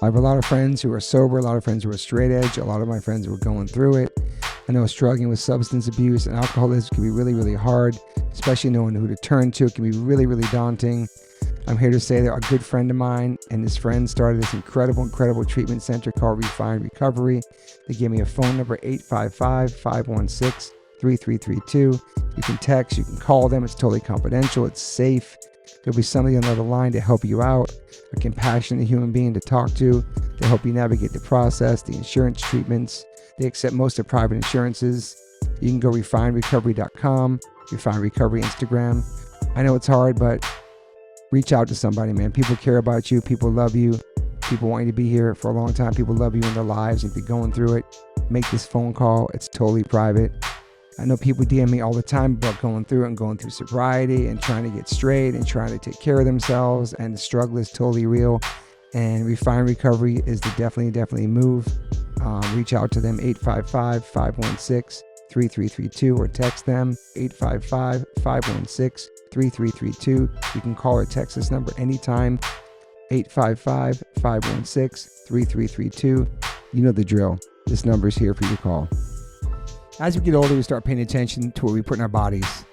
I have a lot of friends who are sober, a lot of friends who are straight edge, a lot of my friends who are going through it. I know struggling with substance abuse and alcoholism can be really, really hard, especially knowing who to turn to. It can be really, really daunting. I'm here to say that a good friend of mine and his friend started this incredible treatment center called Refined Recovery. They gave me a phone number, 855-516-3332. You can text, you can call them. It's totally confidential. It's safe. There'll be somebody on the other line to help you out, a compassionate human being to talk to help you navigate the process, the insurance treatments. They accept most of private insurances. You can go refinerecovery.com, Refined Recovery Instagram. I know it's hard, but reach out to somebody, man. People care about you. People love you. People want you to be here for a long time. People love you in their lives. If you're going through it, make this phone call. It's totally private. I know people DM me all the time about going through it and going through sobriety and trying to get straight and trying to take care of themselves. And the struggle is totally real. And Refined Recovery is the definitely move. Reach out to them, 855-516-3332, or text them, 855-516-3332. You can call or text this number anytime, 855-516-3332. You know the drill. This number is here for you to call. As we get older, we start paying attention to what we put in our bodies.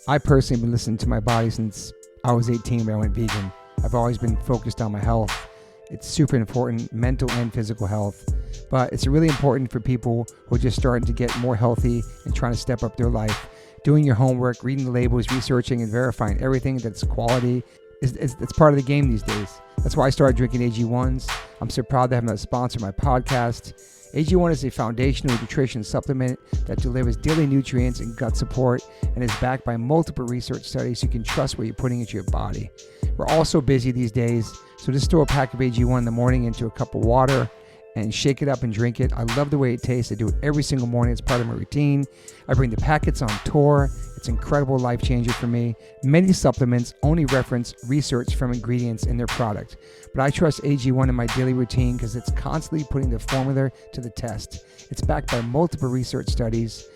I personally have been listening to my body since I was 18 when I went vegan. I've always been focused on my health. It's super important, mental and physical health. But it's really important for people who are just starting to get more healthy and trying to step up their life. Doing your homework, reading the labels, researching and verifying everything that's quality. It's part of the game these days. That's why I started drinking AG1s. I'm so proud to have them sponsor my podcast. AG1 is a foundational nutrition supplement that delivers daily nutrients and gut support and is backed by multiple research studies so you can trust what you're putting into your body. We're all so busy these days, so just throw a pack of AG1 in the morning into a cup of water and shake it up and drink it. I love the way it tastes. I do it every single morning. It's part of my routine. I bring the packets on tour. It's an incredible life changer for me. Many supplements only reference research from ingredients in their product, but I trust AG1 in my daily routine because it's constantly putting the formula to the test. It's backed by multiple research studies,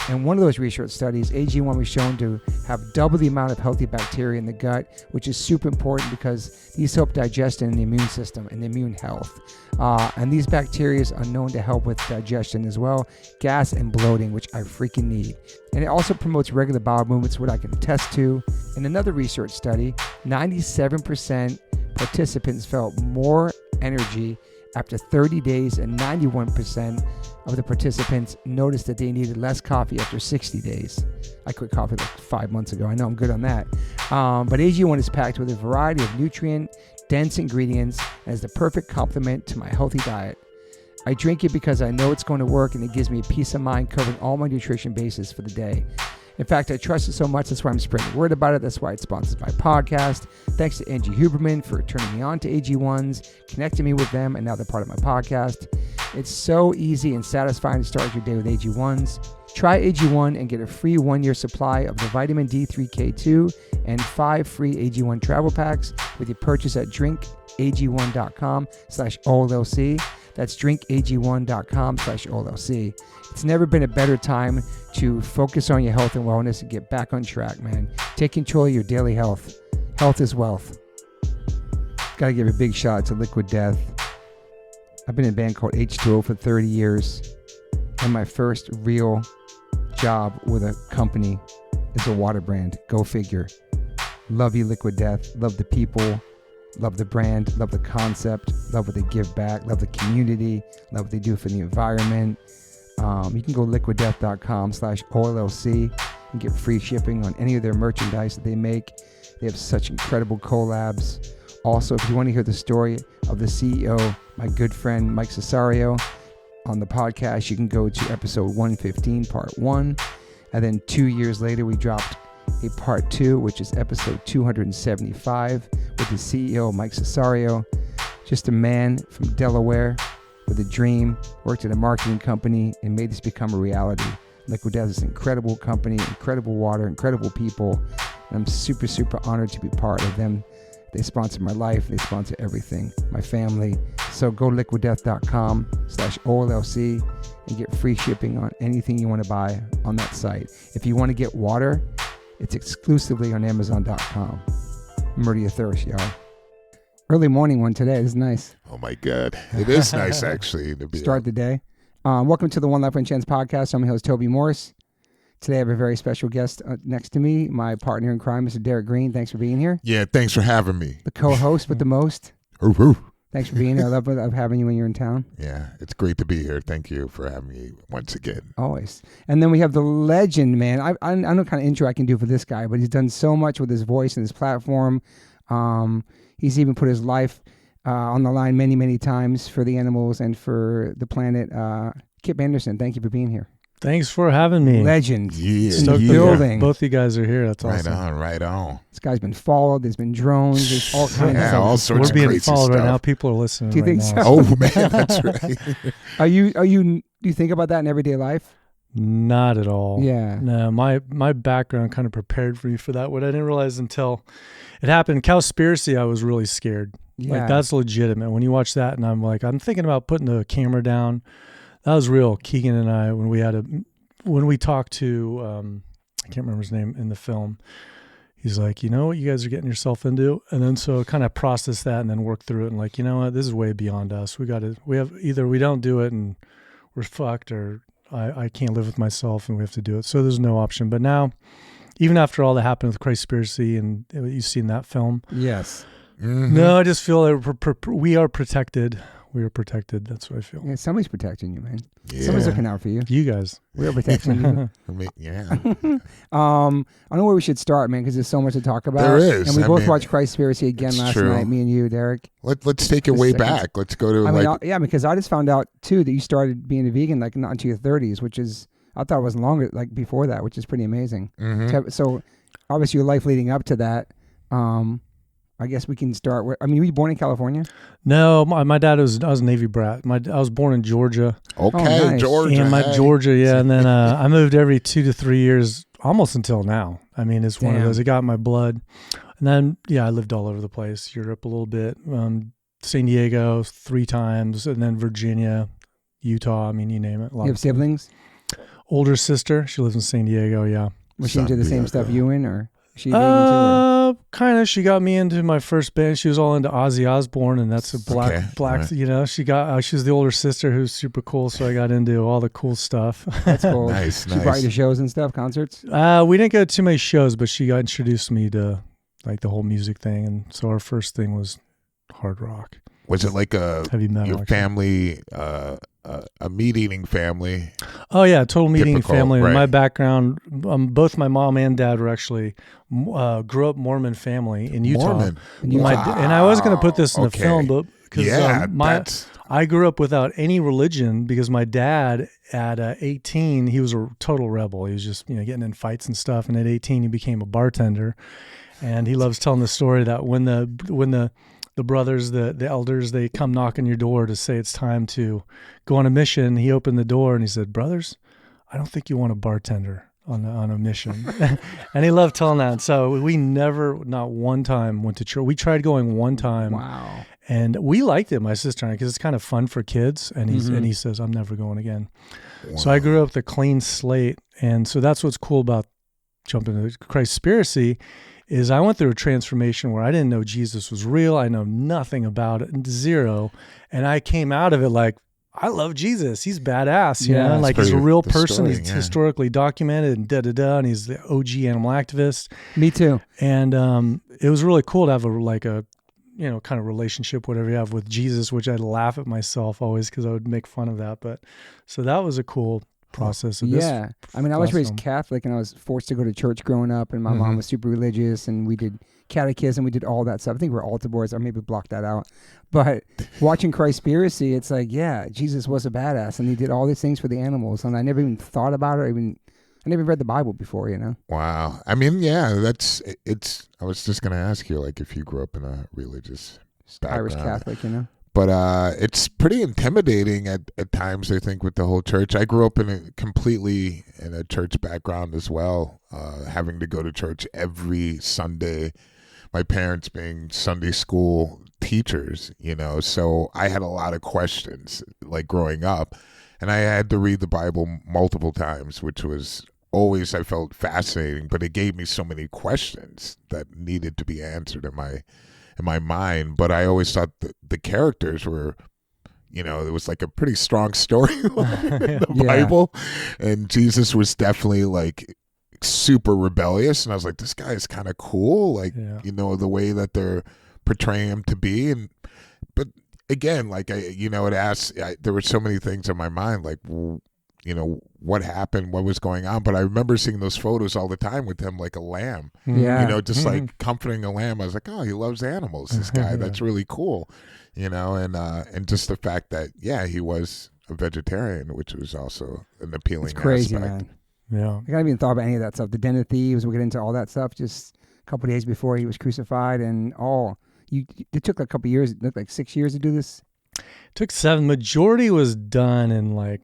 and one of those research studies, AG1 was shown to have double the amount of healthy bacteria in the gut, which is super important because these help digestion in the immune system and the immune health. And these bacteria are known to help with digestion as well, gas and bloating, which I freaking need. And it also promotes regular bowel movements, what I can attest to. In another research study, 97% participants felt more energy after 30 days, and 91% of the participants noticed that they needed less coffee after 60 days. I quit coffee like 5 months ago. I know I'm good on that. But AG1 is packed with a variety of nutrient-dense ingredients and is the perfect complement to my healthy diet. I drink it because I know it's going to work, and it gives me a peace of mind covering all my nutrition bases for the day. In fact, I trust it so much, that's why I'm spreading the word about it. That's why it sponsors my podcast. Thanks to Angie Huberman for turning me on to AG1s, connecting me with them, and now they're part of my podcast. It's so easy and satisfying to start your day with AG1s. Try AG1 and get a free 1-year supply of the vitamin D3K2 and 5 free AG1 travel packs with your purchase at drinkag1.com/OLLC. That's drinkag1.com/OLLC. It's never been a better time to focus on your health and wellness and get back on track, man. Take control of your daily health. Health is wealth. Got to give a big shout out to Liquid Death. I've been in a band called H2O for 30 years, and my first real job with a company is a water brand. Go figure. Love you, Liquid Death. Love the people. Love the brand. Love the concept. Love what they give back. Love the community. Love what they do for the environment. You can go liquiddeath.com/OLLC and get free shipping on any of their merchandise that they make. They have such incredible collabs. Also, if you want to hear the story of the CEO, my good friend Mike Cesario, on the podcast, you can go to episode 115, part 1. And then 2 years later, we dropped a part 2, which is episode 275 with the CEO, Mike Cesario. Just a man from Delaware with a dream, worked at a marketing company, and made this become a reality. Liquid Death is an incredible company, incredible water, incredible people. And I'm super, super honored to be part of them. They sponsor my life. They sponsor everything, my family. So go liquiddeath.com/OLLC and get free shipping on anything you want to buy on that site. If you want to get water, it's exclusively on Amazon.com. Murder your thirst, y'all. Early morning one today. This is nice. Oh my God. It is nice actually to be Start the day. Welcome to the One Life One Chance podcast. I'm your host, Toby Morse. Today I have a very special guest next to me, my partner in crime, Mr. Derek Green. Thanks for being here. Yeah, thanks for having me. The co-host with the most. Ooh. Thanks for being here. I love having you when you're in town. Yeah, it's great to be here. Thank you for having me once again. Always. And then we have the legend, man. I don't know what kind of intro I can do for this guy, but he's done so much with his voice and his platform. He's even put his life on the line many, many times for the animals and for the planet. Kip Andersen, thank you for being here. Thanks for having me. Legend. Yeah, in the building. Both you guys are here. That's awesome. Right on. This guy's been followed. There's been drones. There's all kinds of stuff. All sorts We're being of crazy followed stuff right now. People are listening. Do you think now. so? Oh man, that's right. Do you think about that in everyday life? Not at all. Yeah. No, my background kind of prepared me for that. What I didn't realize until it happened, Cowspiracy, I was really scared. Yeah. Like that's legitimate. When you watch that, and I'm thinking about putting the camera down. That was real. Keegan and I, when we talked to, I can't remember his name in the film. He's like, you know what you guys are getting yourself into? And then so kind of process that and then work through it. And like, you know what, this is way beyond us. We have either we don't do it and we're fucked, or I can't live with myself and we have to do it. So there's no option. But now, even after all that happened with Christspiracy and you've seen that film. Yes. Mm-hmm. No, I just feel like we are protected. We are protected. That's what I feel. Yeah, somebody's protecting you, man. Yeah. Somebody's looking out for you. You guys. We are protecting you. I mean, yeah. I don't know where we should start, man, because there's so much to talk about. There is. And we both watched Christspiracy again last night, me and you, Derek. Let's take it way back. Let's go to yeah, because I just found out, too, that you started being a vegan like not into your 30s, which is, I thought it was longer, like before that, which is pretty amazing. Mm-hmm. So obviously your life leading up to that, I guess we can start with, were you born in California? No, my dad I was a Navy brat. I was born in Georgia. Okay, nice. Georgia. And Georgia, yeah. And then I moved every 2 to 3 years, almost until now. I mean, it's one of those. It got in my blood. And then, I lived all over the place. Europe a little bit, San Diego 3 times, and then Virginia, Utah. I mean, you name it. You have siblings? Older sister. She lives in San Diego, yeah. Was she into the same stuff you in, or she vegan too? Or? Kind of. She got me into my first band. She was all into Ozzy Osbourne, and that's a black. Right. She was the older sister who's super cool, so I got into all the cool stuff. That's cool. Nice. She brought you to shows and stuff, concerts? We didn't go to too many shows, but she got introduced me to like the whole music thing, and so our first thing was hard rock. Was it like heavy metal? Your family, a meat-eating family? Oh yeah, total meat-eating family. Right. My background, both my mom and dad were actually grew up Mormon family in Utah. Mormon. And I was going to put this in the film, but because I grew up without any religion because my dad at 18 he was a total rebel. He was just getting in fights and stuff, and at 18 he became a bartender, and he loves telling the story that when the brothers, the elders, they come knock on your door to say it's time to go on a mission. He opened the door and he said, "Brothers, I don't think you want a bartender on a mission." And he loved telling that. So we never, not one time, went to church. We tried going one time. Wow. And we liked it, my sister and I, because it's kind of fun for kids. And he says, "I'm never going again." Wow. So I grew up with a clean slate. And so that's what's cool about jumping to Christspiracy. Is I went through a transformation where I didn't know Jesus was real. I know nothing about it, zero. And I came out of it like, I love Jesus. He's badass, you know? Like he's a real person. He's historically documented and and he's the OG animal activist. Me too. And it was really cool to have a kind of relationship, whatever you have with Jesus, which I'd laugh at myself always because I would make fun of that. But so that was a cool process of this. Yeah. I was raised Catholic and I was forced to go to church growing up, and my mom was super religious, and we did catechism, we did all that stuff. I think we're altar boys. I maybe blocked that out. But watching Christspiracy, it's like, yeah, Jesus was a badass and he did all these things for the animals, and I never even thought about it. I never read the Bible before, Wow. I mean, yeah, I was just going to ask you, like, if you grew up in a religious background. Irish Catholic, But it's pretty intimidating at times, I think, with the whole church. I grew up completely in a church background as well, having to go to church every Sunday. My parents being Sunday school teachers, so I had a lot of questions, like growing up. And I had to read the Bible multiple times, which was always, I felt fascinating, but it gave me so many questions that needed to be answered in in my mind, but I always thought the characters were, you know, it was like a pretty strong story in the Bible, and Jesus was definitely like super rebellious, and I was like, this guy is kind of cool, like you know, the way that they're portraying him to be. But again, like there were so many things in my mind, like, you know, what happened, what was going on. But I remember seeing those photos all the time with him like a lamb, you know, just like comforting a lamb. I was like, oh, he loves animals, this guy. That's really cool, you know. And just the fact that he was a vegetarian, which was also an appealing crazy, aspect. Man. Yeah, I haven't even thought about any of that stuff. The Den of Thieves, we'll get into all that stuff just a couple of days before he was crucified, and it took a couple of years, it looked like 6 years to do this. It took 7. Majority was done in like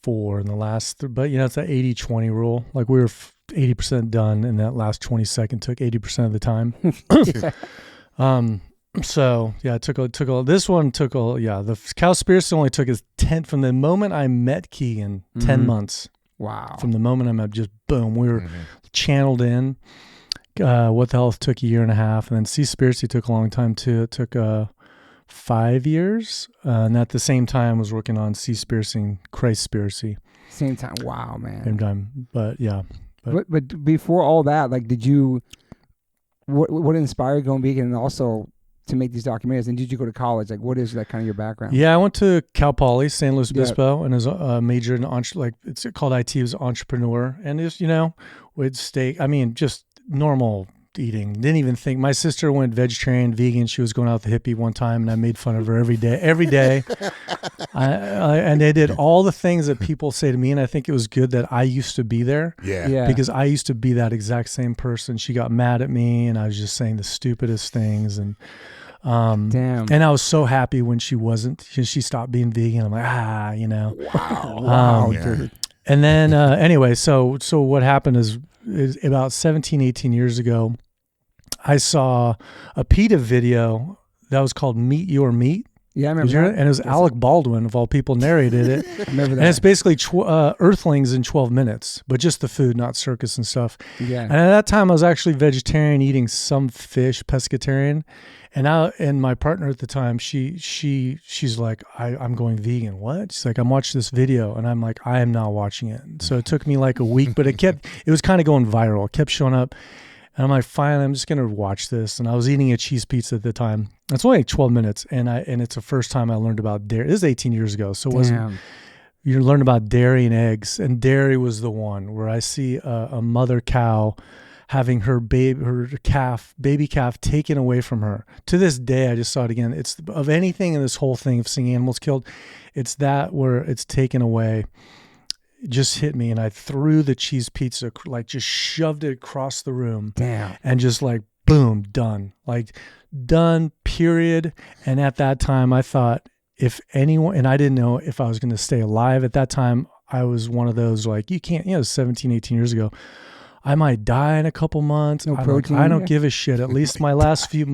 4 in the last, but you know, it's that 80-20 rule. Like we were 80% done, and that last 22nd took 80% of the time. So yeah, the Cowspiracy only took his 10 from the moment I met Keegan, 10 months. Wow. From the moment I met, just boom, we were channeled in. What the Health took 1.5 years, and then Seaspiracy took a long time too. It took 5 years, and at the same time was working on Seaspiracy and Christspiracy. Same time. Wow, man. Same time, but yeah. But before all that, like, did you? What inspired you going vegan, and also to make these documentaries? And did you go to college? Like, what is like kind of your background? Yeah, I went to Cal Poly, San Luis Obispo, and was a major in it's called IT. Was entrepreneur, and just, you know, would stay. I mean, just normal eating. Didn't even think. My sister went vegetarian, vegan. She was going out with the hippie one time, and I made fun of her every day. And they did all the things that people say to me, and I think it was good that I used to be there. Yeah. Because I used to be that exact same person. She got mad at me, and I was just saying the stupidest things, and damn. And I was so happy when she wasn't. She stopped being vegan. I'm like, you know. Wow. Dude. And then anyway, so what happened is about 17, 18 years ago, I saw a PETA video that was called Meet Your Meat. Yeah, I remember that. And it was Alec Baldwin, of all people, narrated it. I remember that. And it's basically Earthlings in 12 minutes, but just the food, not circus and stuff. Yeah. And at that time, I was actually vegetarian, eating some fish, pescatarian. And my partner at the time, she's like, I'm going vegan. What? She's like, I'm watching this video, and I'm like, I am not watching it. So it took me like a week, but it was kind of going viral. It kept showing up, and I'm like, fine, I'm just gonna watch this. And I was eating a cheese pizza at the time. It's only like 12 minutes, and it's the first time I learned about dairy. This is 18 years ago, so it wasn't. You learn about dairy and eggs, and dairy was the one where I see a mother cow having her baby calf taken away from her. To this day, I just saw it again. It's of anything in this whole thing of seeing animals killed, it's that where it's taken away. It just hit me, and I threw the cheese pizza, like just shoved it across the room. Damn. And just like, boom, done. Like, done, period. And at that time, I thought, if anyone, and I didn't know if I was going to stay alive. At that time, I was one of those, like, you can't, 17, 18 years ago, I might die in a couple months. No protein. I don't give a shit. At least my last few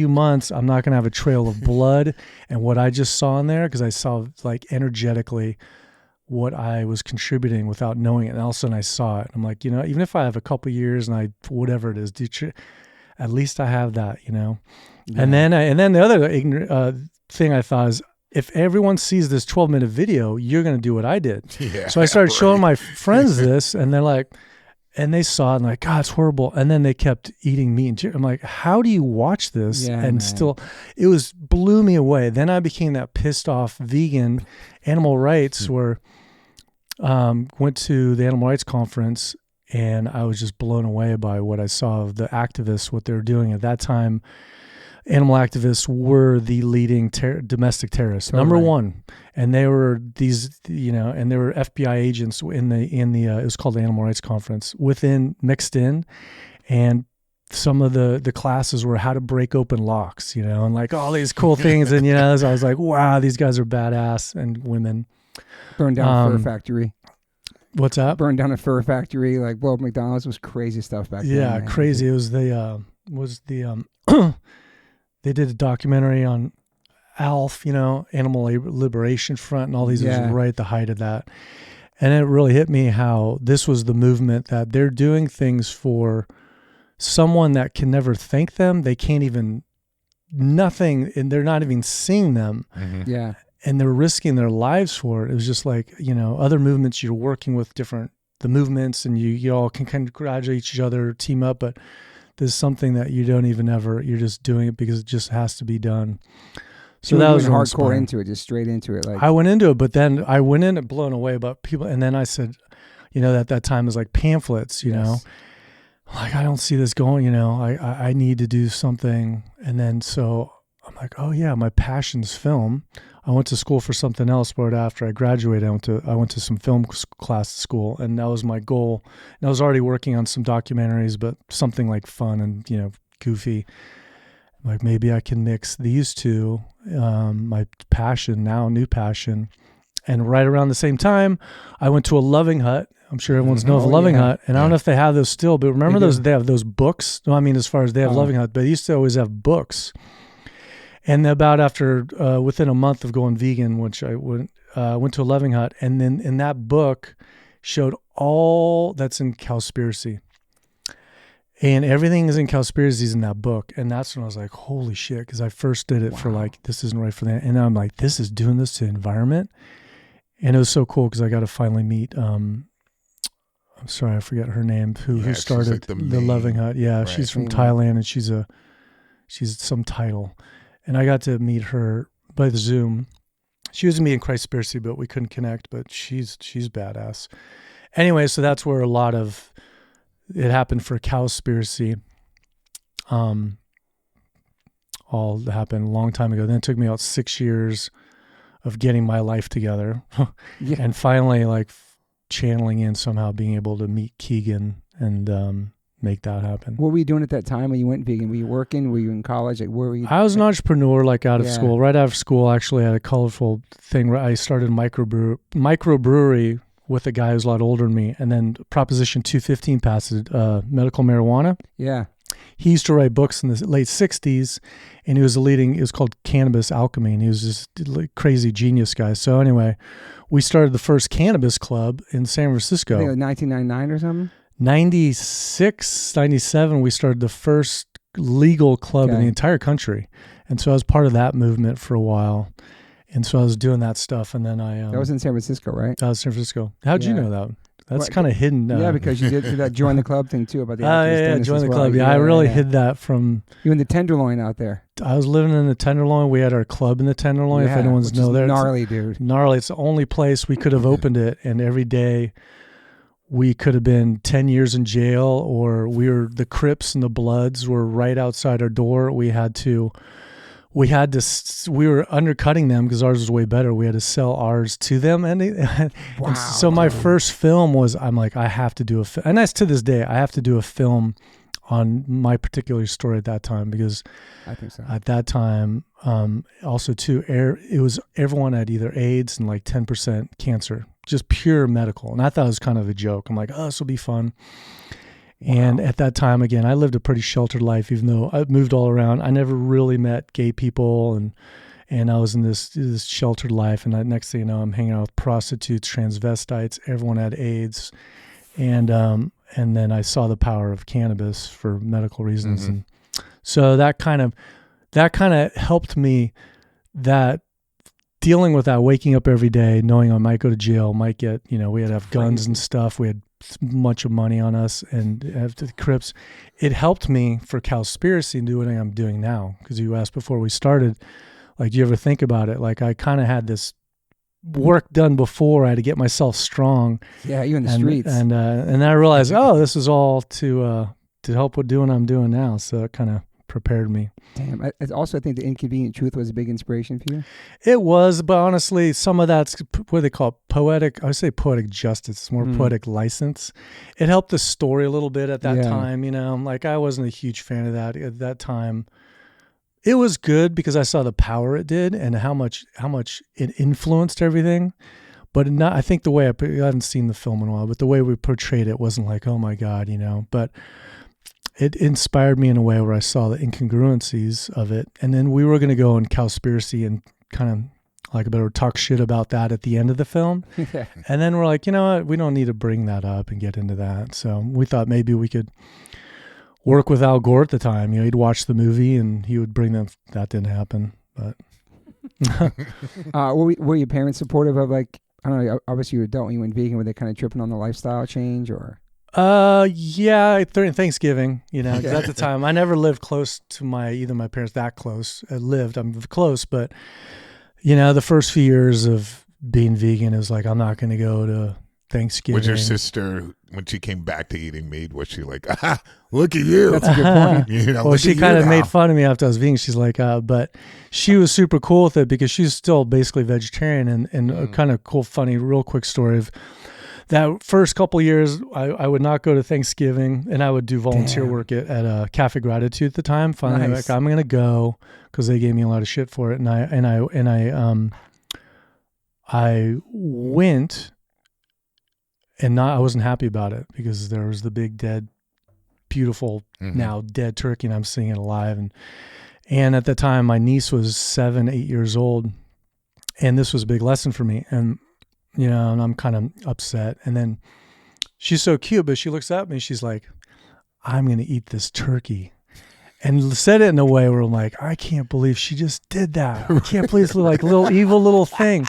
months, I'm not going to have a trail of blood. And what I just saw in there, because I saw like energetically what I was contributing without knowing it. And all of a sudden I saw it. I'm like, even if I have a couple years and whatever it is, at least I have that, Yeah. And then the other thing I thought is, if everyone sees this 12-minute video, you're going to do what I did. Yeah, so I started showing my friends this, and they're like, and they saw it and like, God, it's horrible. And then they kept eating meat and chicken. I'm like, how do you watch this? Yeah, and still, it blew me away. Then I became that pissed off vegan animal rights where went to the animal rights conference, and I was just blown away by what I saw of the activists, what they were doing at that time. Animal activists were the leading domestic terrorists, number one, and they were these, and they were FBI agents in the it was called the Animal Rights Conference mixed in, and some of the classes were how to break open locks, and like all these cool things, and so I was like, wow, these guys are badass, and women. Burned down a fur factory. What's that? Burned down a fur factory, like blow up McDonald's. Was crazy stuff back then. Yeah, crazy. It was they did a documentary on ALF, Animal Liberation Front, and all these. Yeah. It was right at the height of that. And it really hit me how this was the movement that they're doing things for someone that can never thank them. They can't even nothing, and they're not even seeing them. Mm-hmm. Yeah. And they're risking their lives for it. It was just like, other movements, you're working with the movements, and you all can congratulate each other, team up, but there's something that you don't even you're just doing it because it just has to be done. So that was hardcore inspiring. into it, just straight into it. Like I went into it, but then I went in it blown away about people. And then I said, at that time it was like pamphlets, Yes. like, I don't see this going, I need to do something. And then, so I'm like, oh yeah, my passion's film. I went to school for something else, but after I graduated, I went to some film class at school, and that was my goal. And I was already working on some documentaries, but something like fun and, goofy. Like, maybe I can mix these two, my passion, now new passion. And right around the same time, I went to a Loving Hut. I'm sure everyone's know of a Loving Hut. And I don't know if they have those still, but remember they have those books? No, I mean, as far as they have Loving Hut, but they used to always have books. And within a month of going vegan, which I went to a Loving Hut, and then in that book showed all that's in Cowspiracy. And everything is in Cowspiracy in that book. And that's when I was like, holy shit, because I first did it for like, this isn't right for that. And I'm like, this is doing this to the environment. And it was so cool because I got to finally meet, I'm sorry, I forget her name, who started like the Loving Hut. Yeah, right. She's from Thailand, and she's some title. And I got to meet her by the Zoom. She was going to be in Christspiracy, but we couldn't connect, but she's badass. Anyway, so that's where a lot of it happened for Cowspiracy. All happened a long time ago. Then it took me about 6 years of getting my life together. And finally, like, channeling in somehow, being able to meet Keegan and make that happen. What were you doing at that time when you went vegan? Were you working? Were you in college? Like, where were you? I was an entrepreneur, like, out of school. Right out of school, actually, I had a colorful thing. I started a microbrewery with a guy who's a lot older than me. And then Proposition 215 passed, medical marijuana. Yeah. He used to write books in the late 60s, and it was called Cannabis Alchemy, and he was this crazy genius guy. So anyway, we started the first cannabis club in San Francisco. I think like 1999 or something? 96, 97, we started the first legal club in the entire country. And so I was part of that movement for a while. And so I was doing that stuff. And then that was in San Francisco, right? That was San Francisco. How'd you know that? That's kind of hidden. Yeah, because you did that join the club thing too about the join the club. Yeah, I really hid that from... You in the Tenderloin out there. I was living in the Tenderloin. We had our club in the Tenderloin, if anyone's know there. Gnarly, dude. Gnarly. It's the only place we could have opened it. And every day we could have been 10 years in jail, or the Crips and the Bloods were right outside our door. We were undercutting them because ours was way better. We had to sell ours to them. And so my first film was, I'm like, I have to do a film. And that's to this day, I have to do a film on my particular story at that time, because I think so. At that time, also too, it was everyone had either AIDS and like 10% cancer, just pure medical. And I thought it was kind of a joke. I'm like, oh, this will be fun. Wow. And at that time, again, I lived a pretty sheltered life, even though I moved all around. I never really met gay people, and I was in this sheltered life. And next thing you know, I'm hanging out with prostitutes, transvestites. Everyone had AIDS, and then I saw the power of cannabis for medical reasons, and so that kind of helped me. That dealing with that, waking up every day, knowing I might go to jail, might get, we had to have guns and stuff. We had much of money on us, and after the Crips, it helped me for Cowspiracy and do what I'm doing now. Because you asked before we started, like, do you ever think about it? Like, I kind of had this work done before. I had to get myself strong. Yeah, you in the streets. And I realized, this is all to help with doing what I'm doing now. So it kind of prepared me. Damn. I think the Inconvenient Truth was a big inspiration for you. It was, but honestly, some of that's what they call poetic. I would say poetic justice. It's more poetic license. It helped the story a little bit at that time. Like, I wasn't a huge fan of that at that time. It was good because I saw the power it did and how much it influenced everything. But I think the way I haven't seen the film in a while, but the way we portrayed it wasn't like, oh my God, but it inspired me in a way where I saw the incongruencies of it. And then we were going to go in Cowspiracy and kind of like better talk shit about that at the end of the film. And then we're like, you know what? We don't need to bring that up and get into that. So we thought maybe we could work with Al Gore at the time. He'd watch the movie and he would bring them. That didn't happen, but. Were your parents supportive of, like, I don't know, obviously you were adult when you went vegan, were they kind of tripping on the lifestyle change, or? Yeah, Thanksgiving, because at the time I never lived close to either my parents that close. I'm close, but the first few years of being vegan, it was like, I'm not going to go to Thanksgiving. Was your sister, when she came back to eating meat, was she like, look at you? That's a good point. Well, she kind of made fun of me after I was vegan. She's like, but she was super cool with it because she's still basically vegetarian. And a kind of cool, funny, real quick story of that first couple of years, I would not go to Thanksgiving, and I would do volunteer work at a Cafe Gratitude at the time. Finally, like, I'm going to go because they gave me a lot of shit for it. And I went. And I wasn't happy about it because there was the big dead, beautiful, now dead turkey, and I'm seeing it alive. And at the time, my niece was 7, 8 years old, and this was a big lesson for me. And and I'm kind of upset. And then she's so cute, but she looks at me, she's like, "I'm going to eat this turkey," and said it in a way where I'm like, I can't believe she just did that. I can't believe it's like little evil little thing.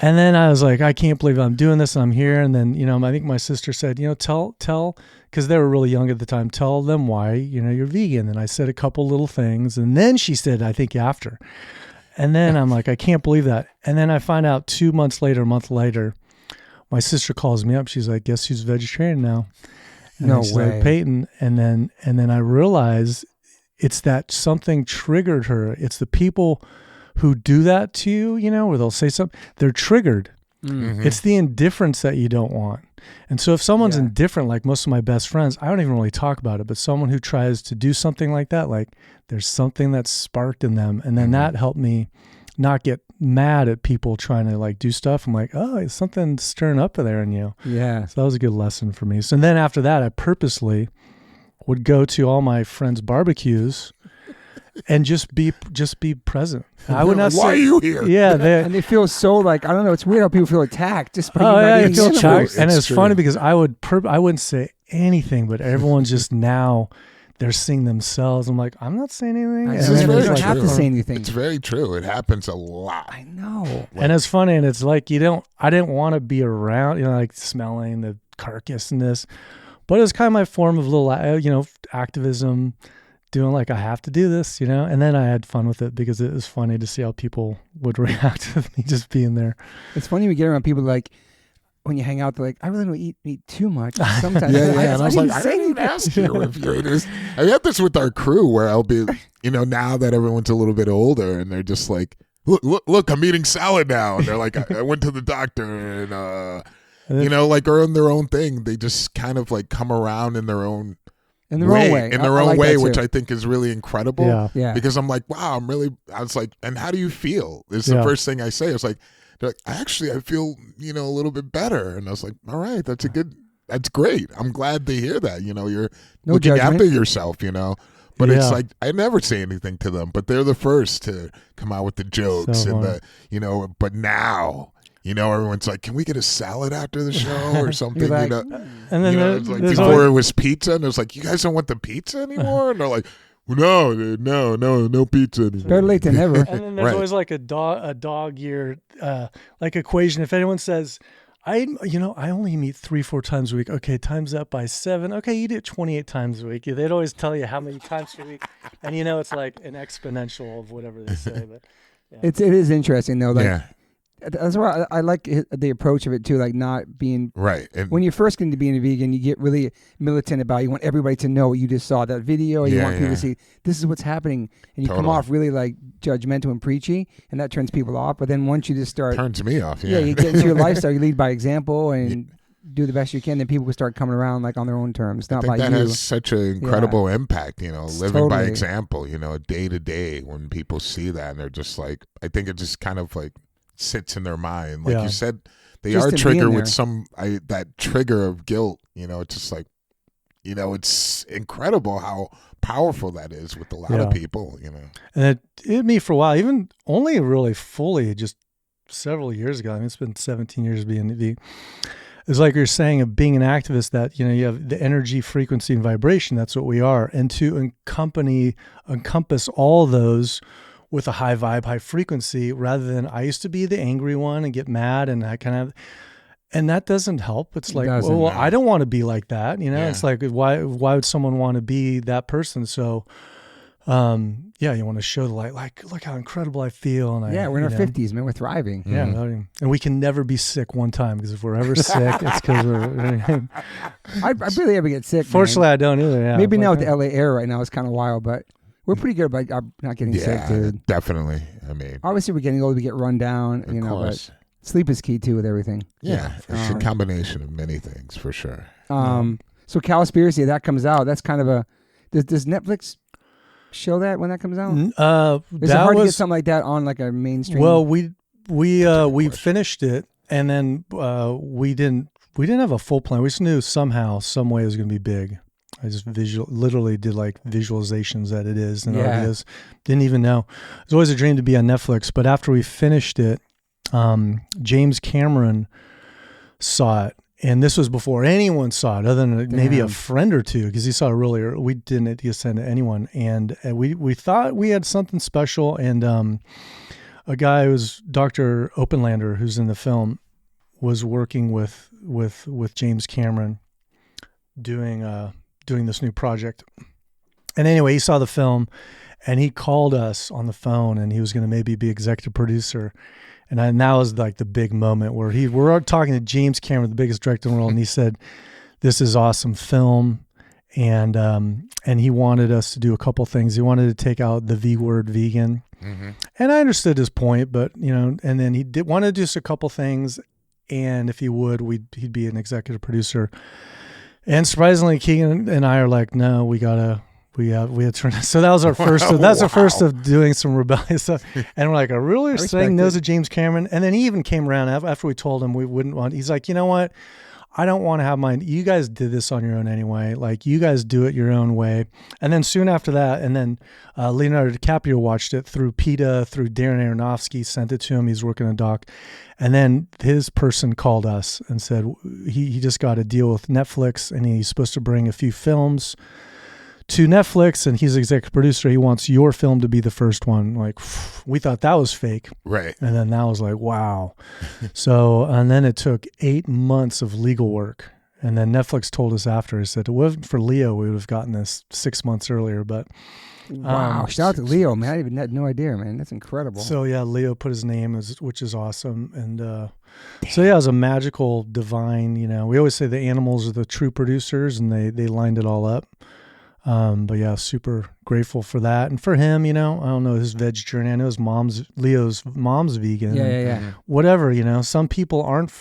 And then I was like, I can't believe I'm doing this and I'm here. And then, I think my sister said, tell, because they were really young at the time, tell them why, you're vegan. And I said a couple little things. And then she said, I think after. And then I'm like, I can't believe that. And then I find out a month later, my sister calls me up. She's like, guess who's vegetarian now? And no she's way. Like, Peyton. And then I realized it's that something triggered her. It's the people who do that to you, where they'll say something, they're triggered. Mm-hmm. It's the indifference that you don't want. And so if someone's indifferent, like most of my best friends, I don't even really talk about it, but someone who tries to do something like that, like there's something that's sparked in them. And then that helped me not get mad at people trying to like do stuff. I'm like, oh, it's something stirring up there in you. Yeah. So that was a good lesson for me. So then after that, I purposely would go to all my friends' barbecues and just be present. I would not say, why are you here? Yeah, and they feel so like, I don't know, it's weird how people feel attacked just by you feel attacked. And it's funny because I wouldn't say anything, but everyone's just now they're seeing themselves. I'm like, I'm not saying anything. You don't have to say anything. It's very true. It happens a lot. I know. And it's funny, and it's like I didn't want to be around, like smelling the carcass and this, but it was kind of my form of little, activism. Doing like, I have to do this, and then I had fun with it because it was funny to see how people would react to me just being there. It's funny when you get around people like, when you hang out, they're like, I really don't eat meat too much. Sometimes and I was like, I didn't ask you if you ate this. I had this with our crew where I'll be, now that everyone's a little bit older and they're just like, look, I'm eating salad now. And they're like, I went to the doctor and, like are in their own thing. They just kind of like come around in their own in their own way. In their own way, which I think is really incredible. Yeah. Because I'm like, wow, I was like, and how do you feel? It's the first thing I say. It's like, they're like, actually, I feel, a little bit better. And I was like, all right, that's great. I'm glad to hear that. You're looking after yourself, But it's like, I never say anything to them, but they're the first to come out with the jokes but now, everyone's like, can we get a salad after the show or something? Like, and then it's like before it was pizza, and it was like, you guys don't want the pizza anymore? And they're like, no pizza anymore. Better late than never. And then there's always like a dog year like equation. If anyone says, I only meet 3-4 times a week. Okay, times that by 7. Okay, you do it 28 times a week. They'd always tell you how many times a week, and it's like an exponential of whatever they say. But it is interesting though. Like, that's why I like the approach of it too, like not being right. And when you're first getting to being a vegan, you get really militant about it. You want everybody to know what you just saw, that video, or you want people to see this is what's happening, and you come off really like judgmental and preachy, and that turns people off. But then once you just start, turns me off. Yeah, you get into your lifestyle, you lead by example, and do the best you can. Then people will start coming around like on their own terms, not by you. That has such an incredible impact. Living by example. Day to day when people see that, and they're just like, I think it just kind of like sits in their mind, like you said, they just are triggered with that trigger of guilt. It's just like, it's incredible how powerful that is with a lot of people. And it hit me for a while, even only really fully just several years ago. I mean, it's been 17 years being vegan. it's like you're saying of being an activist that, you have the energy, frequency, and vibration. That's what we are. And to encompass all those with a high vibe, high frequency, rather than I used to be the angry one and get mad and and that doesn't help. It's like, well, I don't want to be like that. It's like, why would someone want to be that person? So, you want to show the light, like, look how incredible I feel. And we're in our 50s, man. We're thriving. Yeah. And we can never be sick one time, because if we're ever sick, it's because we're. I really ever get sick. Fortunately, man. I don't either. Yeah. Maybe now with the LA air right now, it's kind of wild, but we're pretty good about not getting sick, dude. Definitely. I mean, obviously, we're getting older, we get run down, but sleep is key too with everything. Yeah. It's a combination of many things for sure. So Cowspiracy, that comes out. That's kind of does Netflix show that when that comes out? Is it hard to get something like that on like a mainstream? Well, we finished it, and then we didn't have a full plan. We just knew somehow, some way it was going to be big. I just literally did like visualizations that it is and ideas. Didn't even know. It was always a dream to be on Netflix, but after we finished it, James Cameron saw it. And this was before anyone saw it, other than maybe a friend or two, because he saw it earlier. We didn't send it to anyone, and we thought we had something special. And a guy who was Dr. Openlander, who's in the film, was working with James Cameron, doing this new project. And anyway, he saw the film, and he called us on the phone, and he was going to maybe be executive producer. And that was like the big moment where we're talking to James Cameron, the biggest director in the world, and he said, "This is awesome film," and he wanted us to do a couple things. He wanted to take out the V word, vegan, and I understood his point, but and then he wanted to do just a couple things, and if he would, he'd be an executive producer. And surprisingly, Keegan and I are like, no, we had turned. So that was our first. That's our first of doing some rebellious stuff. And we're like, I really are saying no to James Cameron. And then he even came around after we told him we wouldn't want. He's like, you know what? I don't want to have mine. You guys did this on your own anyway. Like, you guys do it your own way. And then soon after that, and then Leonardo DiCaprio watched it through PETA, through Darren Aronofsky, sent it to him. He's working on a doc. And then his person called us and said he just got a deal with Netflix, and he's supposed to bring a few films to Netflix, and he's executive producer. He wants your film to be the first one. Like, we thought that was fake. Right. And then that was like, wow. So, and then it took 8 months of legal work. And then Netflix told us after, he said, it wasn't for Leo, we would have gotten this 6 months earlier. But wow, shout out to Leo, man. I even had no idea, man. That's incredible. So yeah, Leo put his name, which is awesome. And so yeah, it was a magical, divine, we always say the animals are the true producers, and they lined it all up. But yeah, super grateful for that. And for him, I don't know his veg journey. I know Leo's mom's vegan. Yeah. Whatever, some people aren't,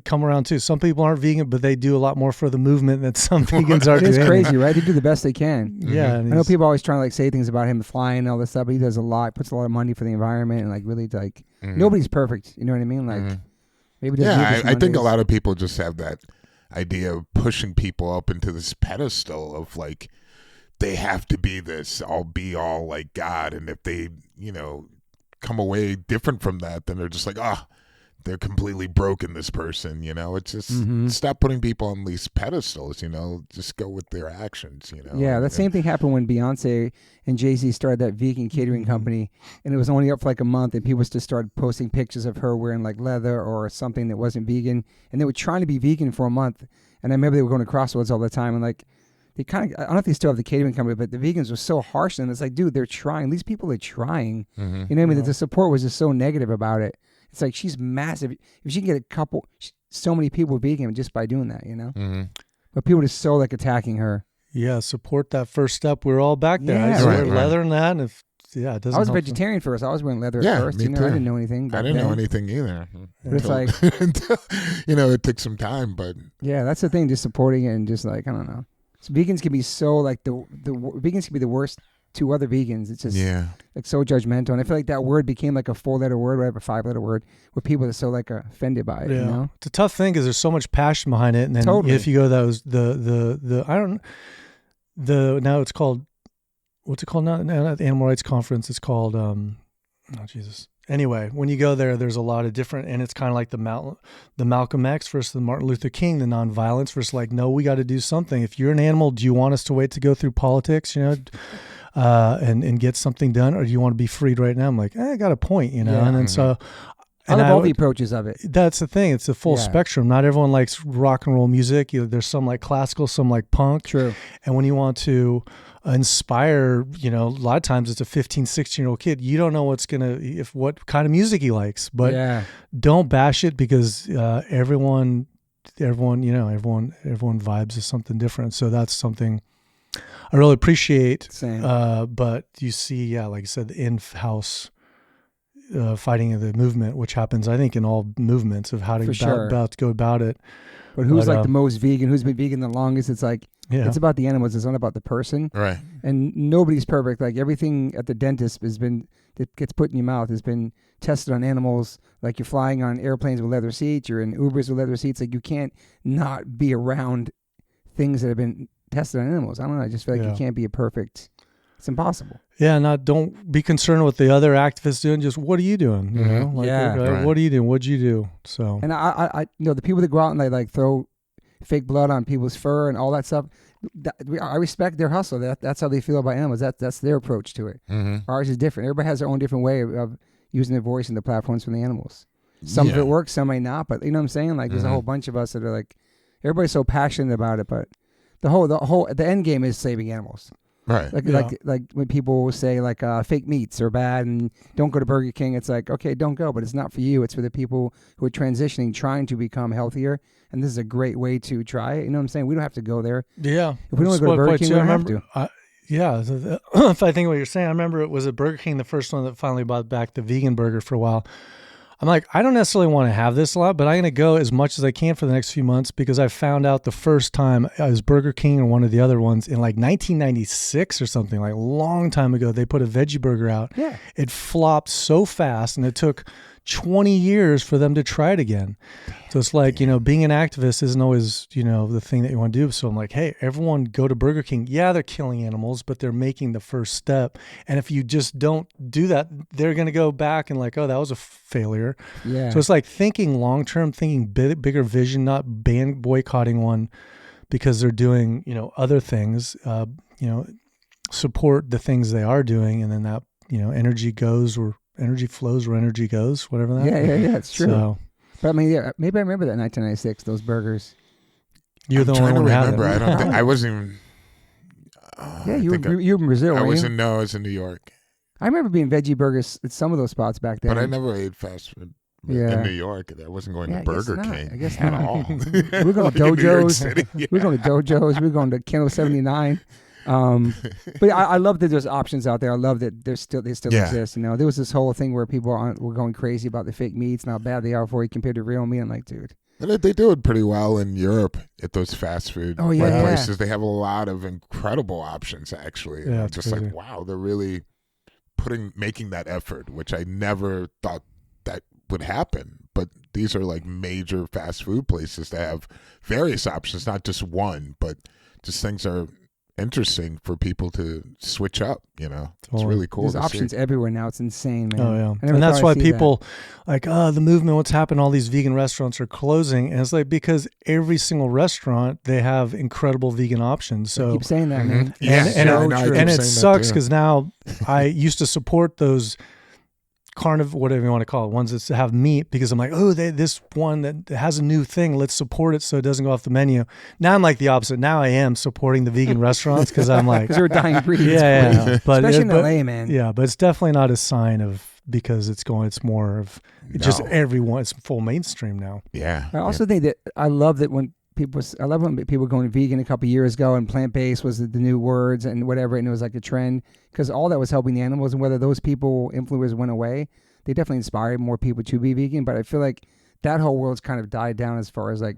come around too. Some people aren't vegan, but they do a lot more for the movement than some vegans are doing. It's crazy, right? They do the best they can. Yeah. I know people always trying to say things about him flying and all this stuff, but he does a lot, puts a lot of money for the environment, and really nobody's perfect. You know what I mean? Maybe I think a lot of people just have that idea of pushing people up into this pedestal of they have to be this all be all like God, and if they come away different from that, then they're just like, they're completely broken, this person. It's just stop putting people on these pedestals. Just go with their actions. Yeah, that same thing happened when Beyonce and Jay-Z started that vegan catering company, and it was only up for a month, and people just started posting pictures of her wearing leather or something that wasn't vegan, and they were trying to be vegan for a month. And I remember they were going to Crossroads all the time, and they kind of, I don't know if they still have the catering company, but the vegans were so harsh, and it's like, dude, they're trying. These people are trying. You know what I mean? The support was just so negative about it. It's like, she's massive. If she can get so many people vegan just by doing that, But people are just so attacking her. Yeah, support that first step. We're all back there. Yeah, I wear leather and that, and it doesn't. I was a vegetarian first. I was wearing leather at first. Me too. I didn't know anything. I didn't know anything either. But it's like, it took some time, but yeah, that's the thing. Just supporting it and just I don't know. So vegans can be so the vegans can be the worst to other vegans. It's just so judgmental, and I feel like that word became a 4-letter word, whatever, 5-letter word, where people are so offended by it. Yeah. It's a tough thing because there's so much passion behind it, and then if you go now it's called, what's it called now? Not the Animal Rights Conference. It's called anyway, when you go there, there's a lot of different, and it's kind of like the Malcolm X versus the Martin Luther King, the nonviolence versus like, no, we got to do something. If you're an animal, do you want us to wait to go through politics, and get something done, or do you want to be freed right now? I'm like, I got a point, and then so. I love all the approaches of it. That's the thing. It's a full spectrum. Not everyone likes rock and roll music. There's some like classical, some like punk. True. And when you want to inspire, a lot of times it's a 15, 16-year-old kid. You don't know what kind of music he likes, but don't bash it because everyone vibes to something different. So that's something I really appreciate. Same. But you see, like I said, the in-house fighting of the movement, which happens, I think, in all movements of how to go about it. But who's like the most vegan? Who's been vegan the longest? It's like, it's about the animals. It's not about the person. Right. And nobody's perfect. Like everything at the dentist that gets put in your mouth has been tested on animals. Like you're flying on airplanes with leather seats, you're in Ubers with leather seats. Like you can't not be around things that have been tested on animals. I don't know. I just feel like you can't be a perfect. It's impossible. Yeah, don't be concerned with the other activists doing. Just what are you doing? What are you doing? What'd you do? So, and I the people that go out and they like throw fake blood on people's fur and all that stuff. I respect their hustle. That's how they feel about animals. That's their approach to it. Mm-hmm. Ours is different. Everybody has their own different way of using their voice and the platforms from the animals. Some of it works, some may not. But you know what I'm saying? Like there's a whole bunch of us that are like, everybody's so passionate about it, but the end game is saving animals. Right. Like when people say like fake meats are bad and don't go to Burger King, it's like, okay, don't go, but it's not for you. It's for the people who are transitioning, trying to become healthier. And this is a great way to try it. You know what I'm saying? We don't have to go there. Yeah. If we don't go to Burger King, we don't have to. If I think what you're saying, I remember it was at Burger King, the first one that finally brought back the vegan burger for a while. I'm like, I don't necessarily want to have this a lot, but I'm going to go as much as I can for the next few months because I found out the first time I was Burger King or one of the other ones in like 1996 or something, like a long time ago, they put a veggie burger out. Yeah. It flopped so fast and it took 20 years for them to try it again. So it's like, being an activist isn't always, the thing that you want to do. So I'm like, hey, everyone go to Burger King. Yeah, they're killing animals, but they're making the first step. And if you just don't do that, they're going to go back and like, oh, that was a failure. Yeah. So it's like thinking long-term, thinking bigger vision, not boycotting one because they're doing, other things, support the things they are doing. And then that, energy goes or energy flows where energy goes, whatever that. Yeah, it's true. So, but I mean, maybe I remember that in 1996, those burgers. You're the one who had them. I don't think I wasn't even. You were in Brazil. I was in New York. I remember being veggie burgers at some of those spots back then. But I never ate fast food in New York. I wasn't going to Burger King. I guess at not. all. We're going to dojos. We're going to dojos. We're going to Kennel 79. But I love that there's options out there. I love that they still exist. There was this whole thing where people were going crazy about the fake meats and how bad they are for you compared to real meat. I'm like, dude. And they do it pretty well in Europe at those fast food places. They have a lot of incredible options, actually. Yeah, I'm just crazy. like, wow, they're really making that effort, which I never thought that would happen. But these are like major fast food places that have various options, not just one, but just things are interesting for people to switch up, It's really cool. There's options everywhere now. It's insane, man. Oh yeah. And that's why people like, the movement, what's happened, all these vegan restaurants are closing. And it's like, because every single restaurant, they have incredible vegan options. So I keep saying that, man. And it sucks because now I used to support those carnivore, whatever you want to call it, ones that have meat, because I'm like, this one that has a new thing, let's support it so it doesn't go off the menu. Now I'm like the opposite. Now I am supporting the vegan restaurants because I'm like, because they're a dying breed. Yeah. But especially in LA, man. Yeah, but it's definitely not a sign of because it's more of just everyone. It's full mainstream now. Yeah. I also think that I love when people going vegan a couple years ago and plant-based was the new words and whatever, and it was like a trend because all that was helping the animals. And whether those influencers went away, they definitely inspired more people to be vegan. But I feel like that whole world's kind of died down as far as like,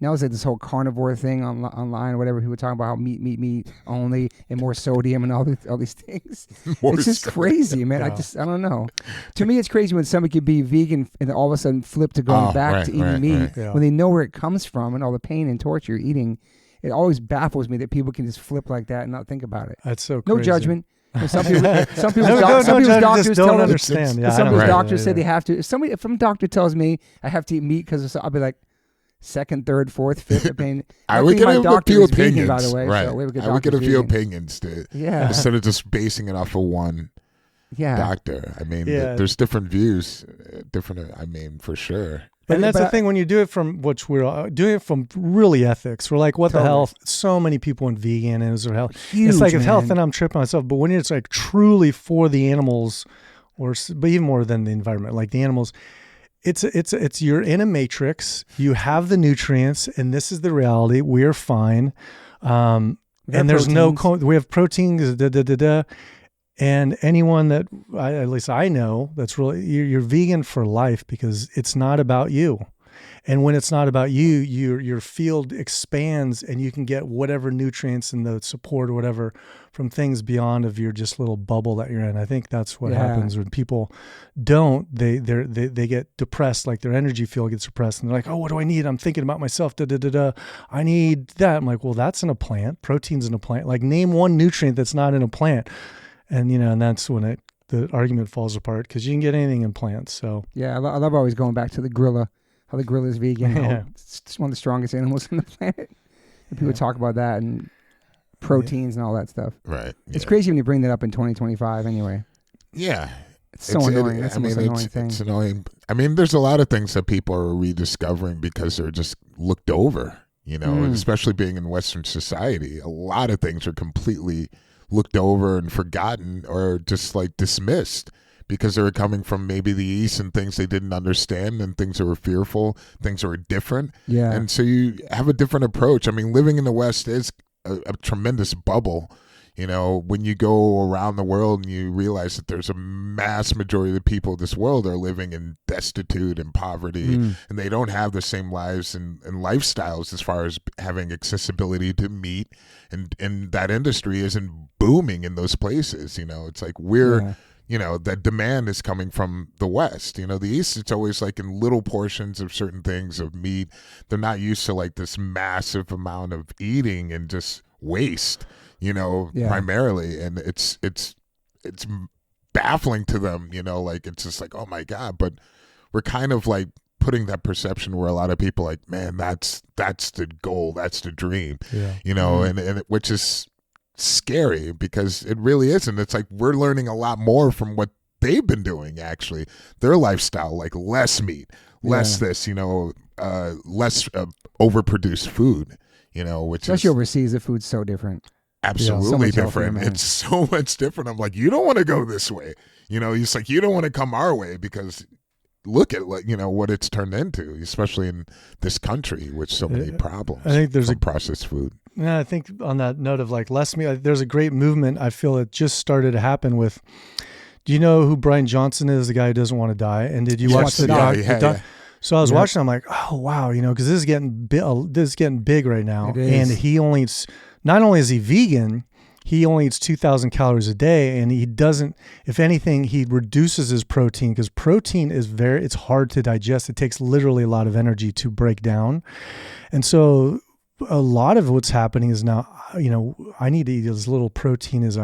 now it's like this whole carnivore thing online or whatever. People talking about how meat only and more sodium and all these things. It's just crazy, man. Yeah. I don't know. To me, it's crazy when somebody could be vegan and all of a sudden flip to going back to eating meat when they know where it comes from and all the pain and torture you're eating. It always baffles me that people can just flip like that and not think about it. That's so crazy. No judgment. Some people's doctors don't understand. Yeah, some people's doctors say they have to. If a doctor tells me I have to eat meat because I'll be like, second, third, fourth, fifth opinion. I would get a few opinions, by the way. Right. So I would get a few opinions instead of just basing it off of one doctor. I mean, there's different views, for sure. And that's the thing when you do it from which we're doing it from really ethics. We're like, what the hell? So many people went vegan and it was health. It's like it's health, and I'm tripping myself. But when it's like truly for the animals, but even more than the environment, like the animals. It's you're in a matrix. You have the nutrients, and this is the reality. We're fine, and there's proteins. We have proteins. And anyone that at least I know that's really you're vegan for life because it's not about you. And when it's not about you, your field expands and you can get whatever nutrients and the support or whatever from things beyond of your just little bubble that you're in. I think that's what happens when people don't. They get depressed, like their energy field gets depressed, and they're like, oh, what do I need? I'm thinking about myself. I need that. I'm like, well, that's in a plant. Protein's in a plant. Like name one nutrient that's not in a plant, and and that's when the argument falls apart because you can get anything in plants. So yeah, I love always going back to the gorilla. How the gorilla is vegan. It's one of the strongest animals on the planet. And people talk about that and proteins and all that stuff. Right. It's crazy when you bring that up in 2025 anyway. Yeah. It's so annoying. That's the most annoying thing. It's annoying. I mean, there's a lot of things that people are rediscovering because they're just looked over, especially being in Western society. A lot of things are completely looked over and forgotten or just like dismissed. Because they were coming from maybe the East and things they didn't understand and things that were fearful, things that were different. Yeah. And so you have a different approach. I mean, living in the West is a tremendous bubble. When you go around the world and you realize that there's a mass majority of the people of this world are living in destitute and poverty, and they don't have the same lives and lifestyles as far as having accessibility to meat. And that industry isn't booming in those places. It's like we're... that demand is coming from the West. The East, it's always like in little portions of certain things of meat. They're not used to like this massive amount of eating and just waste, primarily. And it's baffling to them, like it's just like, oh my God. But we're kind of like putting that perception where a lot of people like, man, that's the goal, that's the dream, and which is scary because it really isn't. It's like we're learning a lot more from what they've been doing, actually. Their lifestyle, like less meat, less this, less overproduced food, which especially overseas, the food's so different. Absolutely different. It's so much different. I'm like, you don't want to go this way. It's like, you don't want to come our way because look at what it's turned into, especially in this country with so many problems. I think there's processed food. Yeah, I think on that note of like less meat, there's a great movement. I feel it just started to happen with. Do you know who Brian Johnson is? The guy who doesn't want to die. And did you watch the doc? Yeah. So I was watching. I'm like, oh wow, because this is getting big right now. And he only eats. Not only is he vegan, he only eats 2,000 calories a day, and he doesn't. If anything, he reduces his protein because protein is it's hard to digest. It takes literally a lot of energy to break down, and so. A lot of what's happening is now, I need to eat as little protein as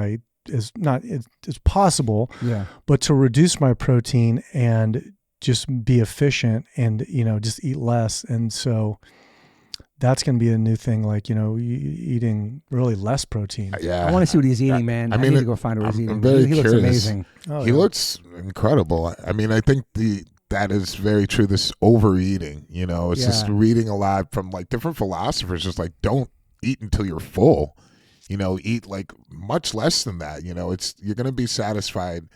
possible, but to reduce my protein and just be efficient and, just eat less. And so that's going to be a new thing, like, eating really less protein. Yeah. I want to see what he's eating, man. I need to go find what he's eating. I'm very curious. Looks amazing. He looks incredible. I mean, I think that is very true. This overeating, it's just reading a lot from like different philosophers, just like don't eat until you're full, eat like much less than that. You're going to be satisfied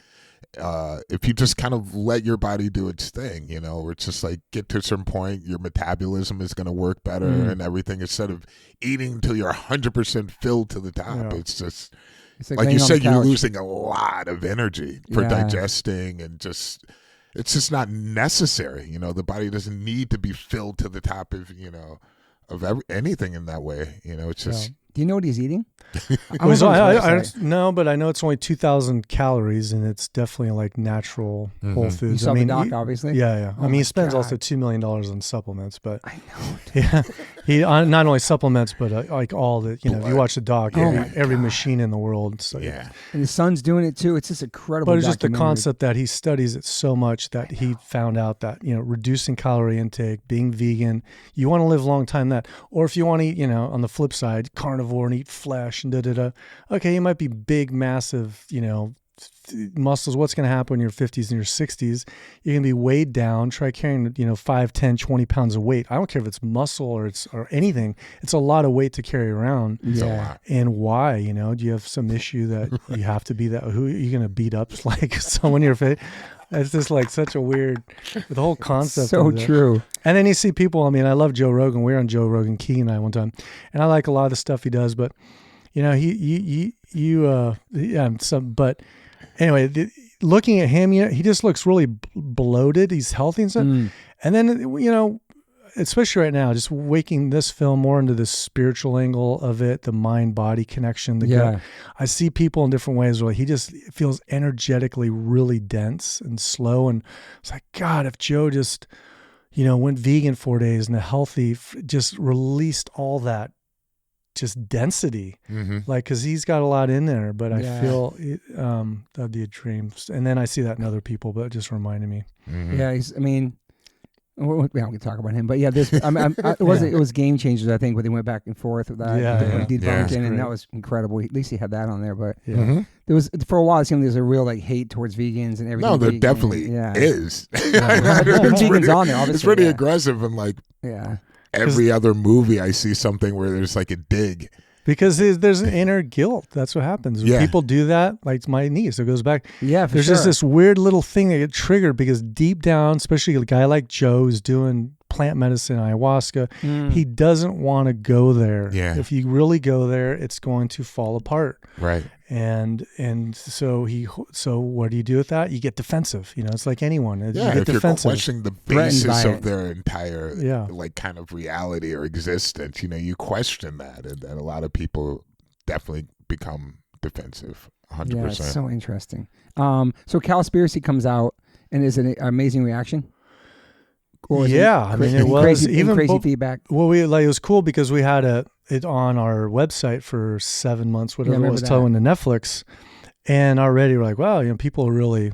if you just kind of let your body do its thing, where it's just like get to a certain point, your metabolism is going to work better and everything instead of eating until you're 100% filled to the top. Yeah. It's just like you said, you're losing a lot of energy for digesting and just. It's just not necessary. The body doesn't need to be filled to the top of, anything in that way. It's just. Do you know what he's eating? No, but I know it's only 2,000 calories, and it's definitely like natural whole foods. You saw the doc, obviously. Yeah. I mean, he spends also $2 million on supplements, but I know. Yeah, He not only supplements, but like all the, you know, if you watch the doc, every machine in the world. So, and his son's doing it too. It's just incredible. But it's just the concept that he studies it so much that he found out that, you know, reducing calorie intake, being vegan, you want to live a long time that, or if you want to eat, you know, on the flip side, carnivore and eat flesh and okay, you might be big, massive, you know, muscles. What's going to happen in your 50s and your 60s? You're going to be weighed down. Try carrying, you know, 5, 10, 20 pounds of weight. I don't care if it's muscle or anything. It's a lot of weight to carry around. Yeah. And why? You know, do you have some issue that you have to be that? Who are you going to beat up like someone in your face? It's just like such a weird, the whole concept. So true. And then you see people. I mean, I love Joe Rogan. We were on Joe Rogan, Keegan and I one time, and I like a lot of the stuff he does. But you know, but anyway, looking at him, he just looks really bloated. He's healthy and stuff. And then, you know, especially right now, just waking this film more into the spiritual angle of it, the mind-body connection. Gut. I see people in different ways where he just feels energetically really dense and slow. And it's like, God, if Joe just, you know, went vegan 4 days and just released all that just density, like, because he's got a lot in there, but I feel that'd be a dream. And then I see that in other people, but it just reminded me. Yeah, I mean, we don't talk about him, but yeah, it was Game Changers, I think, where they went back and forth with that, debunking, and that was incredible. At least he had that on there, but there was, for a while, it seemed there's a real like hate towards vegans and everything. No, there definitely is. There's been vegans on there, obviously. It's pretty aggressive, and like, every other movie I see something where there's like a dig. Because there's an inner guilt. That's what happens. When people do that, like my niece, it goes back. Yeah, there's just this weird little thing that get triggered because deep down, especially a guy like Joe who's doing plant medicine, ayahuasca, he doesn't want to go there. Yeah. If you really go there, it's going to fall apart. Right. And so what do you do with that? You get defensive. You know, it's like anyone. You get if defensive. You're questioning the basis of their entire like kind of reality or existence, you know, you question that, and a lot of people definitely become defensive. 100%. Yeah, it's so interesting. So Cowspiracy comes out, and is it an amazing reaction? I mean, it was crazy feedback. Well, it was cool because we had it on our website for 7 months, whatever it was, till into Netflix, and already we're like, wow, you know, people are really,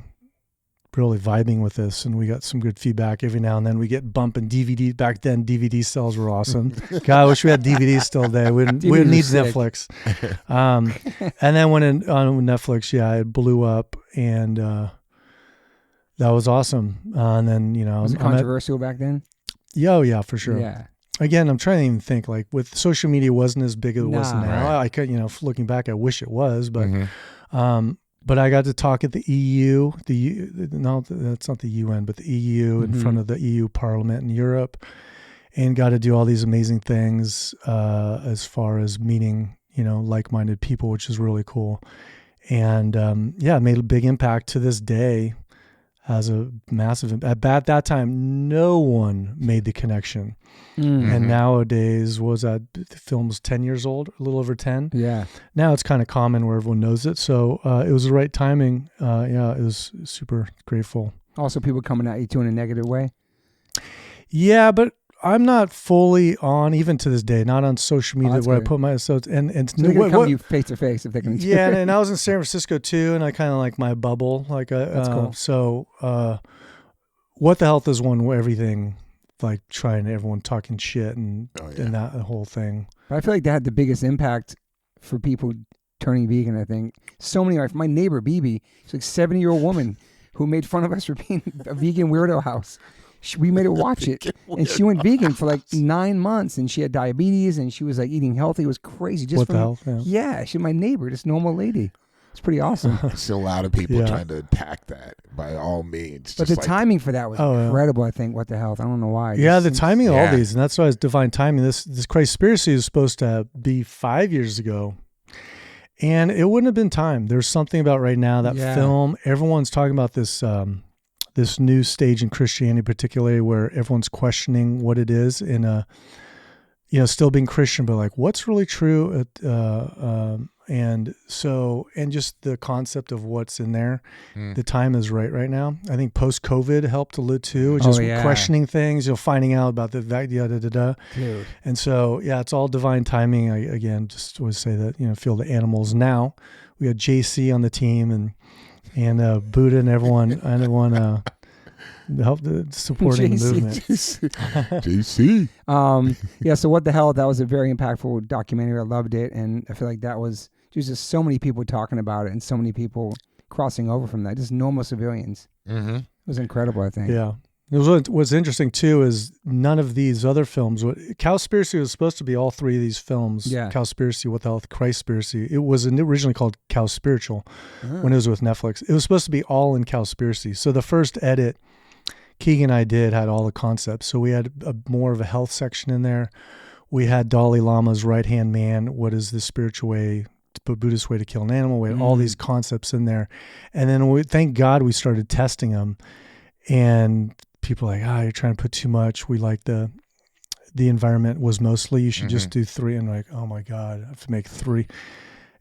really vibing with this, and we got some good feedback. Every now and then we get bumping DVD. Back then, DVD sales were awesome. God, I wish we had DVDs still today. We didn't need Netflix. And then when on Netflix, it blew up, and that was awesome. And then, you know, was it controversial back then? Yeah, for sure. Yeah. Again, I'm trying to even think, like, with social media wasn't as big as it was now. Right. I could, you know, looking back, I wish it was, but but I got to talk at the EU, no, that's not the UN, but the EU, in front of the EU Parliament in Europe, and got to do all these amazing things as far as meeting, you know, like-minded people, which is really cool. And it made a big impact. To this day, has a massive impact. At that time, no one made the connection. And nowadays, the film was 10 years old, a little over 10. Yeah. Now it's kind of common where everyone knows it. So it was the right timing. It was super grateful. Also, people coming at you too in a negative way. Yeah, but I'm not fully on, even to this day, not on social media where good. I put my, so they're going to come to you face to face if they can. Yeah, and I was in San Francisco too, and I kind of like my bubble. Like, that's cool. So, What the Health is one where everything, like everyone talking shit and that whole thing. But I feel like that had the biggest impact for people turning vegan, I think. So many, my neighbor, BB, she's like a 70-year-old woman who made fun of us for being a vegan weirdo house. We made her watch it, and she went vegan for like 9 months, and she had diabetes, and she was like eating healthy. It was crazy. Just what the hell? Yeah, she's my neighbor, this normal lady. It's pretty awesome. Still a lot of people trying to attack that by all means. But the timing for that was incredible, I think. What the hell? I don't know why. The timing of all these, and that's why it's divine timing. This Christspiracy is supposed to be 5 years ago, and it wouldn't have been time. There's something about right now, that film, everyone's talking about this this new stage in Christianity, particularly where everyone's questioning what it is in still being Christian, but like what's really true. And just the concept of what's in there, the time is right now. I think post-COVID helped a little too, just questioning things, finding out about the da-da-da-da. Dude. And so, it's all divine timing. I, again, just always say that, feel the animals now. We had JC on the team and Buddha and everyone helped supporting the movement. JC. So What the Hell? That was a very impactful documentary. I loved it, and I feel like there's just so many people talking about it, and so many people crossing over from that. Just normal civilians. Mm-hmm. It was incredible. I think. Yeah. What's interesting too is none of these other films. Cowspiracy was supposed to be all three of these films. Yeah. Cowspiracy, What the Hell, Christspiracy. It was originally called Cowspiritual when it was with Netflix. It was supposed to be all in Cowspiracy. So the first edit Keegan and I did had all the concepts. So we had more of a health section in there. We had Dalai Lama's right-hand man. What is the spiritual way, Buddhist way to kill an animal? We had all these concepts in there. And then thank God we started testing them. And people are like, you're trying to put too much. We like the environment was mostly, you should just do 3. And like, oh my God, I have to make 3.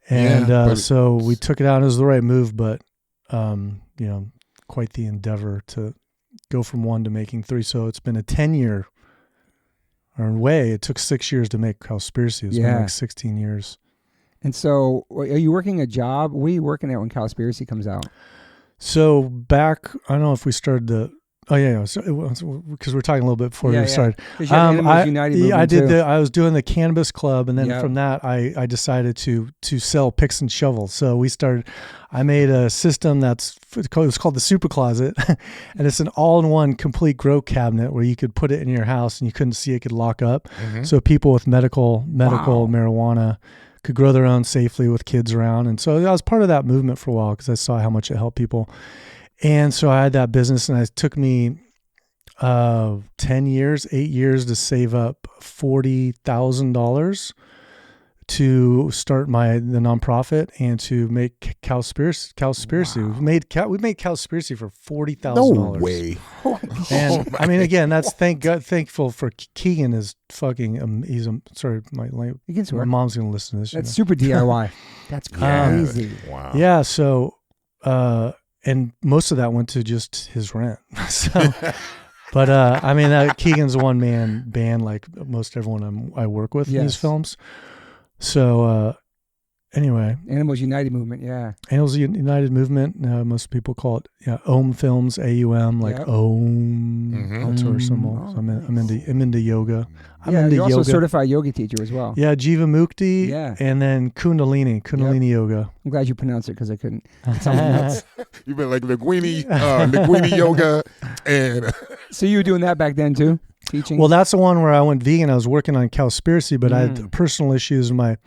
And so we took it out. It was the right move, but, quite the endeavor to go from 1 to making 3. So it's been a 10-year way. It took 6 years to make Cowspiracy. It's been like 16 years. And so are you working a job? What are you working at when Cowspiracy comes out? So back, I don't know if we started because we're talking a little bit before we started. I was doing the cannabis club, and then from that I decided to sell picks and shovels. So I made a system it was called the Super Closet, and it's an all-in-one complete grow cabinet where you could put it in your house and you couldn't see it could lock up. So people with medical marijuana could grow their own safely with kids around. And so I was part of that movement for a while because I saw how much it helped people. And so I had that business, and it took me 8 years to save up $40,000 to start the nonprofit and to make Cowspiracy. Wow. We made Cowspiracy for $40,000. No way. And I mean, again, that's thankful for Keegan is fucking. My mom's gonna listen to this. That's super DIY. That's crazy. Wow. Yeah. So, and most of that went to just his rent. So. But I mean, Keegan's a one-man band, like most everyone I work with in these films. So anyway, Animals United Movement, Animals United Movement. Most people call it Om Films, AUM, like Om. That's our symbol. So I'm into yoga. You're also a certified yoga teacher as well. Yeah, Jiva Mukti. Yeah, and then Kundalini Yoga. I'm glad you pronounced it because I couldn't. You've been like linguini yoga, and so you were doing that back then too. Teaching? Well, that's the one where I went vegan. I was working on Cowspiracy, but I had personal issues, not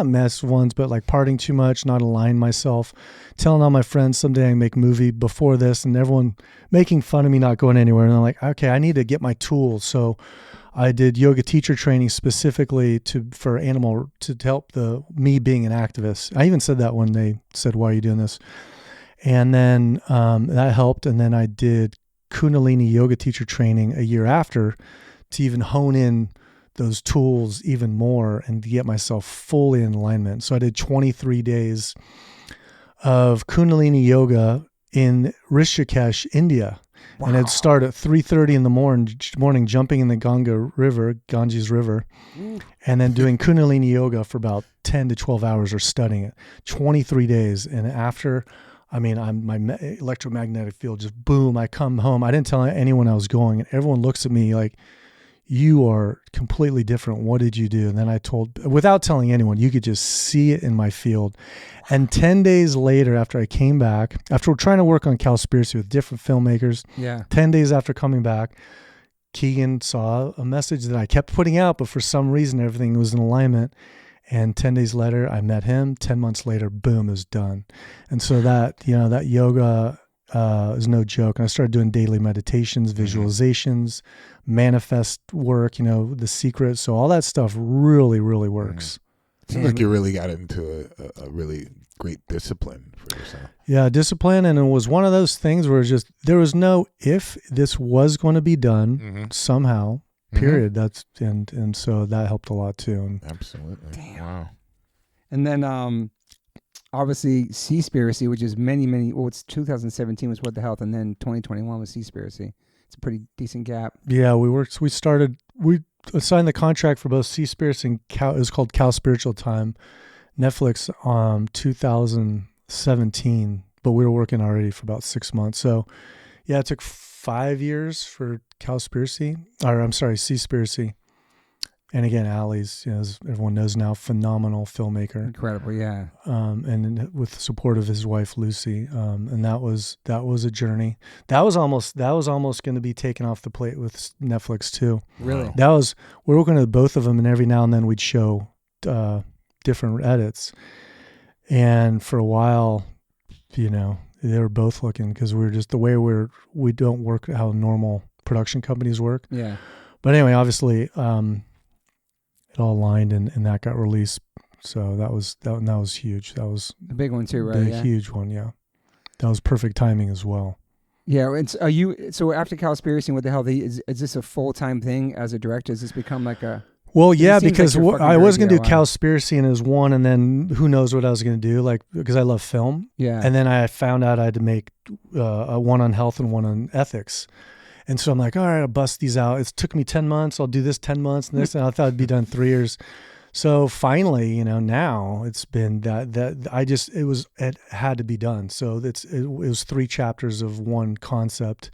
mess ones, but like partying too much, not aligning myself, telling all my friends someday I can make a movie before this, and everyone making fun of me not going anywhere. And I'm like, okay, I need to get my tools. So I did yoga teacher training specifically for animal to help me being an activist. I even said that when they said, "Why are you doing this?" And then that helped. And then I did Kundalini yoga teacher training a year after to even hone in those tools even more and to get myself fully in alignment. So I did 23 days of Kundalini yoga in Rishikesh, India. Wow. And I'd start at 3:30 in the morning jumping in the Ganges River, and then doing Kundalini yoga for about 10 to 12 hours or studying it. 23 days. And after my electromagnetic field just boom, I come home. I didn't tell anyone I was going, and everyone looks at me like, you are completely different. What did you do? And then I told, without telling anyone, you could just see it in my field. And 10 days later, after I came back, after trying to work on Cowspiracy with different filmmakers, 10 days after coming back, Keegan saw a message that I kept putting out, but for some reason, everything was in alignment. And 10 days later, I met him. 10 months later, boom, it was done. And so that yoga is no joke. And I started doing daily meditations, visualizations, manifest work, The Secret. So all that stuff really, really works. Seems like you really got into a really great discipline for yourself. Yeah, discipline. And it was one of those things where there was no if this was going to be done somehow. Period. That's and so that helped a lot too. Absolutely. Damn. Wow. And then obviously Seaspiracy, which is many. Well, it's 2017 was What the Health, and then 2021 was Seaspiracy. It's a pretty decent gap. Yeah, we signed the contract for both Seaspiracy and it was called Cowspiracy Time, Netflix 2017, but we were working already for about 6 months. So yeah, it took 5 years for Seaspiracy. And again, Allie's, as everyone knows now, phenomenal filmmaker. Incredible, yeah. And with support of his wife Lucy, and that was a journey. That was almost going to be taken off the plate with Netflix too. Really? We're working with both of them, and every now and then we'd show different edits. And for a while, they were both looking, because we were just the way we don't work how normal production companies work. Yeah. But anyway, obviously, it all aligned, and that got released. So that was huge. That was a big one too, right? A huge one, yeah. That was perfect timing as well. Yeah. So after Cowspiracy, What the Hell? Is this a full-time thing as a director? Has this become like a? Well, yeah, because I was going to do Cowspiracy, and it was one, and then who knows what I was going to do, because I love film. Yeah. And then I found out I had to make one on health and one on ethics. And so I'm like, all right, I'll bust these out. It took me 10 months. I'll do this 10 months and this, and I thought it'd be done 3 years. So finally, now it's been it had to be done. So it was 3 chapters of one concept.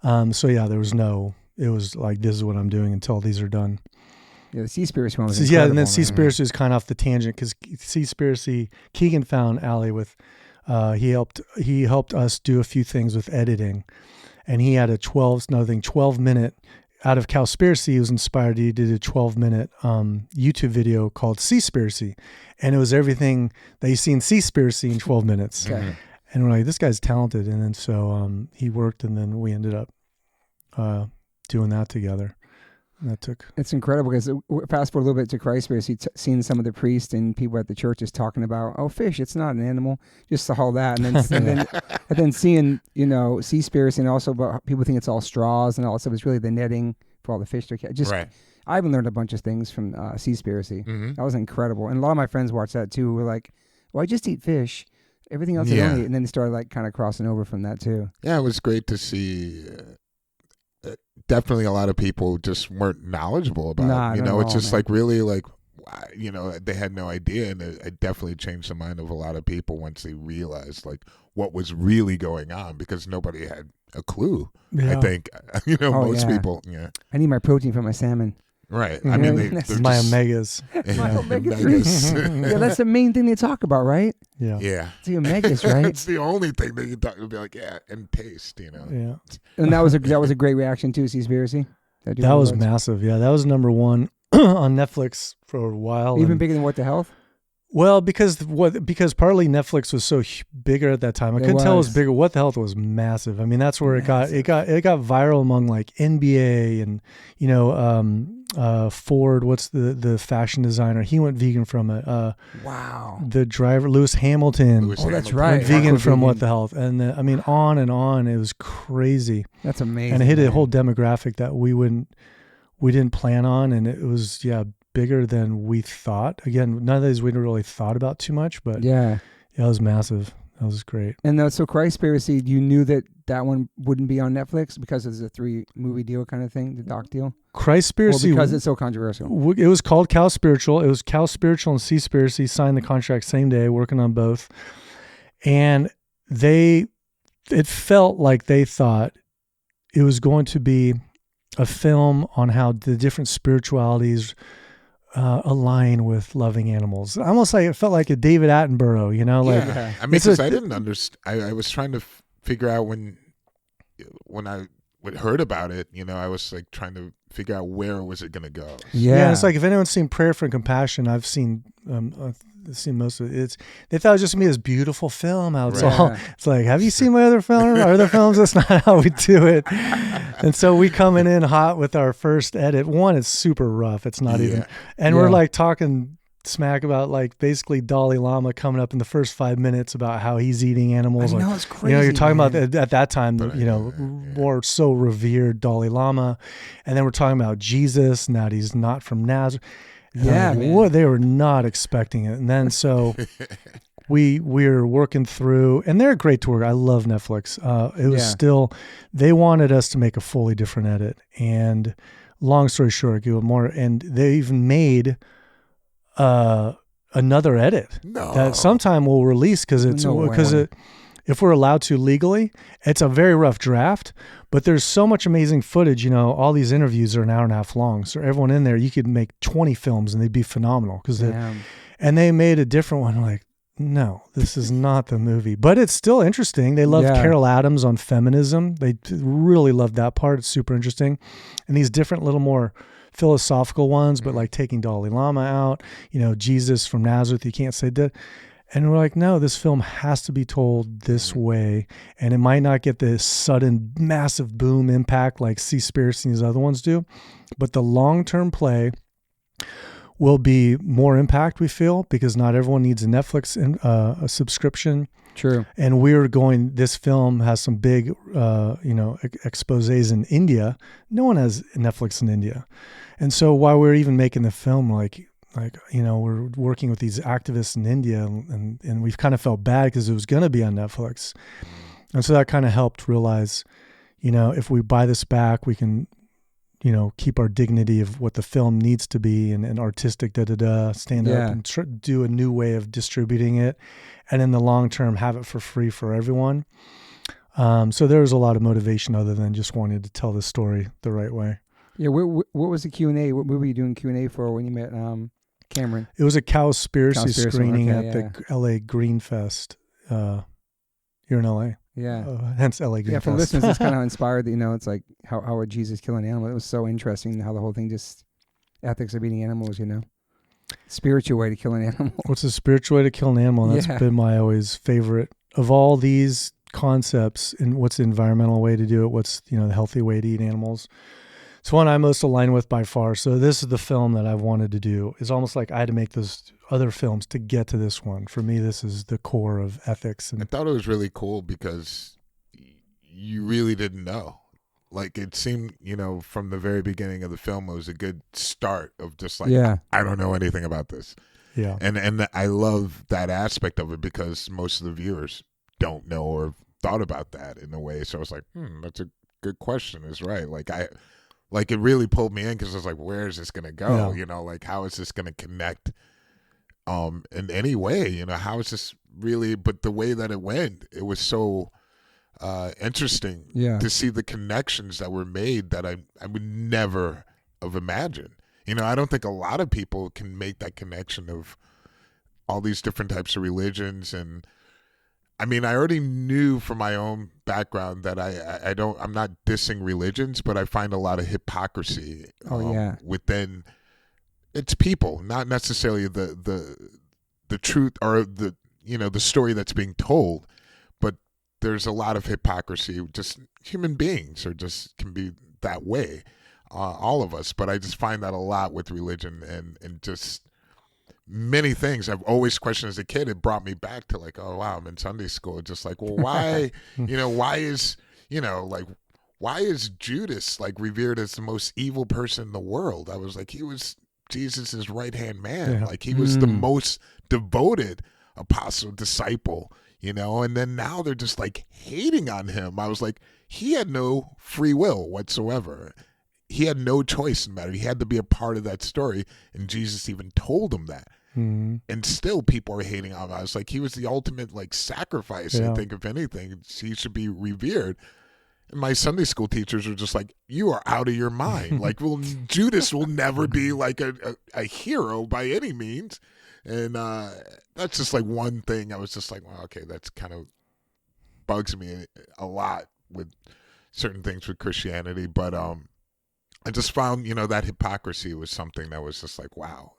So yeah, it was like, this is what I'm doing until these are done. Yeah, the Seaspiracy one was incredible. Yeah, and then Seaspiracy was kind of off the tangent, because Seaspiracy, Keegan found Allie with, he helped us do a few things with editing. And he had a 12-minute, out of Cowspiracy, he was inspired. He did a 12-minute YouTube video called Seaspiracy. And it was everything that you see in Seaspiracy in 12 minutes. Okay. And we're like, this guy's talented. And then so he worked, and then we ended up doing that together. And it's incredible, because fast forward a little bit to Christspiracy, seeing some of the priests and people at the churches talking about, fish, it's not an animal, just all that, and then and then seeing Seaspiracy, and also about people think it's all straws and all that stuff. It's really the netting for all the fish to catch. Right. I even learned a bunch of things from Seaspiracy. Mm-hmm. That was incredible, and a lot of my friends watched that too. Were like, "Well, I just eat fish. Everything else I don't eat," and then they started kind of crossing over from that too. Yeah, it was great to see. Definitely a lot of people just weren't knowledgeable about it. It's just really they had no idea, and it definitely changed the mind of a lot of people once they realized what was really going on, because nobody had a clue. Yeah. I think most people. Yeah, I need my protein from my salmon. Right. Mm-hmm. I mean, my omegas. My omega-3. Yeah, that's the main thing they talk about, right? Yeah. Yeah. It's the omegas, right? It's the only thing that you talk about, and taste, Yeah. And that was a great reaction too, Seaspiracy. That was massive. Yeah, that was number 1 on Netflix for a while. Even bigger than What the Health? Well, because partly Netflix was so bigger at that time. I couldn't tell it was bigger. What the Health was massive. I mean, that's where it got viral among NBA and Ford. What's the fashion designer? He went vegan from it. Wow. The driver Lewis Hamilton. That's right. Went vegan from What the Health, and on and on. It was crazy. That's amazing. And it hit a whole demographic that we didn't plan on, and it was bigger than we thought. Again, none of these we really thought about too much, but it was massive. That was great. And so Christspiracy, you knew that one wouldn't be on Netflix because it's a 3-movie deal kind of thing, the doc deal? Christspiracy, because it's so controversial. It was called Cowspiracy. It was Cowspiracy and Seaspiracy, signed the contract same day, working on both. And it felt like they thought it was going to be a film on how the different spiritualities align with loving animals. Almost like it felt like a David Attenborough, I mean, because I didn't understand. I was trying to figure out when I heard about it. I was trying to figure out where was it going to go. Yeah, it's like if anyone's seen Prayer for Compassion, I've seen most of it. They thought it was just gonna be this beautiful film. How it's it's like, have you seen my other films? That's not how we do it. And so we coming in hot with our first edit. One, it's super rough. It's not even, and we're talking smack about basically Dalai Lama coming up in the first 5 minutes about how he's eating animals. I know, it's crazy. You're talking about at that time, more so revered Dalai Lama, and then we're talking about Jesus and that he's not from Nazareth. Yeah, they were not expecting it. And then so we're working through, and they're great to work. I love Netflix. It was still, they wanted us to make a fully different edit, and long story short, give more, and they even made another edit that sometime we'll release because if we're allowed to legally. It's a very rough draft, but there's so much amazing footage. All these interviews are an hour and a half long, so everyone in there, you could make 20 films and they'd be phenomenal. And they made a different one. Like, no, this is not the movie, but it's still interesting. They love Carol Adams on feminism. They really love that part. It's super interesting. And these different little more philosophical ones, but like taking Dalai Lama out, Jesus from Nazareth, you can't say that. And we're like, no, this film has to be told this way. And it might not get this sudden massive boom impact like Seaspiracy and these other ones do, but the long-term play will be more impact, we feel, because not everyone needs a Netflix a subscription. True. And this film has some big, exposés in India. No one has Netflix in India. And so while we're even making the film, we're working with these activists in India, and we've kind of felt bad because it was going to be on Netflix. And so that kind of helped realize, if we buy this back, we can, keep our dignity of what the film needs to be and artistic, stand up and do a new way of distributing it. And in the long term, have it for free for everyone. So there was a lot of motivation other than just wanting to tell the story the right way. Yeah. What was the Q&A? What movie were you doing Q&A for when you met Cameron? It was a Cowspiracy screening at the LA Green Fest. You're in LA. Yeah. Hence LA Green Fest. For listeners, it's kind of inspired that, it's like, how would Jesus kill an animal? It was so interesting how the whole thing ethics of eating animals, spiritual way to kill an animal. What's the spiritual way to kill an animal? That's been my always favorite of all these concepts. And what's the environmental way to do it? What's, the healthy way to eat animals? It's one I'm most aligned with by far. So this is the film that I've wanted to do. It's almost like I had to make those other films to get to this one. For me, this is the core of ethics. And I thought it was really cool because you really didn't know. Like, it seemed, from the very beginning of the film, it was a good start of just like, I don't know anything about this. Yeah. And I love that aspect of it because most of the viewers don't know or thought about that in a way. So I was like, that's a good question. Is right. Like it really pulled me in because I was like, where is this going to go? Yeah. How is this going to connect in any way? How is this really, but the way that it went, it was so interesting to see the connections that were made that I would never have imagined. I don't think a lot of people can make that connection of all these different types of religions. And I mean, I already knew from my own background that I'm not dissing religions, but I find a lot of hypocrisy within its people, not necessarily the truth or the story that's being told, but there's a lot of hypocrisy. Just human beings can be that way, all of us. But I just find that a lot with religion and just many things I've always questioned as a kid. It brought me back to like, oh wow, I'm in Sunday school. Just like, well, why, why is Judas like revered as the most evil person in the world? I was like, he was Jesus's right-hand man. Yeah. Like he was the most devoted apostle, disciple, and then now they're just like hating on him. I was like, he had no free will whatsoever. He had no choice in the matter. He had to be a part of that story, and Jesus even told him that. Mm-hmm. And still people are hating on him. I was like, he was the ultimate like sacrifice. I think if anything, he should be revered. And my Sunday school teachers were just like, you are out of your mind. Like, well, Judas will never be like a hero by any means. And that's just like one thing. I was just like, well, okay, that's kind of bugs me a lot with certain things with Christianity. But I just found, that hypocrisy was something that was just like, wow.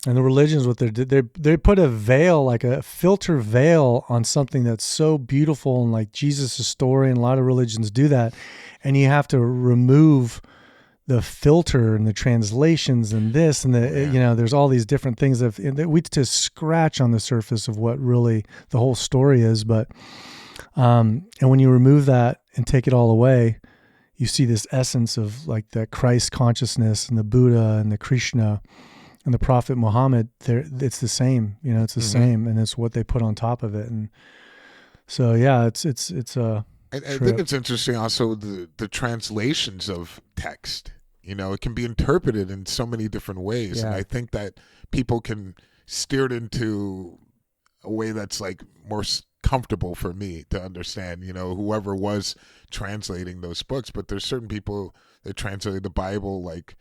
And the religions, what they put a veil, like a filter veil on something that's so beautiful, and like Jesus' story, and a lot of religions do that. And you have to remove the filter and the translations and this and there's all these different things that we to scratch on the surface of what really the whole story is. But and when you remove that and take it all away, you see this essence of like the Christ consciousness and the Buddha and the Krishna. and the Prophet Muhammad, it's the same. It's the same, and it's what they put on top of it. And so, yeah, it's a. I think it's interesting also the translations of text. It can be interpreted in so many different ways, and I think that people can steer it into a way that's like more comfortable for me to understand, whoever was translating those books. But there's certain people that translated the Bible, like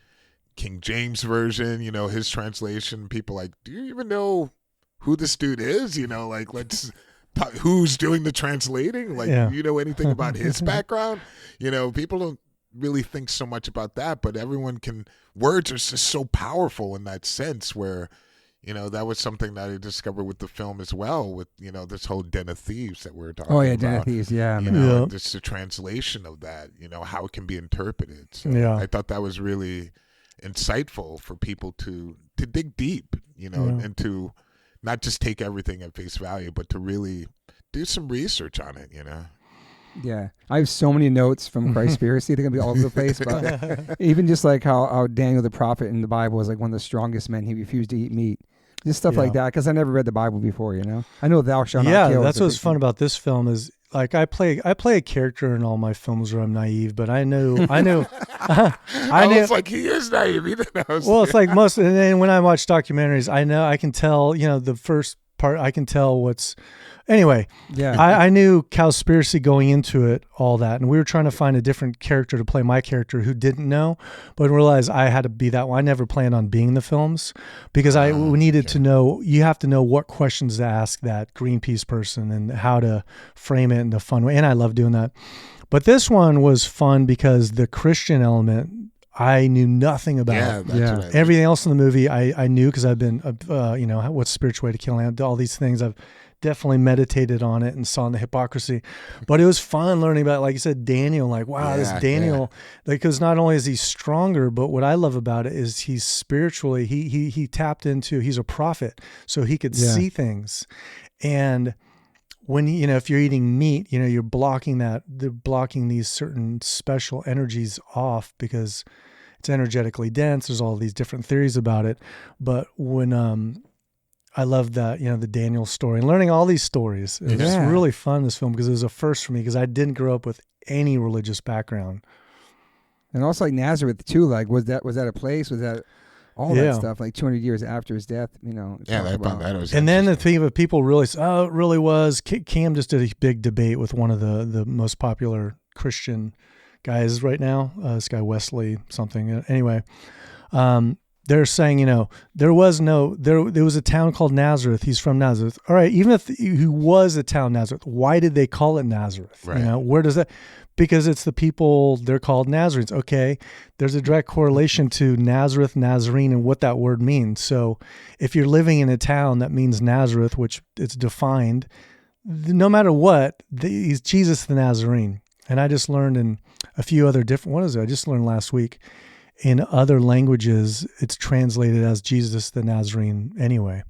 King James Version, his translation. People like, do you even know who this dude is? Like, let's talk, who's doing the translating? Like, do you know anything about his background? People don't really think so much about that, but words are just so powerful in that sense where, that was something that I discovered with the film as well, with, this whole Den of Thieves that we were talking about. Oh, yeah, Den of Thieves, yeah. Just the translation of that, how it can be interpreted. So I thought that was really insightful for people to dig deep, and to not just take everything at face value, but to really do some research on it, Yeah, I have so many notes from Christspiracy. They're gonna be all over the place, but even just like how Daniel the prophet in the Bible was like one of the strongest men. He refused to eat meat, just stuff like that. Because I never read the Bible before, I know thou shalt not kill. Yeah, that's what's fun about this film is like I play a character in all my films where I'm naive, but I know. It's like he is naive. Well, it's like most, and then when I watch documentaries, I can tell. The first part, I can tell what's. Anyway, I knew Cowspiracy going into it, all that, and we were trying to find a different character to play my character who didn't know, but realized I had to be that one. I never planned on being the films because we needed to know. You have to know what questions to ask that Greenpeace person and how to frame it in a fun way, and I love doing that. But this one was fun because the Christian element I knew nothing about. Everything else in the movie I knew because I've been, what's spiritual way to kill an all these things I've definitely meditated on it and saw the hypocrisy, but it was fun learning about, like you said, Daniel, like, wow, this Daniel, because not only is he stronger, but what I love about it is he's spiritually, he tapped into, he's a prophet, so he could see things. And when, if you're eating meat, you're blocking they're blocking these certain special energies off because it's energetically dense. There's all these different theories about it. But when, I love that, the Daniel story and learning all these stories. It was really fun, this film, because it was a first for me because I didn't grow up with any religious background. And also like Nazareth too, like was that a place? Was that all that stuff like 200 years after his death, that was. And then the thing that people really said, oh, it really was. Cam just did a big debate with one of the most popular Christian guys right now, this guy Wesley something. Anyway, they're saying, there was a town called Nazareth. He's from Nazareth. All right. Even if he was a town Nazareth, why did they call it Nazareth? Right. Where does that, because it's the people, they're called Nazarenes. Okay. There's a direct correlation to Nazareth, Nazarene, and what that word means. So if you're living in a town that means Nazareth, which it's defined, no matter what, he's Jesus the Nazarene. And I just learned in a few other different, I just learned last week. In other languages, it's translated as Jesus the Nazarene anyway.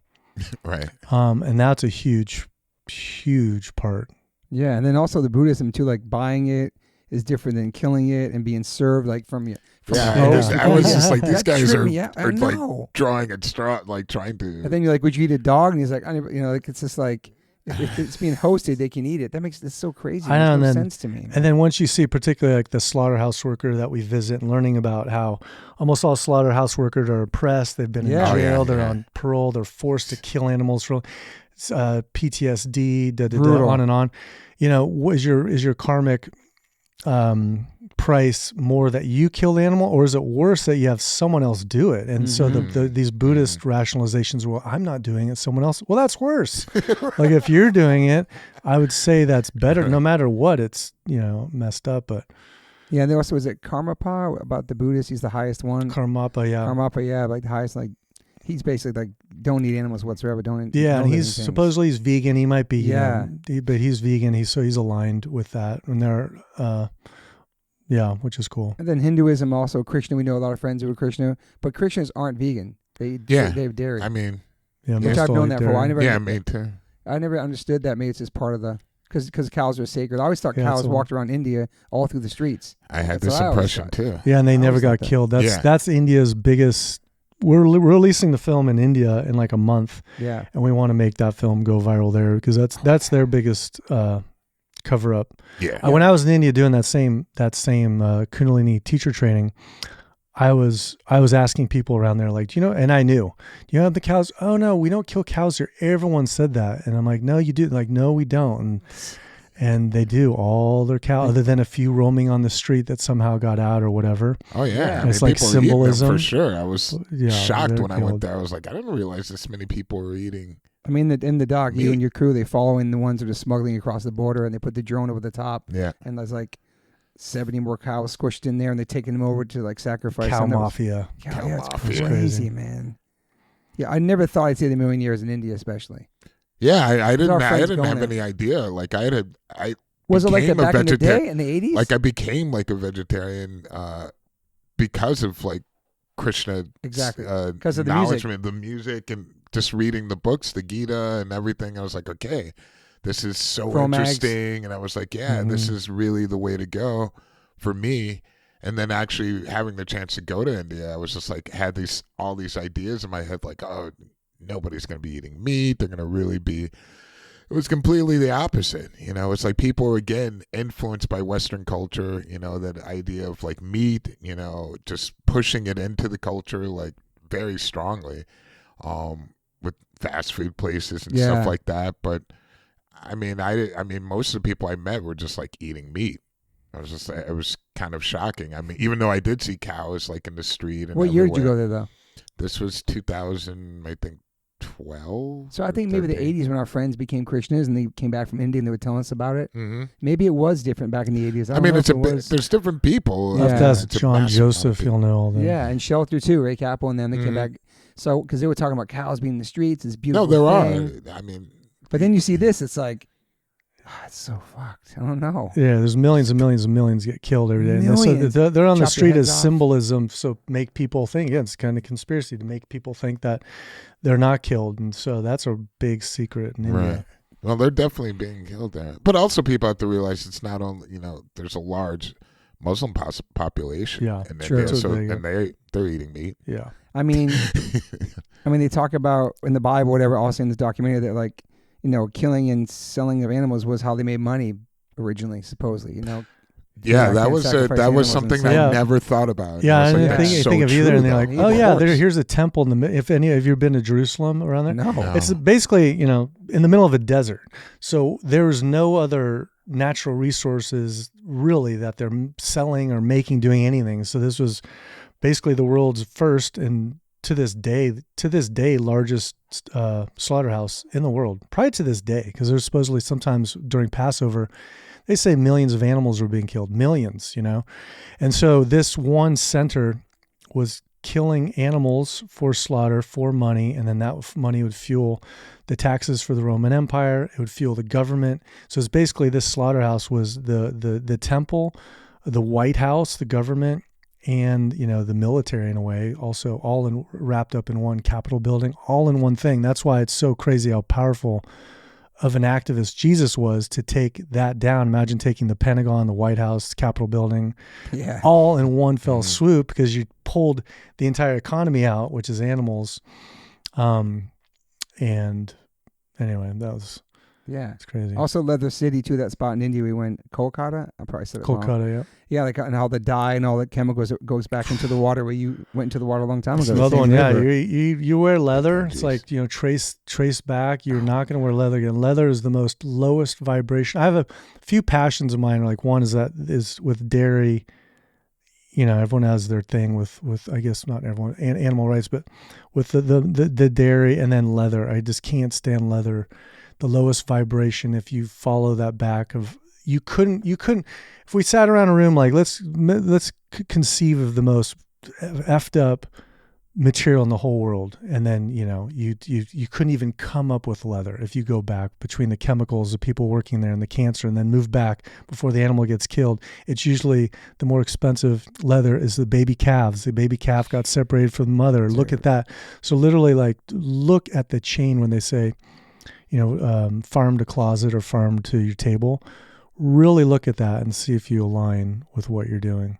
Right. And that's a huge, huge part. Yeah. And then also the Buddhism too, like buying it is different than killing it and being served like from you. I was just like, these guys are like drawing at straw, like trying to. And then you're like, would you eat a dog? And he's like, I never, like it's just like, if it's being hosted, they can eat it. That makes this so crazy. It makes no sense to me. Man. And then once you see particularly like the slaughterhouse worker that we visit and learning about how almost all slaughterhouse workers are oppressed. They've been in jail. They're on parole. They're forced to kill animals for PTSD, on and on. Is your karmic price more that you kill the animal, or is it worse that you have someone else do it? And so these Buddhist rationalizations, well, I'm not doing it, someone else. Well, that's worse. Like if you're doing it, I would say that's better. No matter what, it's messed up. But yeah, and there also was it Karmapa about the Buddhist. He's the highest one. Karmapa, like the highest. Like he's basically like don't eat animals whatsoever. Don't. Yeah, and he's supposedly he's vegan. He might be. But he's vegan. He's aligned with that, and they're. Yeah, which is cool. And then Hinduism also, Krishna. We know a lot of friends who are Krishna, but Krishnas aren't vegan. They have dairy. I mean, which I've known that for a while. Me too. I never understood that. Maybe it's just part of the because cows are sacred. I always thought cows walked around India all through the streets. I had this impression too. Yeah, and they never got killed. That's India's biggest we're releasing the film in India in like a month. Yeah. And we want to make that film go viral there because that's their biggest cover up. Yeah. When I was in India doing that same Kundalini teacher training, I was asking people around there, like, do you know, and I knew, do you have the cows? Oh no, we don't kill cows here. Everyone said that. And I'm like, no, you do. Like, no, we don't. And they do. All their cows, other than a few roaming on the street that somehow got out or whatever. Oh yeah. It's like symbolism. For sure. I was shocked when I went there. I was like, I didn't realize this many people were eating. I mean, in the doc, you and your crew, they following the ones that are smuggling across the border, and they put the drone over the top. Yeah. And there's like 70 more cows squished in there, and they're taking them over to like sacrifice. Cow mafia. It's crazy, man. Yeah, I never thought I'd see it in a million years in India, especially. Yeah, I didn't have any idea. Like was it like that back in the day in the 80s? Like I became like a vegetarian because of like Krishna. Exactly. Because of the music and just reading the books, the Gita and everything. I was like, okay, this is so interesting. And I was like, yeah, this is really the way to go for me. And then actually having the chance to go to India, I was just like, had all these ideas in my head, like, oh, nobody's going to be eating meat. They're going to really be. It was completely the opposite. You know, it's like people were, again, influenced by Western culture, you know, that idea of like meat, you know, just pushing it into the culture like very strongly with fast food places and stuff like that. But I mean, most of the people I met were just like eating meat. It was kind of shocking. I mean, even though I did see cows like in the street. And what year did you go there though? This was 2000, I think. 12. So I think maybe 13. the 80s when our friends became Krishnas and they came back from India and they were telling us about it. Mm-hmm. Maybe it was different back in the 80s. I mean, there's different people. That's John Joseph, you'll know all that. Yeah, and Shelter too, Ray Capel and them. They came back. So because they were talking about cows being in the streets, it's beautiful. No, there thing. Are. I mean, but then you see this, it's like, it's so fucked. I don't know. Yeah, there's millions and millions and millions get killed every day. Millions. So they're on the street as symbolism, so make people think. Yeah, it's kind of conspiracy to make people think that they're not killed, and so that's a big secret in India. Right. Well, they're definitely being killed there, but also people have to realize it's not only, you know, there's a large Muslim population. Yeah, in India, so and they're eating meat. Yeah, I mean, they talk about in the Bible, whatever. Also in this documentary, that like, you know, killing and selling of animals was how they made money originally, supposedly. You know. Yeah, that was something I never thought about. Yeah, I didn't think of either. And they're like, oh yeah, here's a temple in the. If any of you have been to Jerusalem around there, no. It's basically, you know, in the middle of a desert. So there's no other natural resources really that they're selling or making, doing anything. So this was basically the world's first and to this day largest slaughterhouse in the world. Probably to this day, because there's supposedly sometimes during Passover. They say millions of animals were being killed, millions, you know. And so this one center was killing animals for slaughter, for money, and then that money would fuel the taxes for the Roman Empire. It would fuel the government. So it's basically this slaughterhouse was the temple, the White House, the government, and, you know, the military in a way, also all wrapped up in one Capitol building, all in one thing. That's why it's so crazy how powerful of an activist Jesus was to take that down. Imagine taking the Pentagon, the White House, Capitol building, all in one fell swoop, because you pulled the entire economy out, which is animals. And anyway, it's crazy. Also Leather City too, that spot in India we went, Kolkata. I probably said it wrong. Kolkata, yeah. Yeah, like, and how the dye and all the chemicals goes back into the water where you went into the water a long time ago. Another one, yeah. You wear leather. It's like, you know, trace back. You're not going to wear leather again. Leather is the most lowest vibration. I have a few passions of mine. Like one is with dairy. You know, everyone has their thing with I guess not everyone, animal rights, but with the dairy, and then leather. I just can't stand leather. The lowest vibration. If you follow that back of. You couldn't. If we sat around a room, like let's conceive of the most effed up material in the whole world, and then, you know, you couldn't even come up with leather if you go back between the chemicals, the people working there, and the cancer, and then move back before the animal gets killed. It's usually the more expensive leather is the baby calves. The baby calf got separated from the mother. Look at that. So literally, like, look at the chain when they say, you know, farm to closet or farm to your table. Really look at that and see if you align with what you're doing.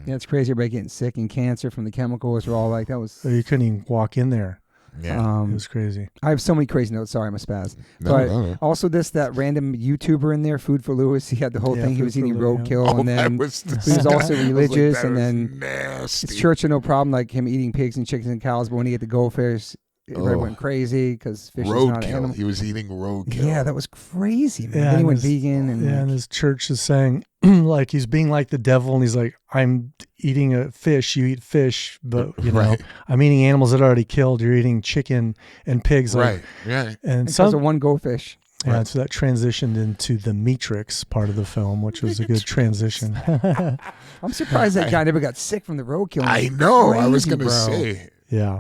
Yeah, it's crazy. Everybody getting sick and cancer from the chemicals. We're all like, that was... You couldn't even walk in there. Yeah, it was crazy. I have so many crazy notes. Sorry, I'm a spaz. But also that random YouTuber in there, Food for Lewis. He had the whole thing. He was eating roadkill, and then he was also religious, and then it's church no problem, like him eating pigs and chickens and cows. But when he ate the goldfish, everybody went crazy because fish is not an animal. He was eating roadkill. Yeah, that was crazy, man. Then he went vegan, and his church is saying like he's being like the devil, and he's like, I'm eating a fish, you eat fish, but you know, I'm eating animals that are already killed. You're eating chicken and pigs, right? And because of one goldfish. Yeah, so that transitioned into the Matrix part of the film, which was a good transition. I'm surprised that guy never got sick from the roadkill. I know. I was gonna say, yeah.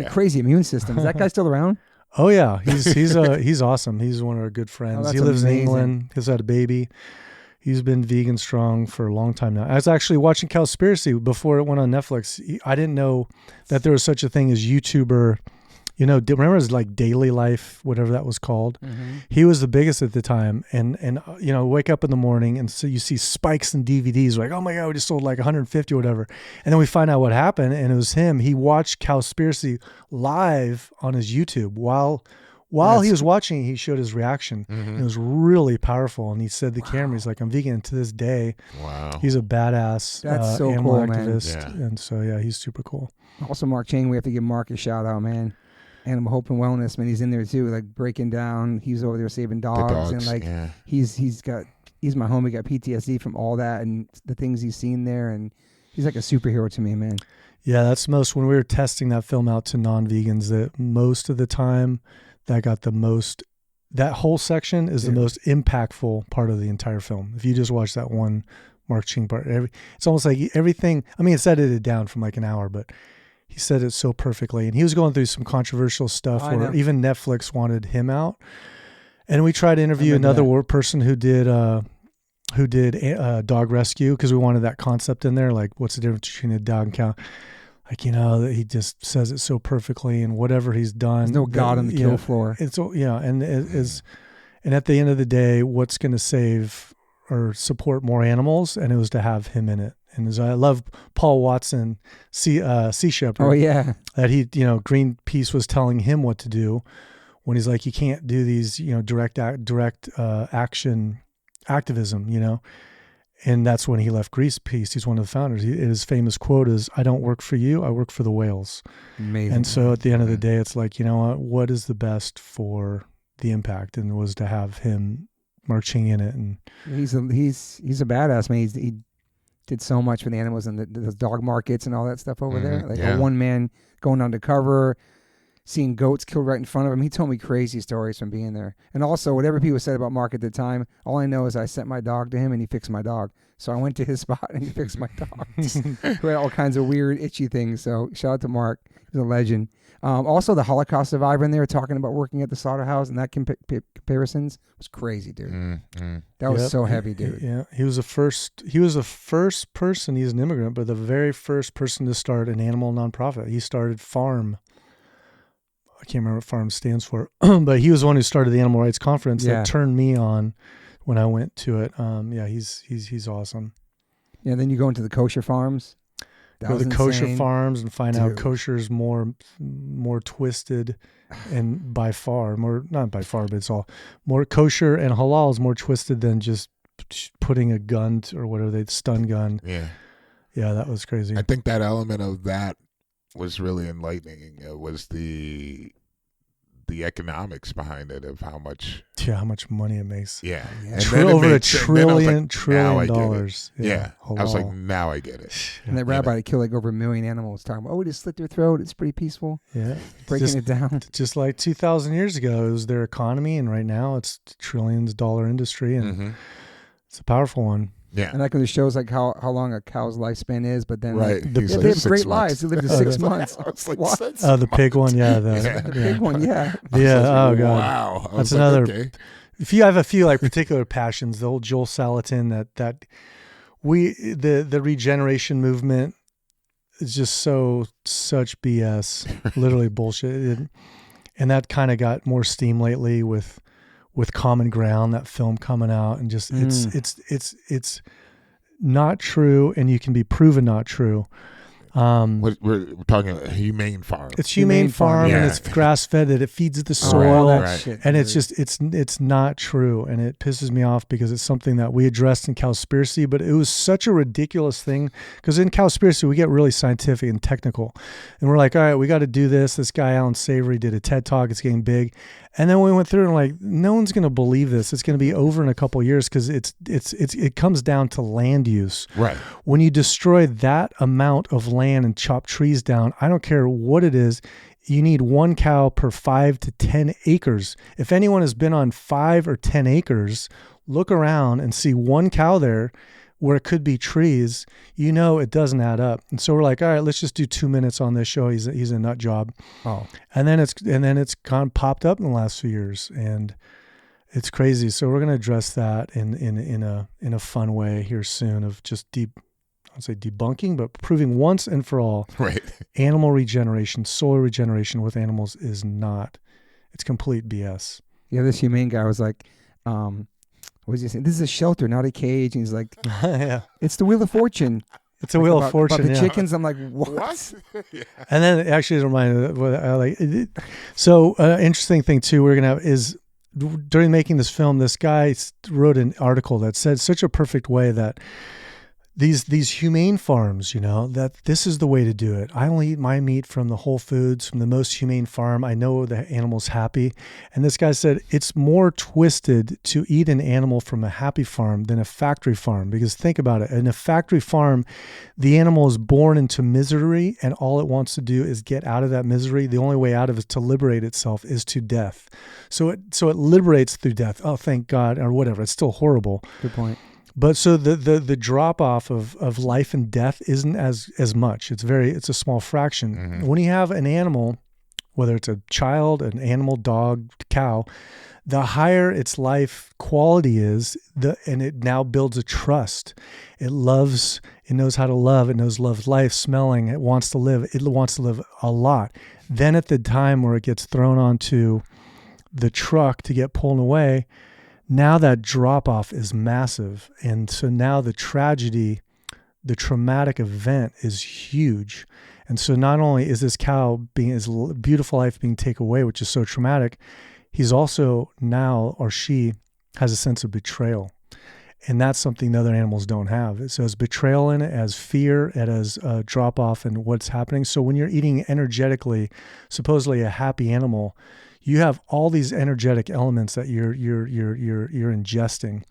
Crazy immune system. Is that guy still around? Oh yeah, he's awesome. He's one of our good friends. He lives in England. He's had a baby. He's been vegan strong for a long time now. I was actually watching Cowspiracy before it went on Netflix. I didn't know that there was such a thing as YouTuber. You know, remember his like Daily Life, whatever that was called? Mm-hmm. He was the biggest at the time. And you know, wake up in the morning and so you see spikes and DVDs like, oh my God, we just sold like 150 or whatever. And then we find out what happened and it was him. He watched Cowspiracy live on his YouTube while he was watching, he showed his reaction. Mm-hmm. It was really powerful. And he said the camera, he's like, I'm vegan. And to this day, he's a badass animal activist. Yeah. And so, yeah, he's super cool. Also, Mark Chang, we have to give Mark a shout out, man. Animal Hope and Wellness, man. He's in there too, like breaking down. He's over there saving dogs. And like he's my homie, got PTSD from all that and the things he's seen there. And he's like a superhero to me, man. Yeah, that's when we were testing that film out to non-vegans, that most of the time that got the most, that whole section is the most impactful part of the entire film. If you just watch that one Mark Ching part, it's almost like everything, I mean, it's edited down from like an hour, but he said it so perfectly. And he was going through some controversial stuff where even Netflix wanted him out. And we tried to interview another person who did dog rescue because we wanted that concept in there. Like, what's the difference between a dog and cow? Like, you know, he just says it so perfectly, and whatever he's done. There's no God on the kill floor. And at the end of the day, what's going to save or support more animals? And it was to have him in it. And I love Paul Watson, Sea Shepherd. Oh yeah, that he, you know, Greenpeace was telling him what to do when he's like, you can't do these, you know, direct action activism, you know. And that's when he left Greenpeace. He's one of the founders. His famous quote is, "I don't work for you, I work for the whales." Amazing. And so at the end of the day, it's like, you know what is the best for the impact? And it was to have him, Mark Ching, in it. And he's a badass, man. He did so much for the animals and the dog markets and all that stuff over there. Like a one man going undercover, seeing goats killed right in front of him. He told me crazy stories from being there. And also, whatever people said about Mark at the time, all I know is I sent my dog to him and he fixed my dog. So I went to his spot and he fixed my dog. Who had all kinds of weird, itchy things. So shout out to Mark. He's a legend. Also, the Holocaust survivor in there talking about working at the slaughterhouse and that comparisons was crazy, dude. That was so heavy, dude. Yeah, he was the first person, he's an immigrant, but the very first person to start an animal nonprofit. He started Farm. I can't remember what Farm stands for, but he was the one who started the Animal Rights Conference that turned me on when I went to it. He's awesome. Yeah, then you go into the kosher farms. Go to the kosher farms and find out kosher is more twisted, and not by far, but it's all more kosher, and halal is more twisted than just putting a gun or whatever stun gun. Yeah, that was crazy. I think that element of that was really enlightening. It was the economics behind it of how much money it makes. Yeah. Over $1 trillion dollars. Yeah. I was like, now I get it. And that rabbi that killed like over 1 million animals talking about, we just slit their throat. It's pretty peaceful. Yeah. Breaking it down. Just like 2,000 years ago, it was their economy. And right now it's trillions dollar industry. And it's a powerful one. Yeah. And that kind of shows like how long a cow's lifespan is, but then they have great lives. They live to 6 months. I was like, what? The pig one, the pig one, yeah. Oh god, wow. That's another. Okay. If you have a few like particular passions, the old Joel Salatin, the regeneration movement is just such BS, literally bullshit, and that kind of got more steam lately with Common Ground, that film coming out, and just it's not true, and you can be proven not true. We're talking about a humane farm. It's humane farm, and it's grass fed, that it feeds the soil, and it's just it's not true, and it pisses me off because it's something that we addressed in Cowspiracy, but it was such a ridiculous thing, because in Cowspiracy we get really scientific and technical, and we're like, all right, we got to do this. This guy Alan Savory did a TED talk. It's getting big, and then we went through and like, no one's going to believe this. It's going to be over in a couple of years, because it comes down to land use. Right. When you destroy that amount of land and chop trees down, I don't care what it is, you need 1 cow per 5 to 10 acres. If anyone has been on 5 or 10 acres, look around and see 1 cow there where it could be trees. You know it doesn't add up. And so we're like, all right, let's just do 2 minutes on this show. He's a nut job. Oh. And then it's gone popped up in the last few years, and it's crazy. So we're going to address that in a fun way here soon, of just debunking, but proving once and for all, right, animal regeneration, soil regeneration with animals is not. It's complete BS. Yeah, this humane guy was like, what was he saying? This is a shelter, not a cage. And he's like, yeah, it's the Wheel of Fortune. It's a Wheel of Fortune. About the chickens. I'm like, what? Yeah. And then it actually reminded me, so interesting thing too, we're going to have is, during making this film, this guy wrote an article that said such a perfect way that these humane farms, that this is the way to do it. I only eat my meat from the Whole Foods, from the most humane farm. I know the animal's happy. And this guy said it's more twisted to eat an animal from a happy farm than a factory farm. Because think about it. In a factory farm, the animal is born into misery, and all it wants to do is get out of that misery. The only way out of it to liberate itself is to death. So it liberates through death. Oh, thank God, or whatever. It's still horrible. Good point. But so the drop off of life and death isn't as much. It's a small fraction. Mm-hmm. When you have an animal, whether it's a child, an animal, dog, cow, the higher its life quality is, and it now builds a trust. It loves, it knows how to love, it knows loves life, smelling, it wants to live a lot. Then at the time where it gets thrown onto the truck to get pulled away, now that drop-off is massive. And so now the tragedy, the traumatic event is huge. And so not only is this cow his beautiful life being taken away, which is so traumatic, he's also now, or she, has a sense of betrayal. And that's something the other animals don't have. So as betrayal in it, as fear, and as drop-off and what's happening. So when you're eating energetically, supposedly a happy animal, you have all these energetic elements that you're ingesting,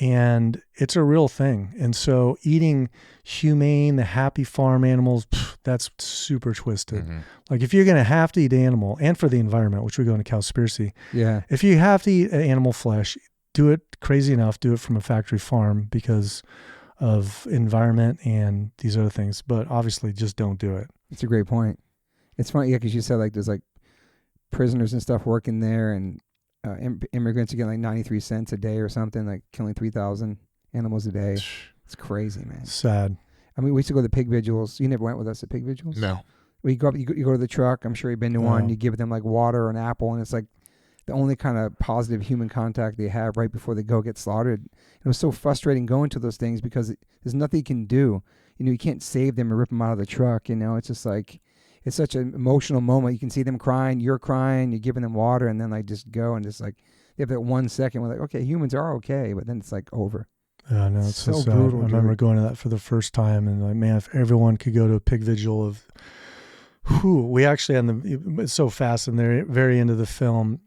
and it's a real thing. And so eating humane, the happy farm animals, that's super twisted. Mm-hmm. Like if you're going to have to eat animal, and for the environment, which we go into Cowspiracy. Yeah. If you have to eat animal flesh, do it crazy enough, do it from a factory farm because of environment and these other things. But obviously just don't do it. It's a great point. It's funny, yeah, because you said like there's like prisoners and stuff working there, and immigrants are getting like 93 cents a day or something, like killing 3,000 animals a day. It's crazy, man. Sad. I mean, we used to go to the pig vigils. You never went with us to pig vigils? No. You go to the truck. I'm sure you've been to one. You give them like water or an apple, and it's like the only kind of positive human contact they have right before they go get slaughtered. It was so frustrating going to those things because there's nothing you can do. You can't save them or rip them out of the truck. It's just like, it's such an emotional moment. You can see them crying, you're crying, you're giving them water, and then like just go and just like, they have that 1 second where like, okay, humans are okay, but then it's like over. Yeah, no, it's so sad. Brutal. I remember going to that for the first time, and like, man, if everyone could go to a pig vigil of, we actually it's so fast, and the very end of the film,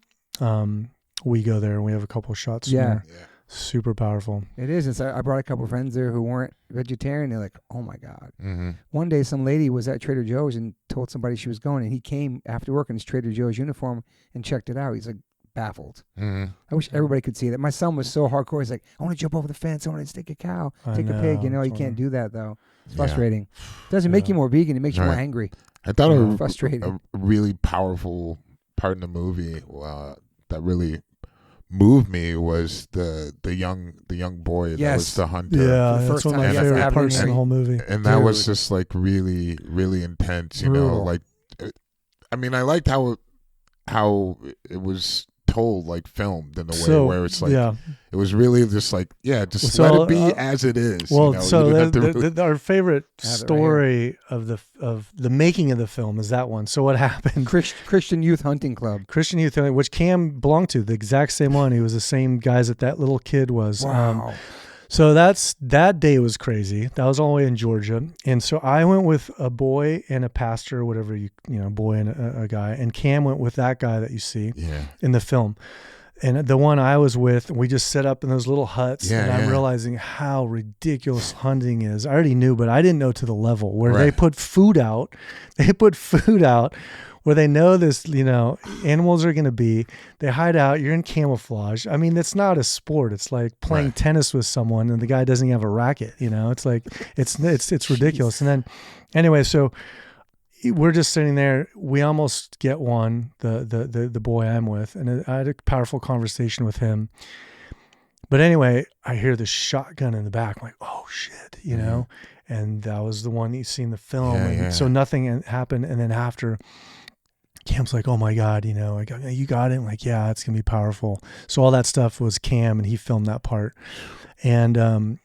we go there and we have a couple of shots. Yeah. Super powerful. It is. And so I brought a couple of friends there who weren't vegetarian. They're like, oh my God. Mm-hmm. One day some lady was at Trader Joe's and told somebody she was going, and he came after work in his Trader Joe's uniform and checked it out. He's like baffled. Mm-hmm. I wish everybody could see that. My son was so hardcore. He's like, I want to jump over the fence. I want to stick a cow, take a pig. You can't do that though. It's frustrating. It doesn't make you more vegan. It makes you more angry. I thought it was frustrating. A really powerful part in the movie that really moved me was the young boy that was the hunter. Yeah, that's one of my favorite parts in the whole movie. And that was just like really, really intense. Like, I mean, I liked how it was told, like filmed in a way where it's like, it was really just like, just let it be as it is. Well, you know? So our favorite story of the making of the film is that one. So what happened? Christian Youth Hunting Club. Christian Youth, which Cam belonged to, the exact same one. He was the same guys that little kid was. Wow. So that day was crazy. That was all the way in Georgia. And so I went with a boy and a pastor, or whatever, boy and a guy. And Cam went with that guy that you see in the film. And the one I was with, we just set up in those little huts. And I'm realizing how ridiculous hunting is. I already knew, but I didn't know to the level where they put food out. They put food out where they know this, animals are going to be. They hide out. You're in camouflage. I mean, it's not a sport. It's like playing tennis with someone and the guy doesn't have a racket. It's like, it's ridiculous. And then anyway, so we're just sitting there. We almost get one, the boy I'm with, and I had a powerful conversation with him. But anyway, I hear the shotgun in the back. I'm like, oh shit, and that was the one you see in the film. So nothing happened. And then after, Cam's like, oh my God, you got it? I'm like, yeah, it's going to be powerful. So all that stuff was Cam, and he filmed that part. And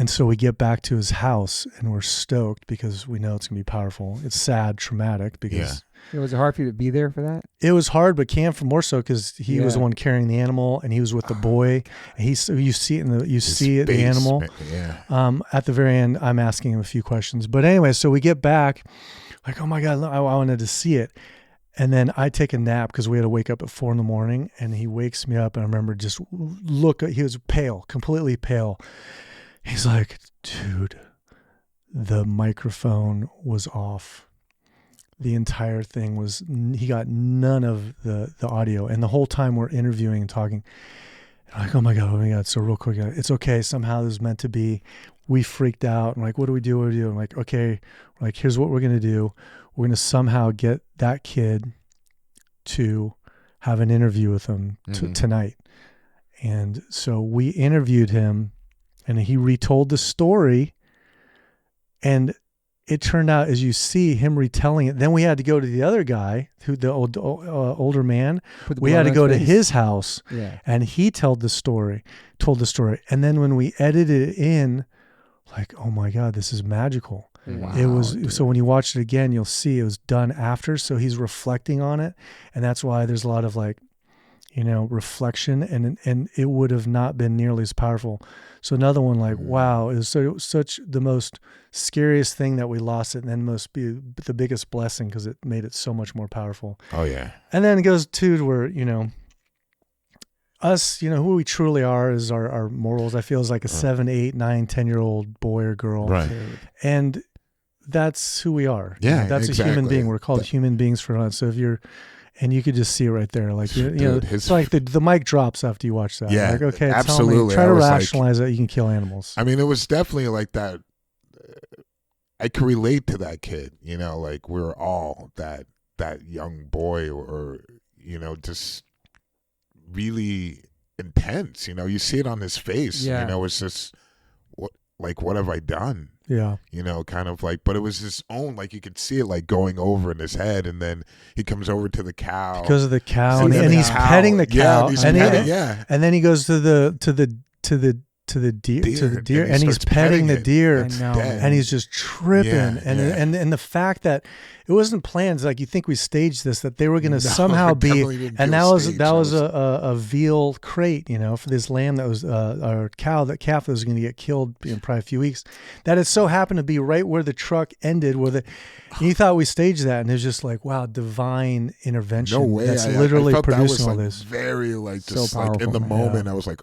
so we get back to his house and we're stoked because we know it's going to be powerful. It's sad, traumatic because was it hard for you to be there for that? It was hard, but Cam for more so because he was the one carrying the animal and he was with the boy. And you see it the animal. At the very end, I'm asking him a few questions. But anyway, so we get back like, oh my God, I wanted to see it. And then I take a nap because we had to wake up at 4 a.m. and he wakes me up and I remember just he was pale, completely pale. He's like, dude, the microphone was off. The entire thing he got none of the audio. And the whole time we're interviewing and talking, I'm like, oh my God. So real quick, it's okay. Somehow this is meant to be. We freaked out. I'm like, what do we do? I'm like, okay, here's what we're going to do. We're going to somehow get that kid to have an interview with him tonight. And so we interviewed him and he retold the story. And it turned out, as you see him retelling it, then we had to go to the other guy, the older man. We had to go to his house and he told the story. And then when we edited it in, like, oh my God, this is magical. Wow, it was, dude. So when you watch it again, you'll see it was done after. So he's reflecting on it. And that's why there's a lot of reflection and it would have not been nearly as powerful. So another one, like, wow, it was such the most scariest thing that we lost it, and then must be the biggest blessing because it made it so much more powerful. Oh yeah. And then it goes to where, us, who we truly are is our morals. I feel is like a 7, 8, 9, 10-year-old boy or girl. Right. And that's who we are. Yeah. That's exactly. A human being. We're called human beings for us. So if you're, and you could just see it right there. Like, it's like the mic drops after you watch that. Yeah. Like, okay, absolutely. Try to rationalize that you can kill animals. I mean, it was definitely like that. I could relate to that kid, like we're all that young boy or just really intense, you see it on his face, it's just what have I done? Yeah. Kind of like, but it was his own, like you could see it like going over in his head, and then he comes over to the cow. Because of the cow, and he's petting the cow. And then he goes to the deer, and he's petting the deer, and he's just tripping. And the fact that it wasn't planned, like you think we staged this, that they were going to somehow be, and that was a veal crate, for this lamb that was or calf that was going to get killed in probably a few weeks. That it so happened to be right where the truck ended, and you thought we staged that, and it was just like, wow, divine intervention. No way, that's literally producing all this. Very just so like in the moment, I was like,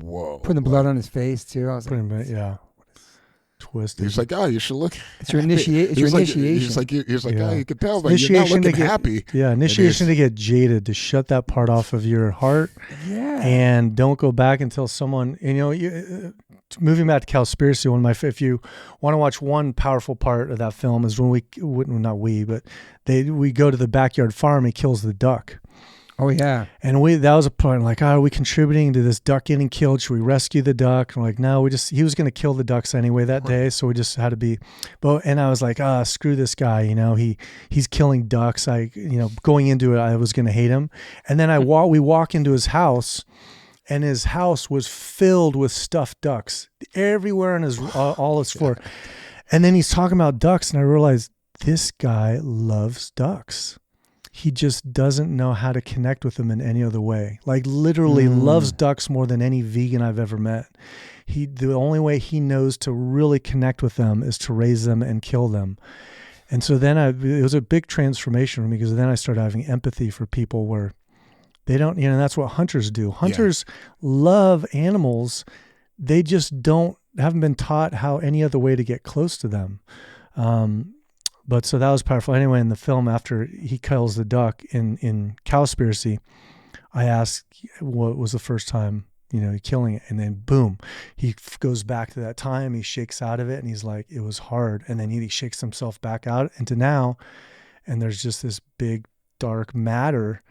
whoa! Putting the blood on his face too. I was like, twisted. He's like, oh, you should look. It's your initiation. It's your initiation. He's like, oh, you can tell, but you're not looking happy. Yeah, initiation to get jaded, to shut that part off of your heart. Yeah, and don't go back until someone, moving back to Cowspiracy, if you want to watch one powerful part of that film is when we go to the backyard farm. He kills the duck. Oh yeah. And that was a point like, are we contributing to this duck getting killed? Should we rescue the duck? And we're like, no, he was going to kill the ducks anyway that day. So we just had to be, and I was like, screw this guy. He's killing ducks. Going into it, I was going to hate him. And then we walk into his house, and his house was filled with stuffed ducks everywhere on all his floor. And then he's talking about ducks, and I realized this guy loves ducks. He just doesn't know how to connect with them in any other way. Like literally loves ducks more than any vegan I've ever met. The only way he knows to really connect with them is to raise them and kill them. And so then it was a big transformation for me, because then I started having empathy for people where they don't, that's what hunters do. Hunters love animals. They just haven't been taught how any other way to get close to them. But so that was powerful. Anyway, in the film, after he kills the duck in Cowspiracy, I asked what was the first time, killing it. And then boom, he goes back to that time. He shakes out of it, and he's like, it was hard. And then he shakes himself back out into now. And there's just this big dark matter,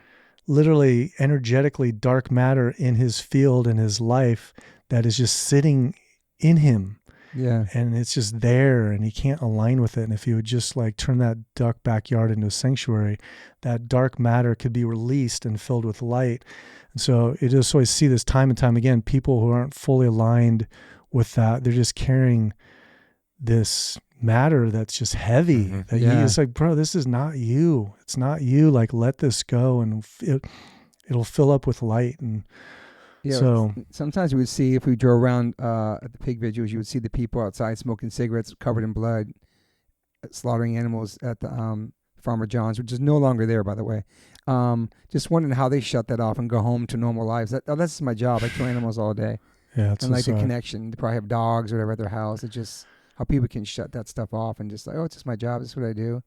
literally energetically dark matter in his field, in his life, that is just sitting in him. Yeah. And it's just there, and he can't align with it. And if he would just like turn that duck backyard into a sanctuary, that dark matter could be released and filled with light. And so you just always see this time and time again, people who aren't fully aligned with that, they're just carrying this matter that's just heavy. It's like, bro, this is not you. It's not you. Like, let this go, and it'll fill up with light. And yeah, so sometimes we would see, if we drove around at the pig vigils, you would see the people outside smoking cigarettes covered in blood, slaughtering animals at the Farmer John's, which is no longer there, by the way. Just wondering how they shut that off and go home to normal lives. That's my job. I kill animals all day. Yeah, it's and like the connection. They probably have dogs or whatever at their house. It's just how people can shut that stuff off and just like, it's just my job. This is what I do.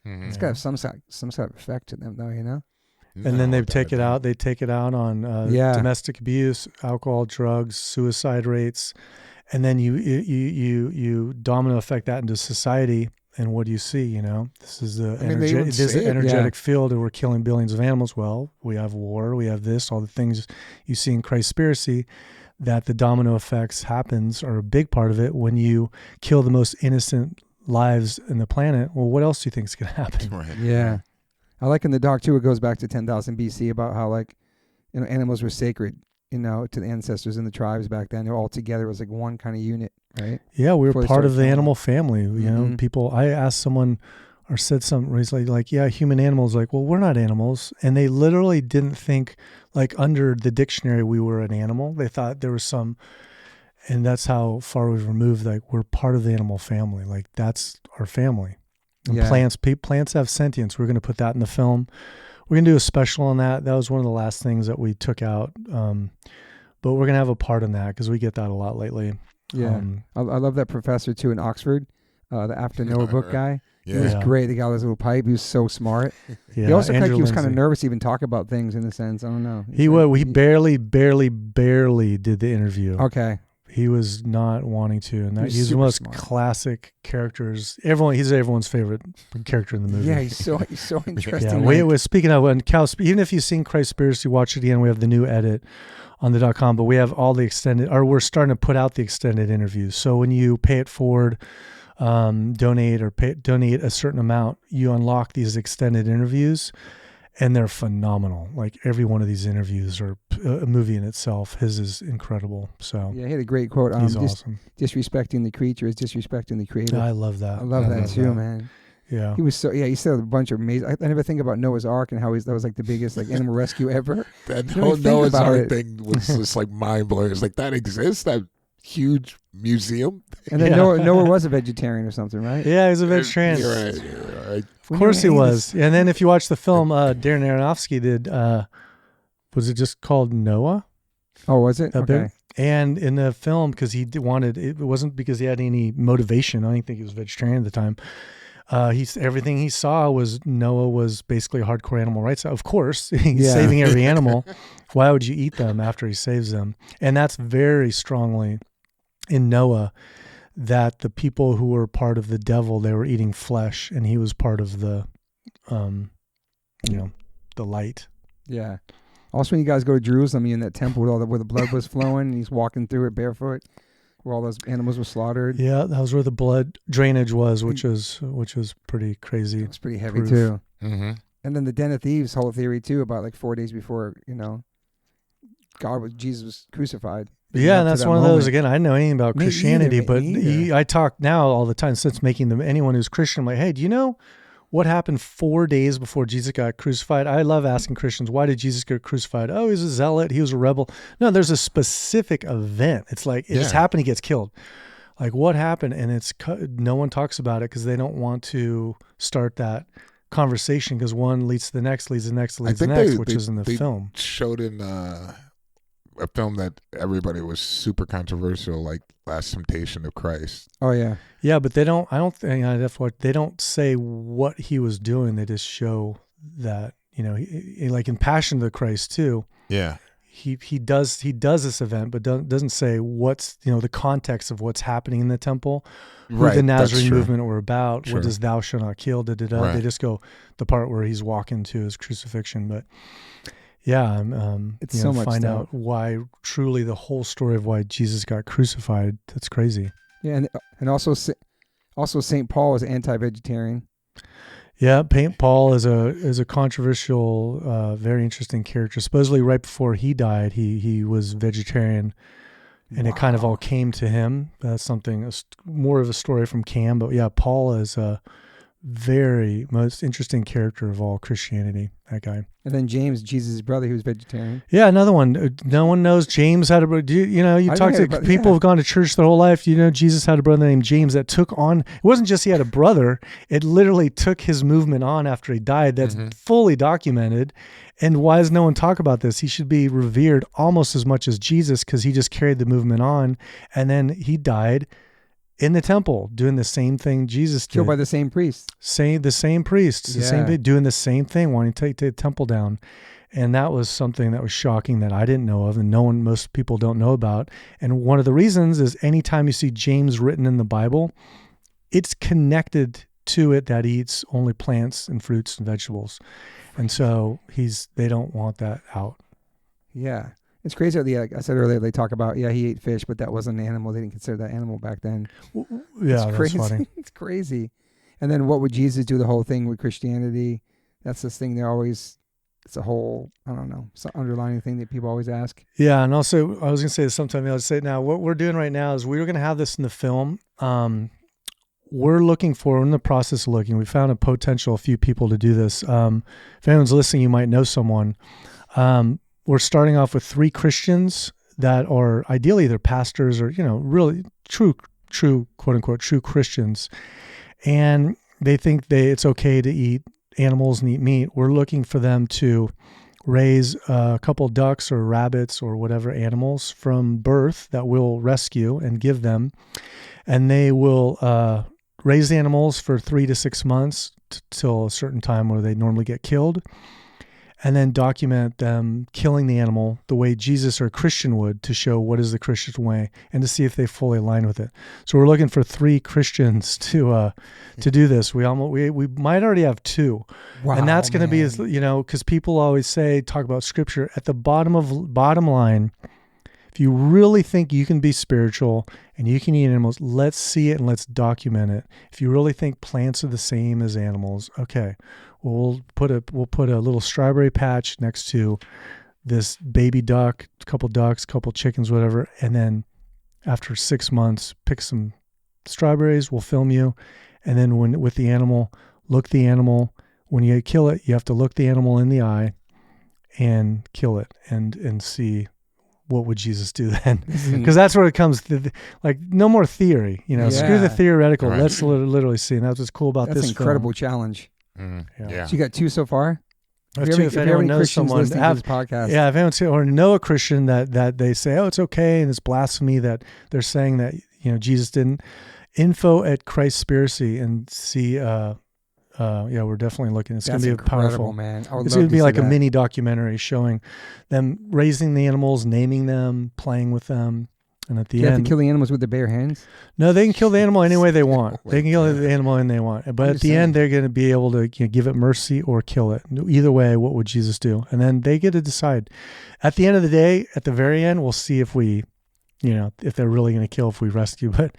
Mm-hmm. It's got to have some sort of effect to them, though, And then they take it out. They take it out on domestic abuse, alcohol, drugs, suicide rates, and then you domino effect that into society. And what do you see? This is the energetic field, and we're killing billions of animals. Well, we have war, we have this, all the things you see in Christspiracy, that the domino effects happens, are a big part of it. When you kill the most innocent lives in the planet, well, what else do you think is going to happen? Right. Yeah. I like in the doc too, it goes back to 10,000 BC about how animals were sacred, to the ancestors and the tribes back then. They were all together. It was like one kind of unit, right? Yeah, we were part of the animal family. People, I asked someone or said something recently like, human animals, like, well, we're not animals. And they literally didn't think like under the dictionary we were an animal. They thought there was some, and that's how far we've removed, like we're part of the animal family. Like that's our family. Plants have sentience. We're going to put that in the film. We're going to do a special on that. That was one of the last things that we took out. But we're going to have a part in that because we get that a lot lately. Yeah. I love that professor too in Oxford, the After Noah book guy. Yeah. He was great. The guy with his little pipe. He was so smart. Yeah. He also he was kind of nervous to even talk about things in a sense. I don't know. He barely did the interview. Okay. He was not wanting to, and he's the most classic characters. He's everyone's favorite character in the movie. Yeah, he's so interesting. Yeah, speaking of even if you've seen Christspiracy, watch it again. We have the new edit on the .com, but we have all the extended, or we're starting to put out the extended interviews. So when you pay it forward, donate a certain amount, you unlock these extended interviews. And they're phenomenal. Like every one of these interviews are a movie in itself. His is incredible. So yeah, he had a great quote. He's awesome. Disrespecting the creature is disrespecting the creator. I love that. I love that too, man. Yeah, he was so. Yeah, he said a bunch of amazing. I never think about Noah's Ark and how that was like the biggest like animal rescue ever. That whole Noah's Ark thing was just like mind blowing. It's like that exists. That huge museum. And then Noah was a vegetarian or something, right? Yeah, he was a vegetarian. You're right. Of course he was. And then if you watch the film, Darren Aronofsky did, was it just called Noah? Oh, was it? Okay. And in the film, because it wasn't because he had any motivation. I don't think he was vegetarian at the time. Everything he saw was Noah was basically a hardcore animal rights. Of course, he's saving every animal. Why would you eat them after he saves them? And that's very strongly in Noah, that the people who were part of the devil, they were eating flesh, and he was part of the, the light. Yeah. Also, when you guys go to Jerusalem, you're in that temple where the blood was flowing, and he's walking through it barefoot, where all those animals were slaughtered. Yeah, that was where the blood drainage was, which was pretty crazy. It's pretty heavy too. Mm-hmm. And then the Den of Thieves whole theory too, about like 4 days before Jesus was crucified. Yeah, and that's one of those, again, I didn't know anything about Christianity, but I talk now all the time since making them, anyone who's Christian, I'm like, hey, do you know what happened 4 days before Jesus got crucified? I love asking Christians, why did Jesus get crucified? Oh, he was a zealot. He was a rebel. No, there's a specific event. It's like, it just happened. He gets killed. Like, what happened? And no one talks about it because they don't want to start that conversation, because one leads to the next, leads to the next, leads to the next, which is in the film. Showed in a film that everybody was super controversial, like Last Temptation of Christ. Oh yeah. Yeah, but they don't say what he was doing. They just show that, he, like in Passion of the Christ too. Yeah. He does this event, but doesn't say what's, the context of what's happening in the temple, who the Nazarene movement were about, what does thou shalt not kill, Right. They just go the part where he's walking to his crucifixion. But yeah, it's so much find stuff. out why truly the whole story of why Jesus got crucified. That's crazy. Yeah, and also St. Paul is anti-vegetarian. Yeah, Paul is a controversial, very interesting character. Supposedly, right before he died, he was vegetarian, and it kind of all came to him. That's more of a story from Cam, but yeah, Paul is a very most interesting character of all Christianity. That guy. And then James, Jesus' brother, who was vegetarian. Yeah, another one. No one knows James had a brother. You talk to people who've gone to church their whole life. Jesus had a brother named James that took on. It wasn't just he had a brother. It literally took his movement on after he died. That's fully documented. And why does no one talk about this? He should be revered almost as much as Jesus, because he just carried the movement on. And then he died in the temple, doing the same thing Jesus did. Killed by the same priest. The same priests, doing the same thing, wanting to take the temple down. And that was something that was shocking that I didn't know of, and most people don't know about. And one of the reasons is anytime you see James written in the Bible, it's connected to it that he eats only plants and fruits and vegetables. And so they don't want that out. Yeah. It's crazy. Like I said earlier, they talk about, he ate fish, but that wasn't an animal. They didn't consider that animal back then. Yeah, it's crazy. That's funny. It's crazy. And then what would Jesus do? The whole thing with Christianity. That's this thing it's a whole, I don't know, some underlying thing that people always ask. Yeah, and also, I was going to say this sometime, I'll say it now. What we're doing right now is we were going to have this in the film. We're in the process of looking. We found a few people to do this. If anyone's listening, you might know someone. We're starting off with 3 Christians that are ideally either pastors or, really true, quote unquote, true Christians. And they think it's okay to eat animals and eat meat. We're looking for them to raise a couple ducks or rabbits or whatever animals from birth that we'll rescue and give them. And they will raise the animals for 3 to 6 months till a certain time where they normally get killed. And then document them killing the animal the way Jesus or a Christian would, to show what is the Christian way and to see if they fully align with it. So we're looking for 3 Christians to do this. We might already have 2. Wow, and that's going to be, because people always talk about scripture at the bottom line. If you really think you can be spiritual and you can eat animals, let's see it and let's document it. If you really think plants are the same as animals, okay. We'll put a little strawberry patch next to this baby duck, couple ducks, couple chickens, whatever, and then after 6 months, pick some strawberries. We'll film you, and then with the animal, look the animal. When you kill it, you have to look the animal in the eye and kill it, and see what would Jesus do then? Because that's where it comes to, like, no more theory. Screw the theoretical. Right. Let's literally see, and that's what's cool about this. That's an incredible challenge. Yeah. So you got 2 so far? If anyone knows someone listening to this podcast. Yeah, if anyone or know a Christian that they say, it's okay, and it's blasphemy that they're saying that Jesus didn't. Info at Christspiracy, and see. We're definitely looking. It's going to be powerful, man. It's going to be like a mini documentary showing them raising the animals, naming them, playing with them, And at the end, end, have to kill the animals with their bare hands. No, they can kill the animal any way they want. They can kill the animal any they want. But at the end, they're going to be able to give it mercy or kill it. Either way, what would Jesus do? And then they get to decide. At the end of the day, at the very end, we'll see if we, if they're really going to kill if we rescue. But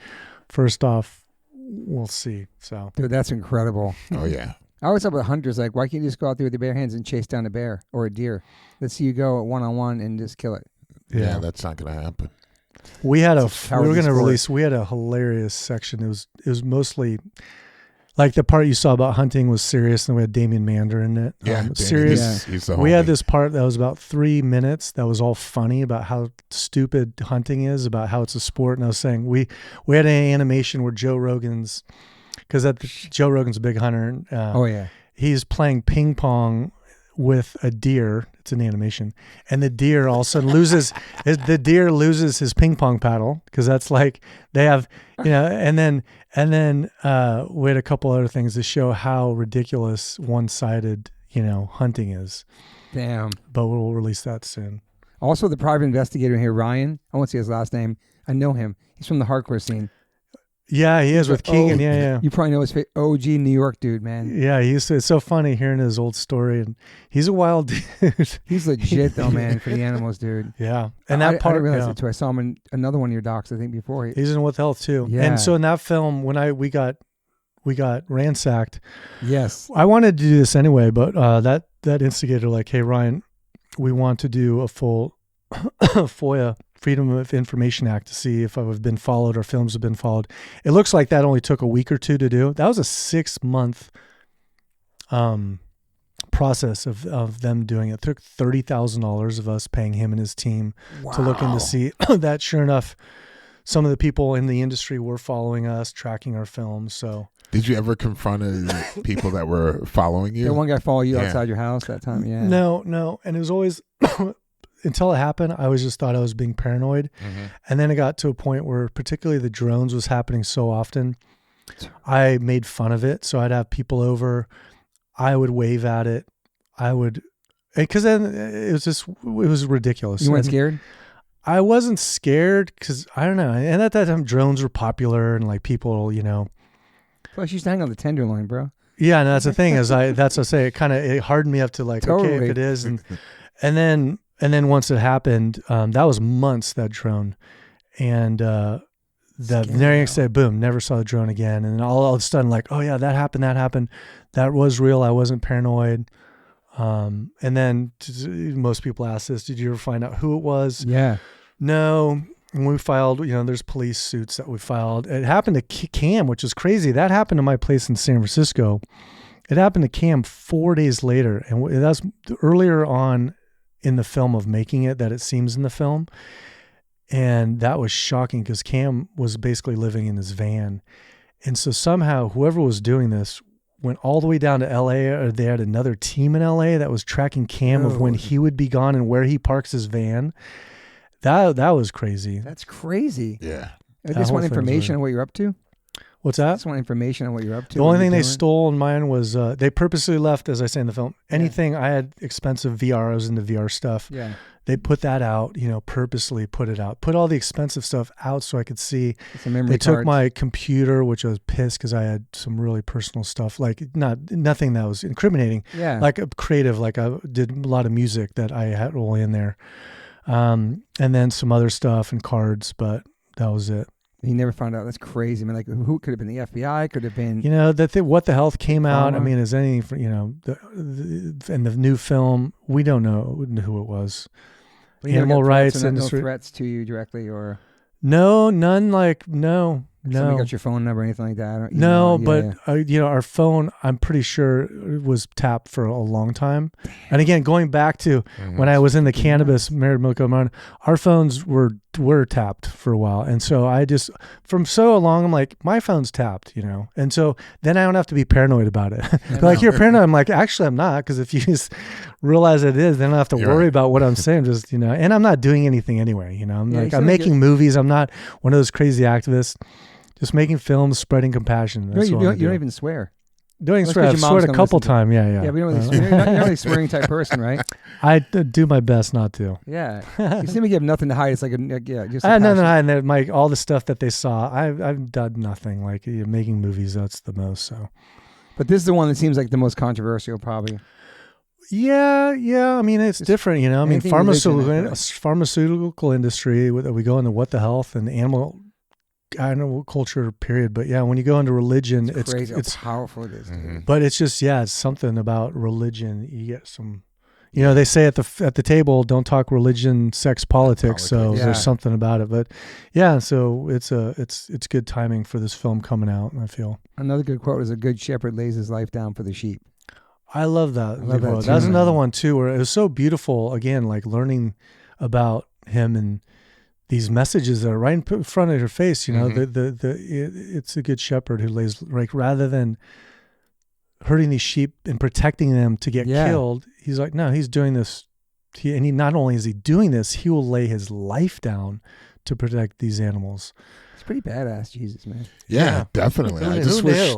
first off, we'll see. So, dude, that's incredible. Oh yeah. I always thought about hunters, like, why can't you just go out there with your bare hands and chase down a bear or a deer? Let's see you go one-on-one and just kill it. Yeah, that's not going to happen. We had we had a hilarious section. It was mostly like the part you saw about hunting was serious, and we had Damien Mander in it. Yeah, serious. He's the we had this part that was about 3 minutes that was all funny about how stupid hunting is, about how it's a sport. And I was saying we had an animation where Joe Rogan's a big hunter. He's playing ping pong with a deer. It's an animation, and the deer all of a sudden loses his ping pong paddle, because that's like they have, and then we had a couple other things to show how ridiculous one-sided hunting is. Damn. But we'll release that soon. Also, the private investigator here, Ryan, I won't say his last name. I know him. He's from the hardcore scene. Yeah, he is with Keegan. Yeah. You probably know his OG New York dude, man. Yeah, it's so funny hearing his old story, and he's a wild dude. He's legit though, man, for the animals, dude. Yeah, and that part I didn't realize it too. I saw him in another one of your docs, I think, before. He's in With Health too. Yeah. And so in that film, when we got ransacked. Yes. I wanted to do this anyway, but that instigator, like, hey Ryan, we want to do a full FOIA, Freedom of Information Act, to see if I've been followed or films have been followed. It looks like that only took a week or two to do. That was a 6-month process of them doing it. It took $30,000 of us paying him and his team to look in to see that sure enough, some of the people in the industry were following us, tracking our films. So did you ever confront people that were following you? The one guy followed you outside your house that time? Yeah. No. And it was always... until it happened, I always just thought I was being paranoid. Mm-hmm. And then it got to a point where particularly the drones was happening so often, I made fun of it. So I'd have people over, I would wave at it. Because then it was ridiculous. You weren't scared? I wasn't scared because, I don't know. And at that time, drones were popular and like people, Plus, you used to hang on the Tenderloin, bro. Yeah, and that's the thing is it hardened me up to like, totally. Okay, if it is. And then once it happened, that was months, that drone. And the next day, boom, never saw the drone again. And then all of a sudden, like, oh yeah, that happened. That was real. I wasn't paranoid. And then most people ask this, did you ever find out who it was? Yeah. No. And we filed, there's police suits that we filed. It happened to Cam, which is crazy. That happened to my place in San Francisco. It happened to Cam 4 days later. And that's earlier on in the film of making it, that it seems in the film. And that was shocking because Cam was basically living in his van. And so somehow whoever was doing this went all the way down to LA, or they had another team in LA that was tracking Cam of when he would be gone and where he parks his van. That was crazy. That's crazy. Yeah. I just want information on what you're up to. What's that? I just want information on what you're up to. The only thing they stole in mine was they purposely left, as I say in the film, anything. I had expensive VR. I was into VR stuff. Yeah. They put that out, purposely put it out. Put all the expensive stuff out so I could see. They took my computer, which I was pissed because I had some really personal stuff, like nothing that was incriminating. Yeah. Like a creative, like I did a lot of music that I had all in there. And then some other stuff and cards, but that was it. He never found out. That's crazy. I mean, like, who could have been the FBI? Could have been, What the Health came out. I mean, is anything for, in the new film, we don't know who it was. Animal rights industry. No threats to you directly, or no, none. Like no. Somebody got your phone number or anything like that? Our phone, I'm pretty sure, was tapped for a long time. And again, going back to when I was in the cannabis, married Milko Martin, our phones were tapped for a while. And so I just, from so long, I'm like, my phone's tapped, And so then I don't have to be paranoid about it. Like, you're paranoid. I'm like, actually, I'm not. Because if you just realize it is, then I don't have to worry about what I'm saying. Just, and I'm not doing anything anyway. I'm making movies. I'm not one of those crazy activists. Just making films, spreading compassion. That's you don't even swear. Doing swear, I've sworn a couple times. Yeah. Yeah, but you're not really a swearing type person, right? I do my best not to. Yeah. You seem like you have nothing to hide. It's like just I had nothing to hide. And all the stuff that they saw, I've done nothing. Like making movies, that's the most. So, but this is the one that seems like the most controversial, probably. Yeah. I mean, it's different, I mean, pharmaceutical industry. We go into what the health and animal culture, period. But yeah, when you go into religion, it's crazy how powerful it is. Mm-hmm. But it's just it's something about religion. You get some, they say at the table, don't talk religion, sex, politics. So there's something about it. But yeah, so it's good timing for this film coming out. I feel another good quote is, "A good shepherd lays his life down for the sheep." I love that. That's another one too, where it was so beautiful. Again, like learning about him and these messages that are right in front of your face. It's a good shepherd who lays, like, rather than hurting these sheep and protecting them to get killed. He's like, no, he's doing this. He not only is he doing this, he will lay his life down to protect these animals. It's pretty badass, Jesus, man. Yeah. Definitely. I just wish,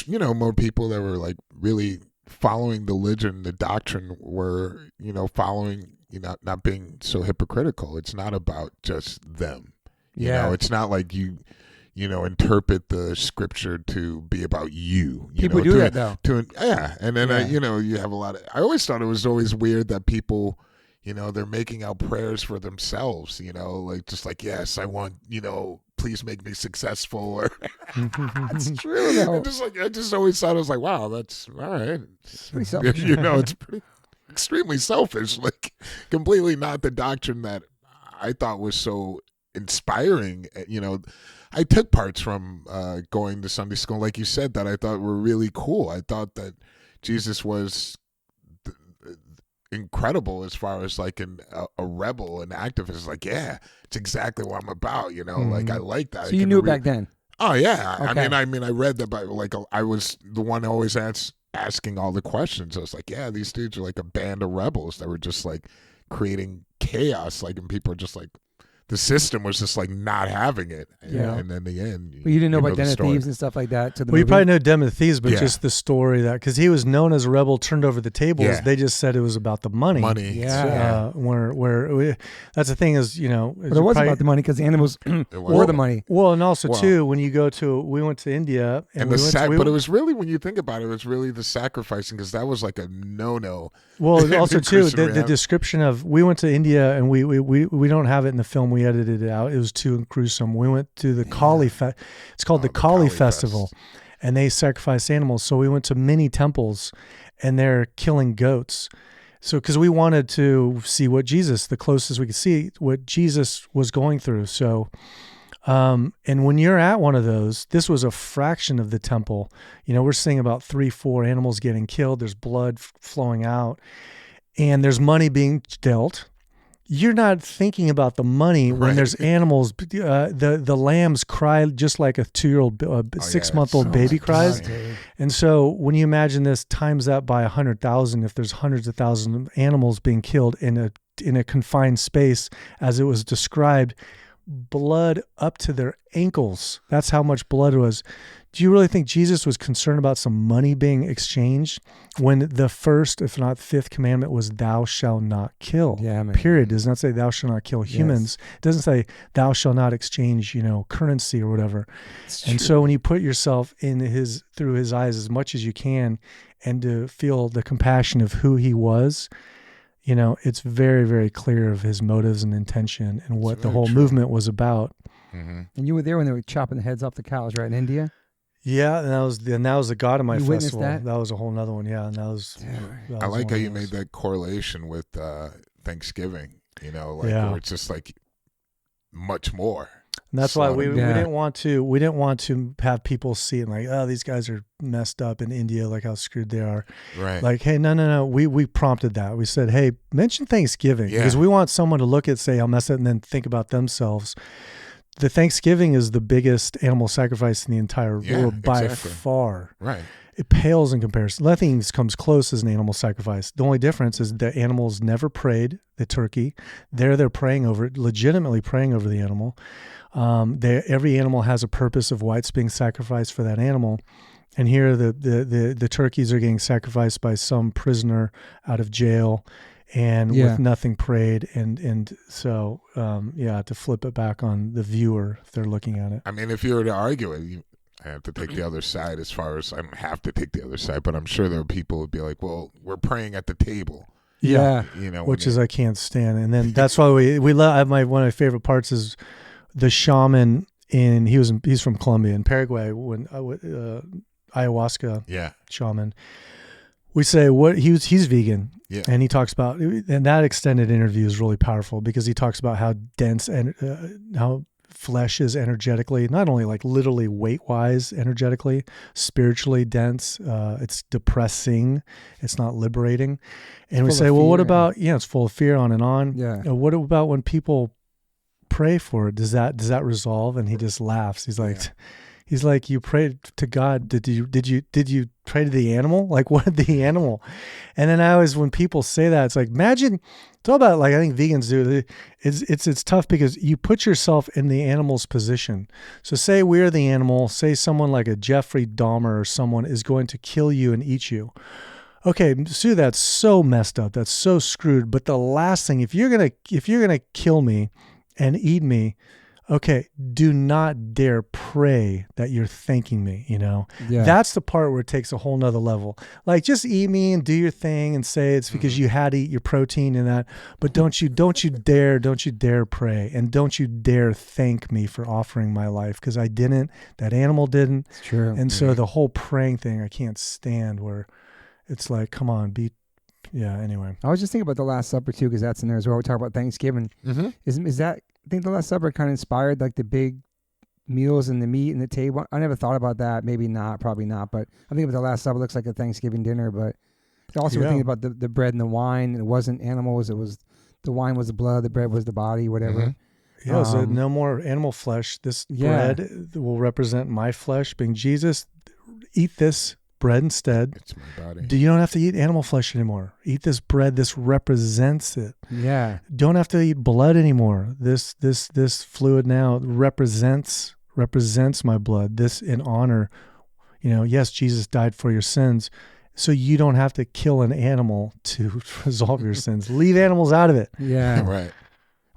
more people that were like really following the religion, the doctrine were, following, not being so hypocritical. It's not about just them. It's not like you interpret the scripture to be about you. People do that though. And then you have a lot of. I always thought it was always weird that people, they're making out prayers for themselves. Like just like, yes, I want, please make me successful. Or that's true though. I just always thought, I was like, wow, that's all right. It's pretty selfish. It's pretty extremely selfish. Like completely not the doctrine that I thought was so inspiring. I took parts from going to Sunday school, like you said, that I thought were really cool. I thought that Jesus was incredible as far as like a rebel, an activist. Like, yeah, it's exactly what I'm about. Like I like that. So you knew it back then. Oh yeah. Okay. I mean, I read that, but like I was the one always asking all the questions. I was like, yeah, these dudes are like a band of rebels that were just like creating chaos. Like, and people are just like, the system was just like not having it. And then the end. But you didn't know about Den of Thieves and stuff like that? You probably know Den of Thieves, but just the story that, because he was known as a rebel, turned over the tables. Yeah. They just said it was about the money. Yeah. That's the thing is, but it was about the money because the animals were the money. Well, and also too, when you go to, we went to India. But it was really, when you think about it, it was really the sacrificing, because that was like a no-no. Well, also too, the description of, we went to India and we don't have it in the film. We edited it out. It was too gruesome. We went to the Kali it's called the Kali Festival, and they sacrifice animals. So we went to many temples, and they're killing goats. So because we wanted to see the closest we could see what Jesus was going through. So, and when you're at one of those, this was a fraction of the temple. We're seeing about 3-4 animals getting killed. There's blood flowing out, and there's money being dealt. You're not thinking about the money when there's animals. The lambs cry just like a 2-year-old, 6-month-old baby cries. And so when you imagine this, times that by 100,000, if there's hundreds of thousands of animals being killed in a confined space, as it was described, blood up to their ankles. That's how much blood it was. Do you really think Jesus was concerned about some money being exchanged when the first, if not fifth commandment was thou shalt not kill? Yeah, man. Period. It does not say thou shalt not kill humans. Yes. It doesn't say thou shalt not exchange, currency or whatever. And so when you put yourself through his eyes as much as you can, and to feel the compassion of who he was, it's very, very clear of his motives and intention and what the whole movement was about. Mm-hmm. And you were there when they were chopping the heads off the cows, right, in India? Yeah, and that was the God of my festival. That? That was a whole nother one. Yeah, and that was I like how you made that correlation with Thanksgiving. Where it's just like much more. And that's why we didn't want to have people see it like, oh, these guys are messed up in India, like how screwed they are. Right. Like, hey, no. We prompted that. We said, hey, mention Thanksgiving because we want someone to look at, say how messed up, and then think about themselves. The Thanksgiving is the biggest animal sacrifice in the entire world by far. Right. It pales in comparison. Nothing comes close as an animal sacrifice. The only difference is the animals never prayed, the turkey. They're praying over it, legitimately praying over the animal. Every animal has a purpose of why it's being sacrificed for that animal. And here the turkeys are getting sacrificed by some prisoner out of jail, and with nothing prayed. And so, to flip it back on the viewer if they're looking at it. I mean, if you were to argue it, I have to take the other side as far as I don't have to take the other side, but I'm sure there are people who'd be like, well, we're praying at the table. Yeah. Which is I can't stand. And then that's why we love one of my favorite parts is the shaman he's from Colombia in Paraguay when ayahuasca shaman. We say he's vegan. Yeah. And he talks about, and that extended interview is really powerful because he talks about how dense and how flesh is energetically, not only like literally weight-wise energetically, spiritually dense. It's depressing. It's not liberating. And we say, well, what about, it's full of fear, on and on. Yeah. What about when people pray for it? Does that resolve? And he just laughs. He's like, you prayed to God. Did you pray to the animal? Like, what did the animal? And then when people say that, it's like, imagine, it's all about, like, I think vegans do. It's tough because you put yourself in the animal's position. So say we're the animal, say someone like a Jeffrey Dahmer or someone is going to kill you and eat you. Okay, Sue, that's so messed up. That's so screwed. But the last thing, if you're gonna kill me and eat me, okay, do not dare pray that you're thanking me, That's the part where it takes a whole nother level. Like, just eat me and do your thing and say it's because you had to eat your protein and that, but don't you dare pray, and don't you dare thank me for offering my life, because I didn't, that animal didn't. It's true. And so the whole praying thing, I can't stand, where it's like, come on, anyway. I was just thinking about the Last Supper too, because that's in there as well. We talk about Thanksgiving. Mm-hmm. Is that, I think the Last Supper kind of inspired like the big meals and the meat and the table. I never thought about that. Maybe not, probably not. But I think about the Last Supper looks like a Thanksgiving dinner. But also we're thinking about the bread and the wine. It wasn't animals. It was, the wine was the blood, the bread was the body, whatever. Mm-hmm. Yeah, so no more animal flesh. This bread will represent my flesh, being Jesus. Eat this bread instead. It's my body. You don't have to eat animal flesh anymore. Eat this bread. This represents it. Yeah. Don't have to eat blood anymore. This fluid now represents my blood. This in honor. Yes, Jesus died for your sins, so you don't have to kill an animal to resolve your sins. Leave animals out of it. Yeah. Right.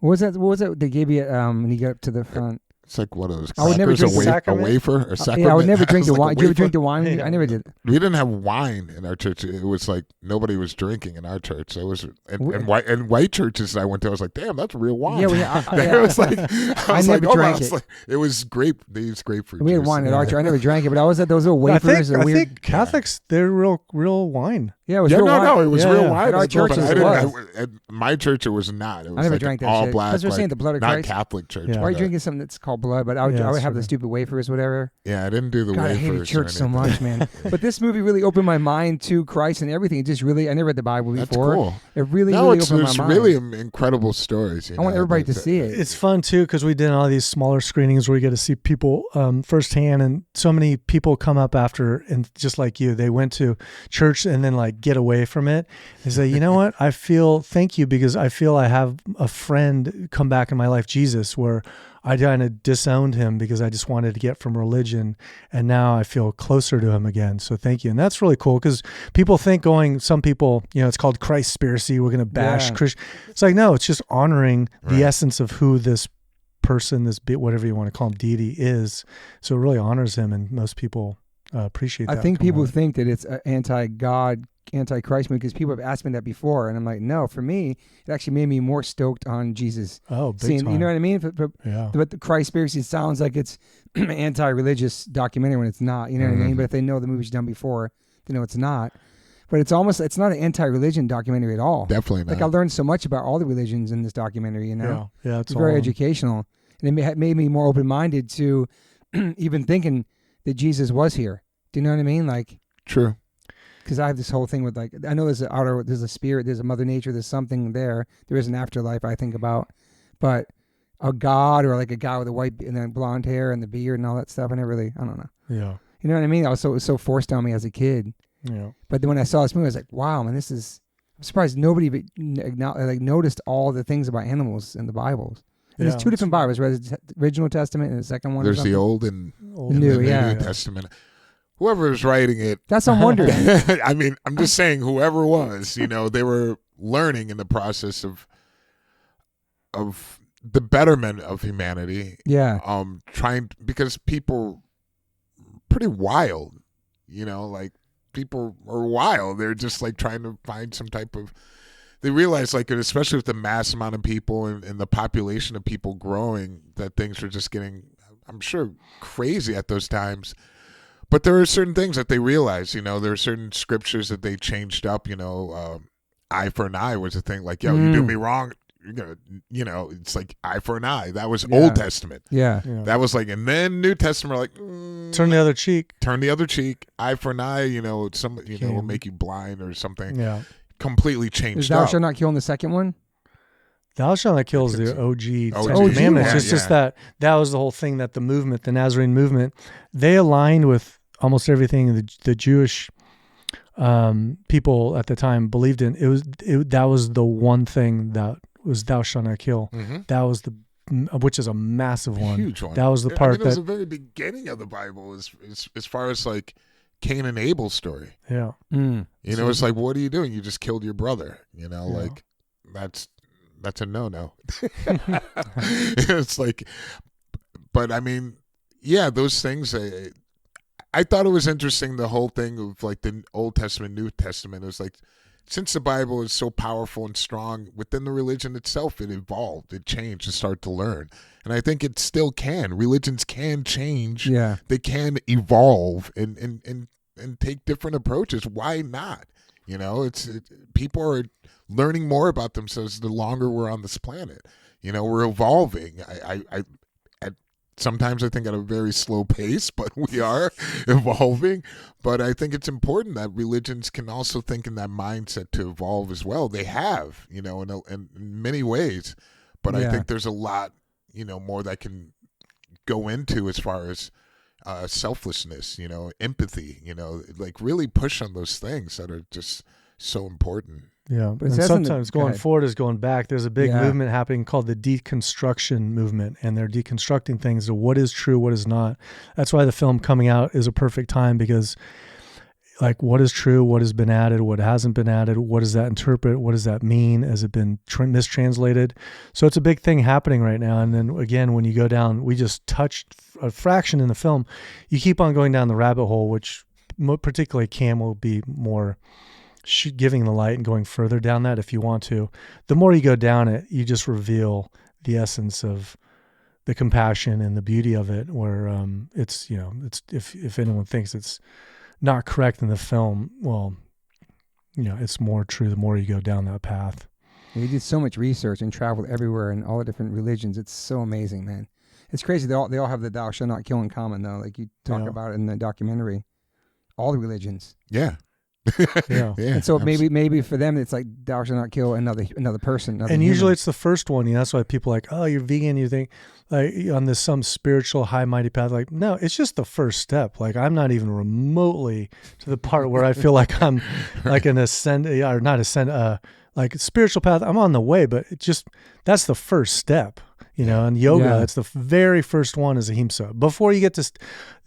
What was that they gave you when you got up to the front? It's like one of those I would never drink a wafer or sacrament. Yeah, I would never drink the wine. Did you ever drink the wine? I never did. We didn't have wine in our church. It was like nobody was drinking in our church. So it was, and white churches that I went to, I was like, damn, that's real wine. Yeah, it was like, I never drank it. It was they used grapefruit. We had wine at our church. I never drank it, but I was at those little wafers. I think Catholics, they're real wine. Yeah, it was real wine. No, it was real wine. At our church, at my church, it was not. It was I never drank that all shit. black. Because we're saying the blood of Christ. Not Catholic church. Why are you drinking something that's called blood? But I would have the stupid wafers, whatever. Yeah, I didn't do the wafers. I hated church so much, man. But this movie really opened my mind to Christ and everything. It just really, I never read the Bible before. That's cool. It really opened my mind. It's really incredible stories. I want everybody to see it. It's fun too, because we did all these smaller screenings where you get to see people firsthand, and so many people come up after, and just like you, they went to church and then like get away from it. They say, you know what? Thank you, because I feel I have a friend come back in my life, Jesus, where I kind of disowned him because I just wanted to get from religion, and now I feel closer to him again. So thank you. And that's really cool, because people think some people, it's called Christspiracy. We're going to bash Christian. It's like, no, it's just honoring the essence of who this person, whatever you want to call him, deity is. So it really honors him, and most people appreciate that. I think people think that it's anti-God, anti-Christ movie, because people have asked me that before, and I'm like, no, for me, it actually made me more stoked on Jesus. Oh, big time. You know what I mean? But the Christspiracy sounds like it's an anti-religious documentary when it's not. You know what I mean? But if they know the movie's done before, they know it's not. But it's not an anti-religion documentary at all. Definitely not. Like, I learned so much about all the religions in this documentary. Yeah, it's very educational, and it made me more open-minded to even thinking that Jesus was here. Do you know what I mean? Like, true. Because I have this whole thing with, like, I know there's a spirit, there's a Mother Nature, there's something there. There is an afterlife I think about, but a God, or like a guy with a white and then blonde hair and the beard and all that stuff, I don't know. Yeah. You know what I mean? It was so forced on me as a kid. Yeah. But then when I saw this movie, I was like, wow, man, I'm surprised nobody noticed all the things about animals in the Bibles. And there's two different Bibles, right? There's the original Testament and the second one. There's the Old and New New Testament. whoever was writing it. That's what I'm wondering. I mean, I'm just saying, whoever was, they were learning in the process of the betterment of humanity. Yeah. Because people pretty wild, like people are wild. They're just like trying to find some type of, they realize, like, especially with the mass amount of people and the population of people growing, that things are just getting, I'm sure, crazy at those times. But there are certain things that they realize, there are certain scriptures that they changed up, eye for an eye was a thing. Like, yo, you do me wrong, you're going to, it's like eye for an eye. That was Old Testament. Yeah. That was like, and then New Testament, like, turn the other cheek. Turn the other cheek. Eye for an eye, some, will make you blind or something. Yeah. Completely changed Is thou shalt not kill in the second one? Thou shalt not kill is the OG commandments. Yeah, it's just that was the whole thing, that the movement, the Nazarene movement, they aligned with almost everything the Jewish people at the time believed in. That was the one thing that was thou shalt not kill. Mm-hmm. That was which is a massive one. Huge one. That was the part it was the very beginning of the Bible as far as like Cain and Abel's story. Yeah. It's like, what are you doing? You just killed your brother. Like that's a no-no. It's like, but I mean, yeah, those things. I thought it was interesting, the whole thing of like the Old Testament, New Testament. It was like, since the Bible is so powerful and strong within the religion itself, it evolved, it changed, it started to learn. And I think it still can. Religions can change. Yeah. They can evolve and take different approaches. Why not? People are learning more about themselves the longer we're on this planet. We're evolving. Sometimes I think at a very slow pace, but we are evolving. But I think it's important that religions can also think in that mindset to evolve as well. They have, in many ways. But I think there's a lot, more that can go into as far as selflessness, empathy, like really push on those things that are just so important. Yeah, but sometimes going forward is going back. There's a big movement happening called the deconstruction movement, and they're deconstructing things of what is true, what is not. That's why the film coming out is a perfect time, because like, what is true, what has been added, what hasn't been added, what does that interpret, what does that mean, has it been mistranslated? So it's a big thing happening right now. And then again, when you go down, we just touched a fraction in the film. You keep on going down the rabbit hole, which particularly Cam will be more giving the light and going further down that if you want to. The more you go down it, you just reveal the essence of the compassion and the beauty of it, where it's if anyone thinks it's not correct in the film, well, it's more true the more you go down that path. You did so much research and traveled everywhere in all the different religions. It's so amazing, man. It's crazy. They all have the thou shalt not kill in common, though. Like you talk about it in the documentary. All the religions. Yeah. Yeah. And so maybe for them it's like thou shalt not kill another person. And usually it's the first one. That's why people are like, oh, you're vegan. You think like on this some spiritual high mighty path. Like, no, it's just the first step. Like, I'm not even remotely to the part where I feel like I'm like an like spiritual path. I'm on the way, but that's the first step. And yoga, it's the very first one is ahimsa. Before you get to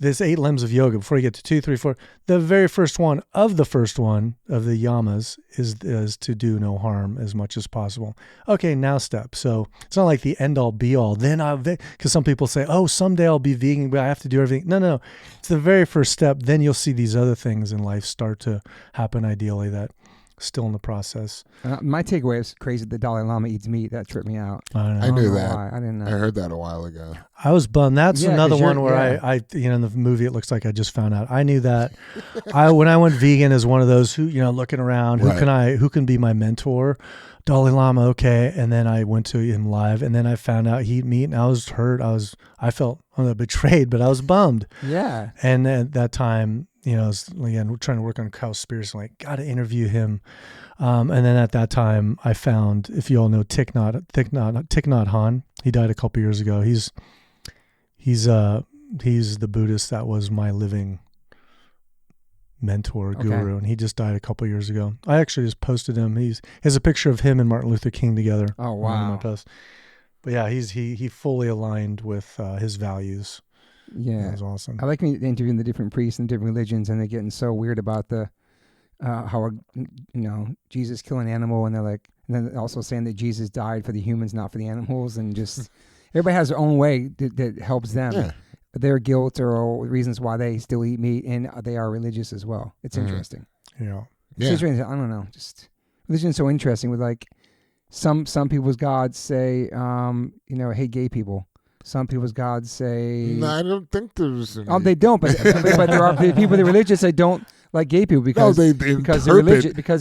this 8 limbs of yoga, before you get to 2, 3, 4, the very first one of the the yamas is to do no harm as much as possible. Okay, now step. So it's not like the end all be all. Then because some people say, oh, someday I'll be vegan, but I have to do everything. No. It's the very first step. Then you'll see these other things in life start to happen ideally that still in the process. My takeaway is crazy. The Dalai Lama eats meat. That tripped me out. I knew that. I didn't know. I heard that a while ago. I was bummed. That's another one where I in the movie, it looks like I just found out. I knew that. When I went vegan as one of those who, looking around, who can be my mentor? Dalai Lama. Okay. And then I went to him live, and then I found out he eat meat, and I was hurt. I felt betrayed, but I was bummed. Yeah. And at that time, we're trying to work on Cowspiracy. Like, got to interview him. And then at that time, I found, if you all know Thich Nhat Hanh, he died a couple years ago. He's the Buddhist that was my living mentor, guru, and he just died a couple years ago. I actually just posted him. He has a picture of him and Martin Luther King together. Oh wow! But yeah, he fully aligned with his values. Yeah. That was awesome. I like interviewing the different priests and different religions, and they're getting so weird about the how Jesus kill an animal, and they're like, and then also saying that Jesus died for the humans, not for the animals, and just everybody has their own way that helps them. Yeah. Their guilt or reasons why they still eat meat, and they are religious as well. It's interesting. Yeah. It's interesting. I don't know. Just religion is so interesting. With like some people's gods say, hate gay people. Some people's gods say. No, I don't think there's. They don't. But there are people that are religious that don't like gay people because they're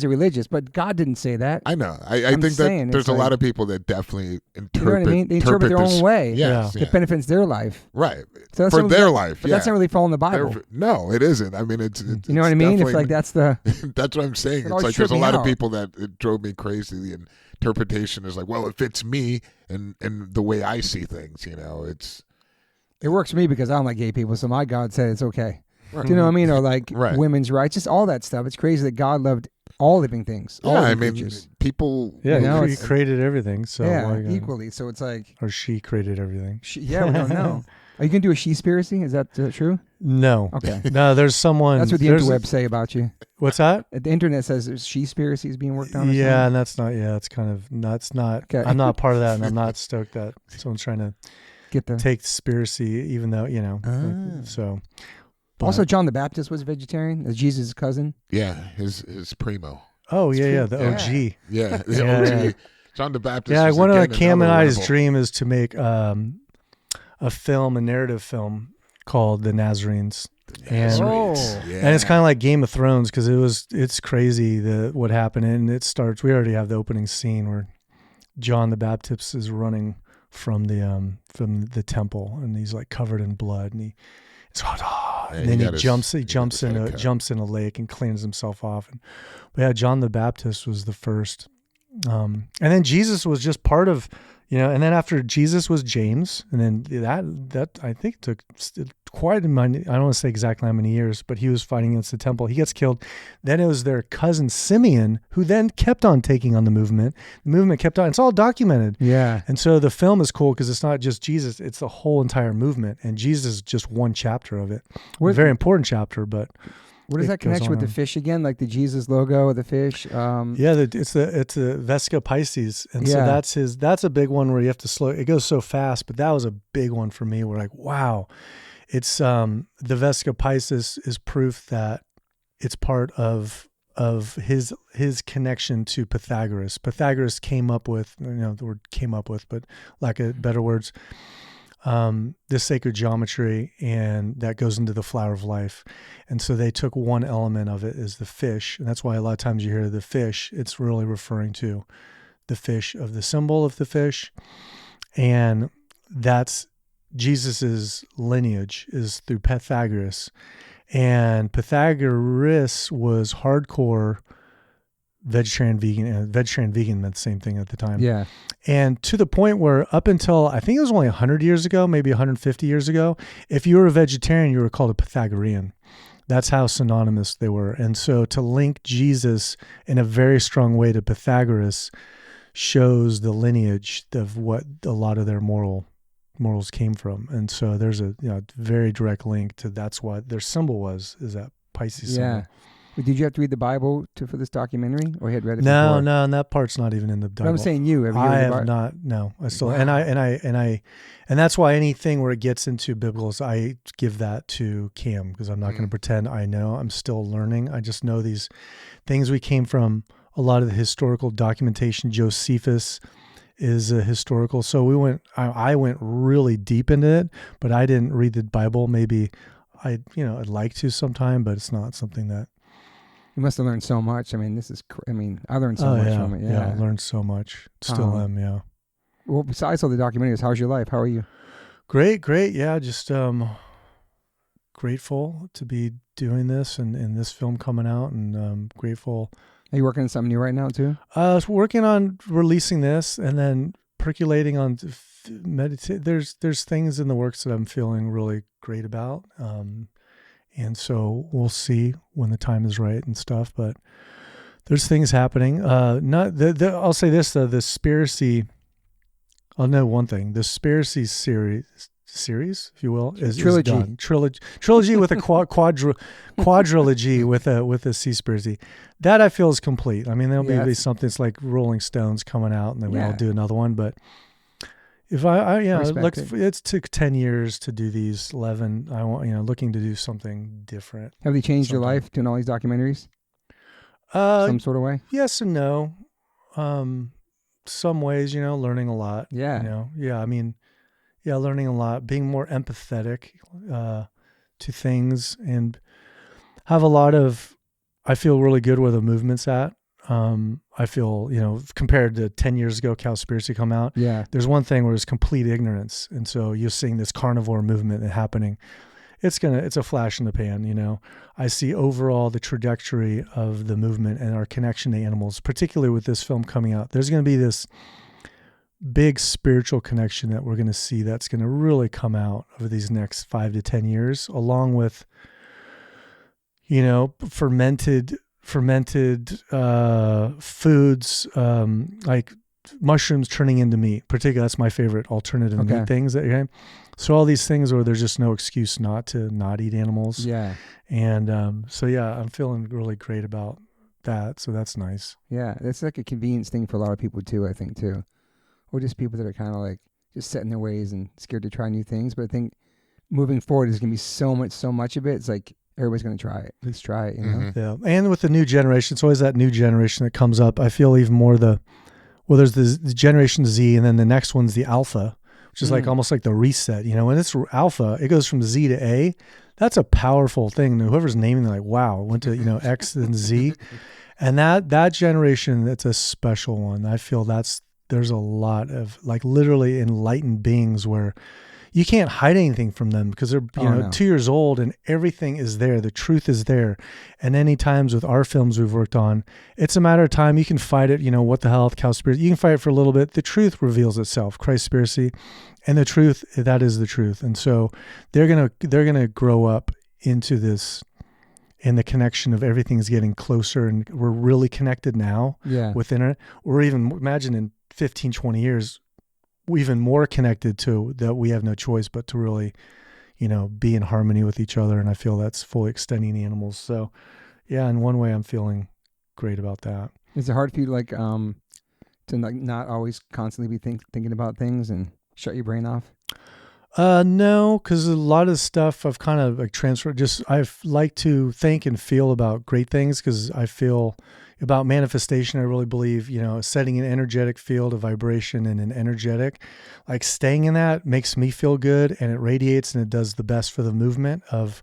religious. But God didn't say that. I know. I think that there's a lot of people that definitely interpret. You know what I mean? They interpret their own way. Yes, that benefits their life. Right. So for their life. But that's not really following the Bible. No, it isn't. I mean, it's you know what I mean? It's like that's the. That's what I'm saying. It's like there's a lot of people that it drove me crazy. The interpretation is like, well, it fits me and the way I see things. It works for me because I don't like gay people, so my God said it's okay. Right. Do you know what I mean? Or like women's rights, just all that stuff. It's crazy that God loved all living things. All creatures. People. Yeah, he created everything. So equally. So it's like. Or she created everything. We don't know. Are you going to do a Seaspiracy? Is that true? No. Okay. No, there's someone. That's what the interwebs say about you. What's that? The internet says there's Seaspiracy is being worked on. Yeah, and that's not. Yeah, it's kind of. That's not. Okay. I'm not part of that, and I'm not stoked that someone's trying to take conspiracy, even though so. But. Also, John the Baptist was a vegetarian. Jesus' cousin. Yeah, his primo. Oh yeah, the OG. Yeah, the OG. John the Baptist. Yeah, one of Cam and I's dream is to make a narrative film called The Nazarenes. And it's kind of like Game of Thrones because it's crazy what happened, and it starts. We already have the opening scene where John the Baptist is running from the temple, and he's like covered in blood, and and then he jumps in a lake and cleans himself off. John the Baptist was the first, and then Jesus was just part of. And then after Jesus was James, and then that I think took quite a many, I don't want to say exactly how many years, but he was fighting against the temple. He gets killed. Then it was their cousin Simeon who then kept on taking on the movement. The movement kept on. It's all documented. Yeah. And so the film is cool because it's not just Jesus, it's the whole entire movement. And Jesus is just one chapter of it. A very important chapter, but... What is that connection with the fish again? Like the Jesus logo of the fish? It's the Vesca Pisces, and so that's a big one where you have to slow. It goes so fast, but that was a big one for me. We're like, wow, it's the Vesca Pisces is proof that it's part of his connection to Pythagoras. Pythagoras came up with the word came up with, but lack of better words. The sacred geometry, and that goes into the flower of life. And so they took one element of it is the fish. And that's why a lot of times you hear the fish, it's really referring to the fish of the symbol of the fish. And that's Jesus's lineage is through Pythagoras. And Pythagoras was hardcore vegetarian, vegan meant the same thing at the time. Yeah. And to the point where up until, I think it was only 100 years ago, maybe 150 years ago, if you were a vegetarian, you were called a Pythagorean. That's how synonymous they were. And so to link Jesus in a very strong way to Pythagoras shows the lineage of what a lot of their morals came from. And so there's a very direct link to that's what their symbol is that Pisces symbol. Did you have to read the Bible for this documentary, or you had read it before? No, and that part's not even in the Bible. But I'm saying you. I have not. No, I still and that's why anything where it gets into biblicals, I give that to Cam because I'm not going to pretend I know. I'm still learning. I just know these things. We came from a lot of the historical documentation. Josephus is a historical, so I went really deep into it, but I didn't read the Bible. Maybe I'd like to sometime, but it's not something that. You must have learned so much. I mean, I learned so much from it. Yeah, I learned so much. Still am, yeah. Well, besides all the documentaries, how's your life? How are you? Great. Yeah, just grateful to be doing this and this film coming out, and grateful. Are you working on something new right now, too? I was working on releasing this and then percolating on meditate. There's things in the works that I'm feeling really great about. And so we'll see when the time is right and stuff, but there's things happening. I'll say this though, the Spiracy, I'll know one thing, the Spiracy series, if you will, is trilogy. Done. Trilogy with a quadrilogy with a Seaspiracy. That I feel is complete. I mean, there'll be something that's like Rolling Stones coming out, and then we'll do another one. But if it took 10 years to do these 11. I want, looking to do something different. Have they changed your life doing all these documentaries? Some sort of way? Yes and no. Some ways, learning a lot. Yeah. Learning a lot, being more empathetic to things, and have I feel really good where the movement's at. I feel, compared to 10 years ago, Cowspiracy come out. Yeah. There's one thing where it's complete ignorance. And so you're seeing this carnivore movement happening. It's a flash in the pan, I see overall the trajectory of the movement and our connection to animals, particularly with this film coming out. There's going to be this big spiritual connection that we're going to see that's going to really come out over these next 5 to 10 years, along with, fermented foods, like mushrooms turning into meat. Particularly, that's my favorite alternative meat things. So all these things where there's just no excuse not to not eat animals. Yeah. And I'm feeling really great about that. So that's nice. Yeah, it's like a convenience thing for a lot of people too, I think too. Or just people that are kind of like just set in their ways and scared to try new things. But I think moving forward, there's going to be so much of it. It's like everybody's going to try it. Let's try it, Yeah. And with the new generation, it's always that new generation that comes up. I feel even more there's the Generation Z, and then the next one's the Alpha, which is like almost like the reset. When it's Alpha, it goes from Z to A. That's a powerful thing. And whoever's naming, they're like, wow, went to, X and Z. And that generation, that's a special one. I feel there's a lot of like literally enlightened beings where you can't hide anything from them because they're 2 years old and everything is there. The truth is there. And any times with our films we've worked on, it's a matter of time. You can fight it. What the hell, Cowspiracy? You can fight it for a little bit. The truth reveals itself. Christspiracy, and the truth, that is the truth. And so they're gonna grow up into this, and the connection of everything's getting closer, and we're really connected now with internet. Or even imagine in 15, 20 years, we're even more connected to that. We have no choice but to really, be in harmony with each other. And I feel that's fully extending animals. So yeah, in one way I'm feeling great about that. Is it hard for you to not always constantly be thinking about things and shut your brain off? No, because a lot of stuff I've kind of like transferred. I like to think and feel about great things because I feel about manifestation. I really believe, setting an energetic field, a vibration, and an energetic, like staying in that makes me feel good, and it radiates, and it does the best for the movement of.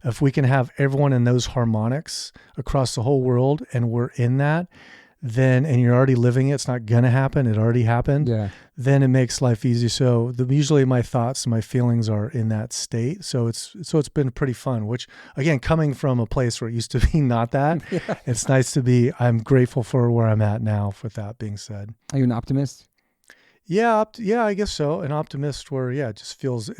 If we can have everyone in those harmonics across the whole world, and we're in that, and you're already living it, it's not going to happen, it already happened, then it makes life easy. So usually my thoughts and my feelings are in that state. So it's been pretty fun, which again, coming from a place where it used to be not that, it's nice to be, I'm grateful for where I'm at now, with that being said. Are you an optimist? Yeah, I guess so. An optimist where, it just feels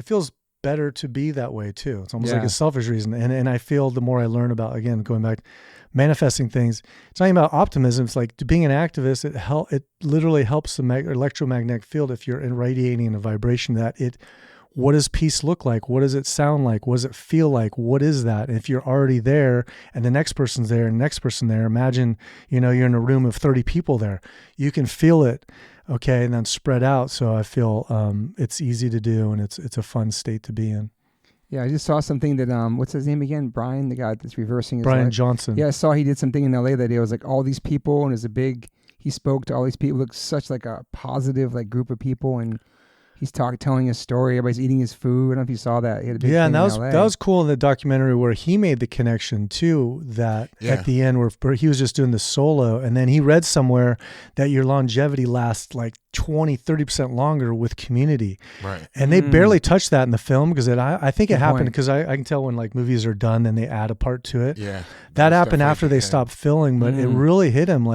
better to be that way too. It's almost like a selfish reason. And I feel the more I learn about, again, going back, manifesting things, it's not even about optimism. It's like being an activist. It literally helps the electromagnetic field if you're irradiating a vibration what does peace look like? What does it sound like? What does it feel like? What is that? And if you're already there and the next person's there and the next person there, imagine, you're in a room of 30 people there. You can feel it. Okay. And then spread out. So I feel, it's easy to do, and it's a fun state to be in. Yeah, I just saw something that, what's his name again? Brian, the guy that's reversing his Brian life. Johnson. Yeah, I saw he did something in LA that day. It was like all these people, and he spoke to all these people. It looked such like a positive group of people, and he's telling his story. Everybody's eating his food. I don't know if you saw that. He had a big thing and that in LA. was cool in the documentary where he made the connection too, that at the end where he was just doing the solo, and then he read somewhere that your longevity lasts like 20-30% longer with community. Right. And they barely touched that in the film because I think it happened because I can tell when movies are done and they add a part to it. Yeah. That happened after they stopped filming, but it really hit him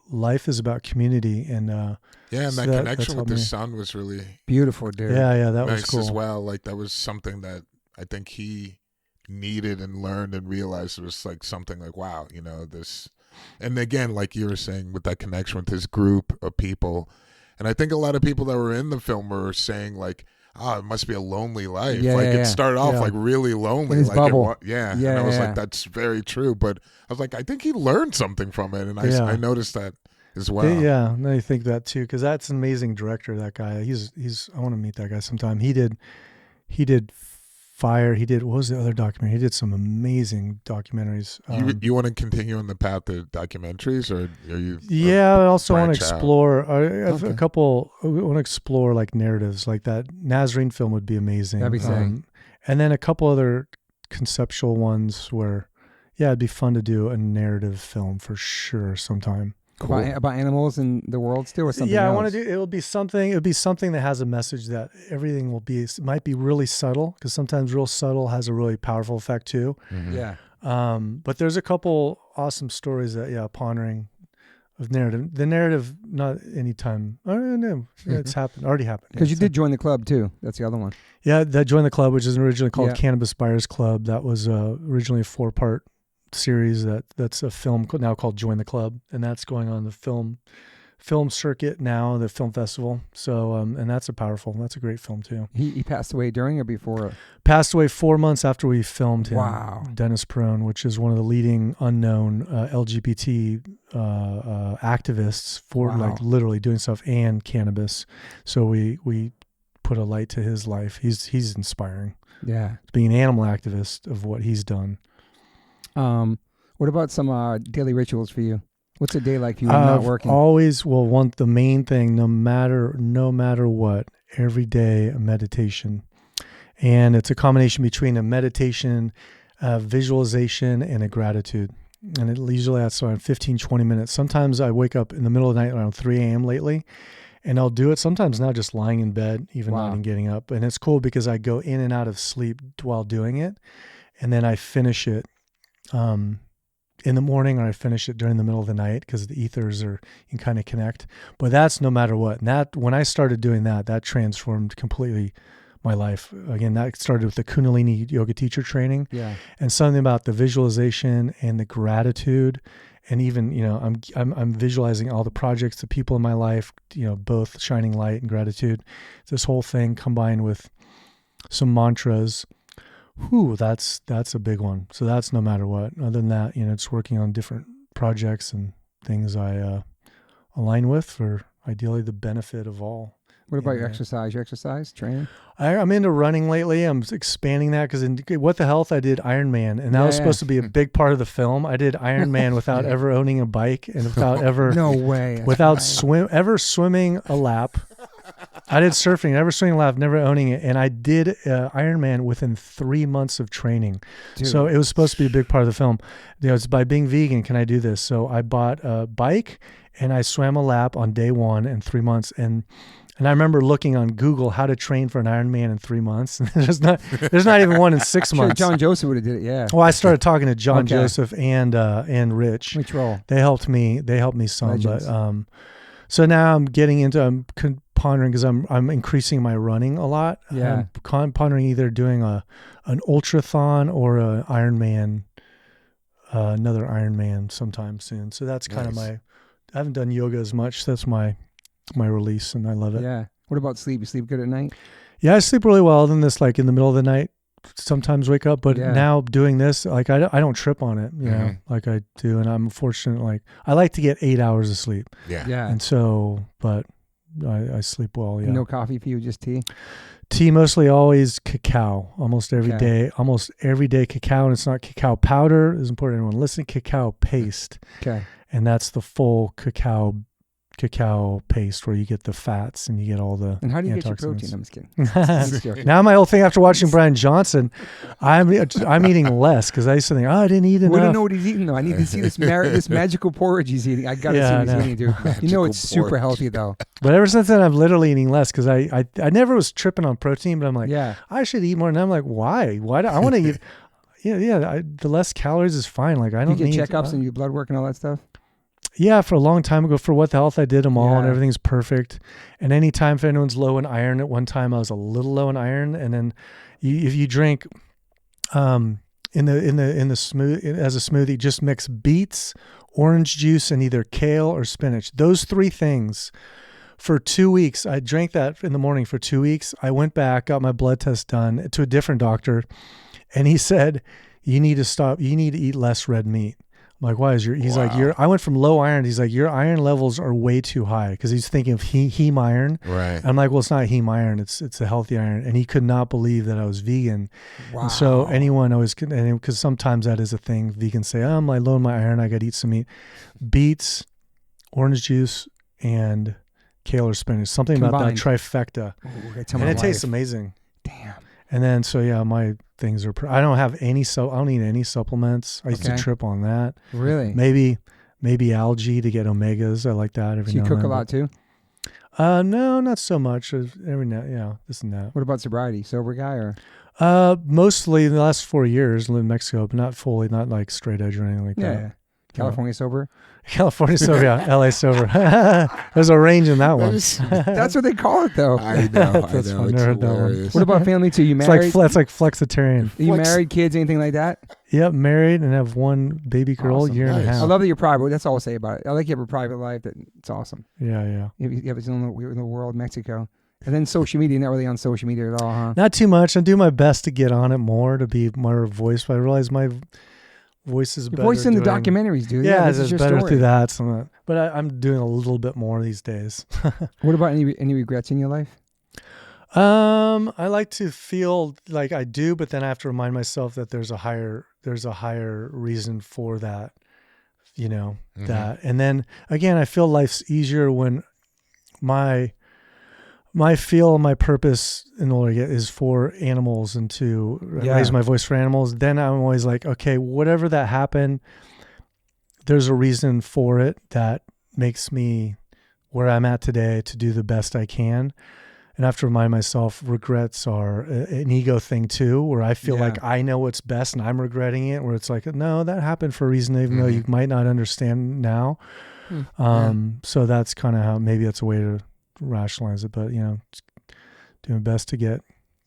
life is about community, and and that connection with the son was really beautiful, dude. Yeah, that nice was cool as well. Like that was something that I think he needed and learned and realized it was like something like, wow, this. And again, like you were saying, with that connection with his group of people, and I think a lot of people that were in the film were saying like, oh, it must be a lonely life. Yeah, like yeah, it started off like really lonely. In his like bubble. And I was like, that's very true. But I was like, I think he learned something from it. And I noticed that as well. I think that too, because that's an amazing director, that guy. He's I want to meet that guy sometime. He did Fire. He did, what was the other documentary? He did some amazing documentaries. You want to continue on the path of documentaries, or are you? Yeah, I also want to explore. I have a couple. I want to explore like narratives, like that Nazarene film would be amazing. That'd be sick. And then a couple other conceptual ones where, it'd be fun to do a narrative film for sure sometime. Cool. About animals in the world still, or something? Yeah, else? I want to do. It would be something that has a message that everything will be. It might be really subtle, because sometimes real subtle has a really powerful effect too. Mm-hmm. Yeah. But there's a couple awesome stories that pondering of narrative. The narrative, not anytime. I don't know. It's happened. Already happened. Because you did join the club too. That's the other one. Yeah, that Join the Club, which is originally called Cannabis Buyers Club. That was originally a 4-part series that's a film now called Join the Club, and that's going on the film circuit now, the film festival. So and that's a great film too. He passed away during or before? Passed away 4 months after we filmed him. Wow. Dennis Perone, which is one of the leading unknown LGBT activists for like literally doing stuff and cannabis. So we put a light to his life. He's inspiring. Yeah. Being an animal activist of what he's done. What about some daily rituals for you? What's a day like for you when you're not working? Always want the main thing, no matter what, every day a meditation. And it's a combination between a meditation, visualization, and a gratitude. And it usually lasts around 15, 20 minutes. Sometimes I wake up in the middle of the night around 3 a.m. lately, and I'll do it sometimes now just lying in bed, even not even getting up. And it's cool because I go in and out of sleep while doing it, and then I finish it in the morning, or I finish it during the middle of the night, because the ethers you can kind of connect. But that's no matter what. And that, when I started doing that transformed completely my life. Again, that started with the Kundalini yoga teacher training. Yeah. And something about the visualization and the gratitude, and even, I'm visualizing all the projects, the people in my life, both shining light and gratitude. This whole thing combined with some mantras. That's a big one. So that's no matter what. Other than that, it's working on different projects and things I align with for ideally the benefit of all. What about your exercise? Your exercise training? I'm into running lately. I'm expanding that because in What the Health, I did Ironman, and that was supposed to be a big part of the film. I did Ironman without ever owning a bike and without ever ever swimming a lap. I did surfing, never swimming a lap, never owning it, and I did Ironman within 3 months of training. Dude. So it was supposed to be a big part of the film. It's by being vegan, can I do this? So I bought a bike and I swam a lap on day 1 in 3 months, and I remember looking on Google how to train for an Ironman in 3 months. there's not even one in 6 months. John Joseph would have did it. Yeah. Well, I started talking to John Joseph and Rich. Which role? They helped me some. Legends. But so now I'm getting into pondering, because I'm increasing my running a lot. Yeah. I'm pondering either doing an ultrathon or a Ironman, another Ironman sometime soon. So that's kind of I haven't done yoga as much. That's my release, and I love it. Yeah. What about sleep? You sleep good at night? Yeah, I sleep really well. Then this, like in the middle of the night, sometimes wake up. But now doing this, like I don't trip on it, like I do. And I'm fortunate. Like I like to get 8 hours of sleep. Yeah. Yeah. And so, but I sleep well. Yeah. No coffee for you, just tea? Tea, mostly always cacao, almost every day cacao. And it's not cacao powder. It's important everyone listen, cacao paste. Okay. And that's the full cacao paste where you get the fats and you get all the. And how do you get your protein? I'm just kidding. Now my whole thing after watching Brian Johnson, I'm eating less because I used to think, I didn't eat enough. We don't know what he's eating though. I need to see this magical porridge he's eating. I gotta see what he's eating, dude. It's super healthy though. But ever since then, I'm literally eating less because I never was tripping on protein, but I'm like, I should eat more. And I'm like, why? Why do I want to eat? The less calories is fine. Like I don't need get checkups and your blood work and all that stuff. Yeah, for a long time ago, for What the Health, I did them all, and everything's perfect. And anytime if anyone's low in iron, at one time I was a little low in iron, and then if you drink in the smooth as a smoothie, just mix beets, orange juice, and either kale or spinach. Those 3 things for 2 weeks. I drank that in the morning for 2 weeks. I went back, got my blood test done to a different doctor, and he said, you need to stop. You need to eat less red meat. I'm like, why is he's like, I went from low iron. He's like, your iron levels are way too high, because he's thinking of heme iron. Right. I'm like, well, it's not heme iron. It's a healthy iron. And he could not believe that I was vegan. Wow. And so anyone always, because sometimes that is a thing. Vegans say, I'm like low in my iron. I got to eat some meat. Beets, orange juice, and kale or spinach. Something Combined. about that trifecta. Ooh, and it tastes amazing. Damn. And then, so yeah, my things are, I don't need any supplements. I used to trip on that. Really? Maybe algae to get omegas. I like that. So you cook a lot too? No, not so much. Every now, this and that. What about sobriety? Sober guy or? Mostly the last 4 years, I live in Mexico, but not fully, not like straight edge or anything like that. Yeah. California sober? California sober, yeah. LA sober. There's a range in that one. That's what they call it, though. I know. That's I know. fun. It's Heard that one. hilarious. What about family too? You married? It's like flexitarian. Are you married, kids, anything like that? Yep, married and have one baby girl, Awesome. year and a Nice. half. I love that you're private. That's all I'll say about it. I like you have a private life. It's awesome. Yeah. You have its own little world, Mexico. And then social media, not really on social media at all, huh? Not too much. I do my best to get on it more, to be more voice, but I realize my voice is better. Voice in the documentaries, dude. Yeah, this is it's your better story. through that. But I'm doing a little bit more these days. What about any regrets in your life? I like to feel like I do, but then I have to remind myself that there's a higher reason for that, that. And then again, I feel life's easier when my purpose in order to get is for animals and to raise my voice for animals. Then I'm always like, okay, whatever that happened, there's a reason for it that makes me where I'm at today to do the best I can. And I have to remind myself regrets are an ego thing too, where I feel like I know what's best and I'm regretting it, where it's like, no, that happened for a reason, even though you might not understand now. So that's kind of how, maybe that's a way to rationalize it, but doing my best to get.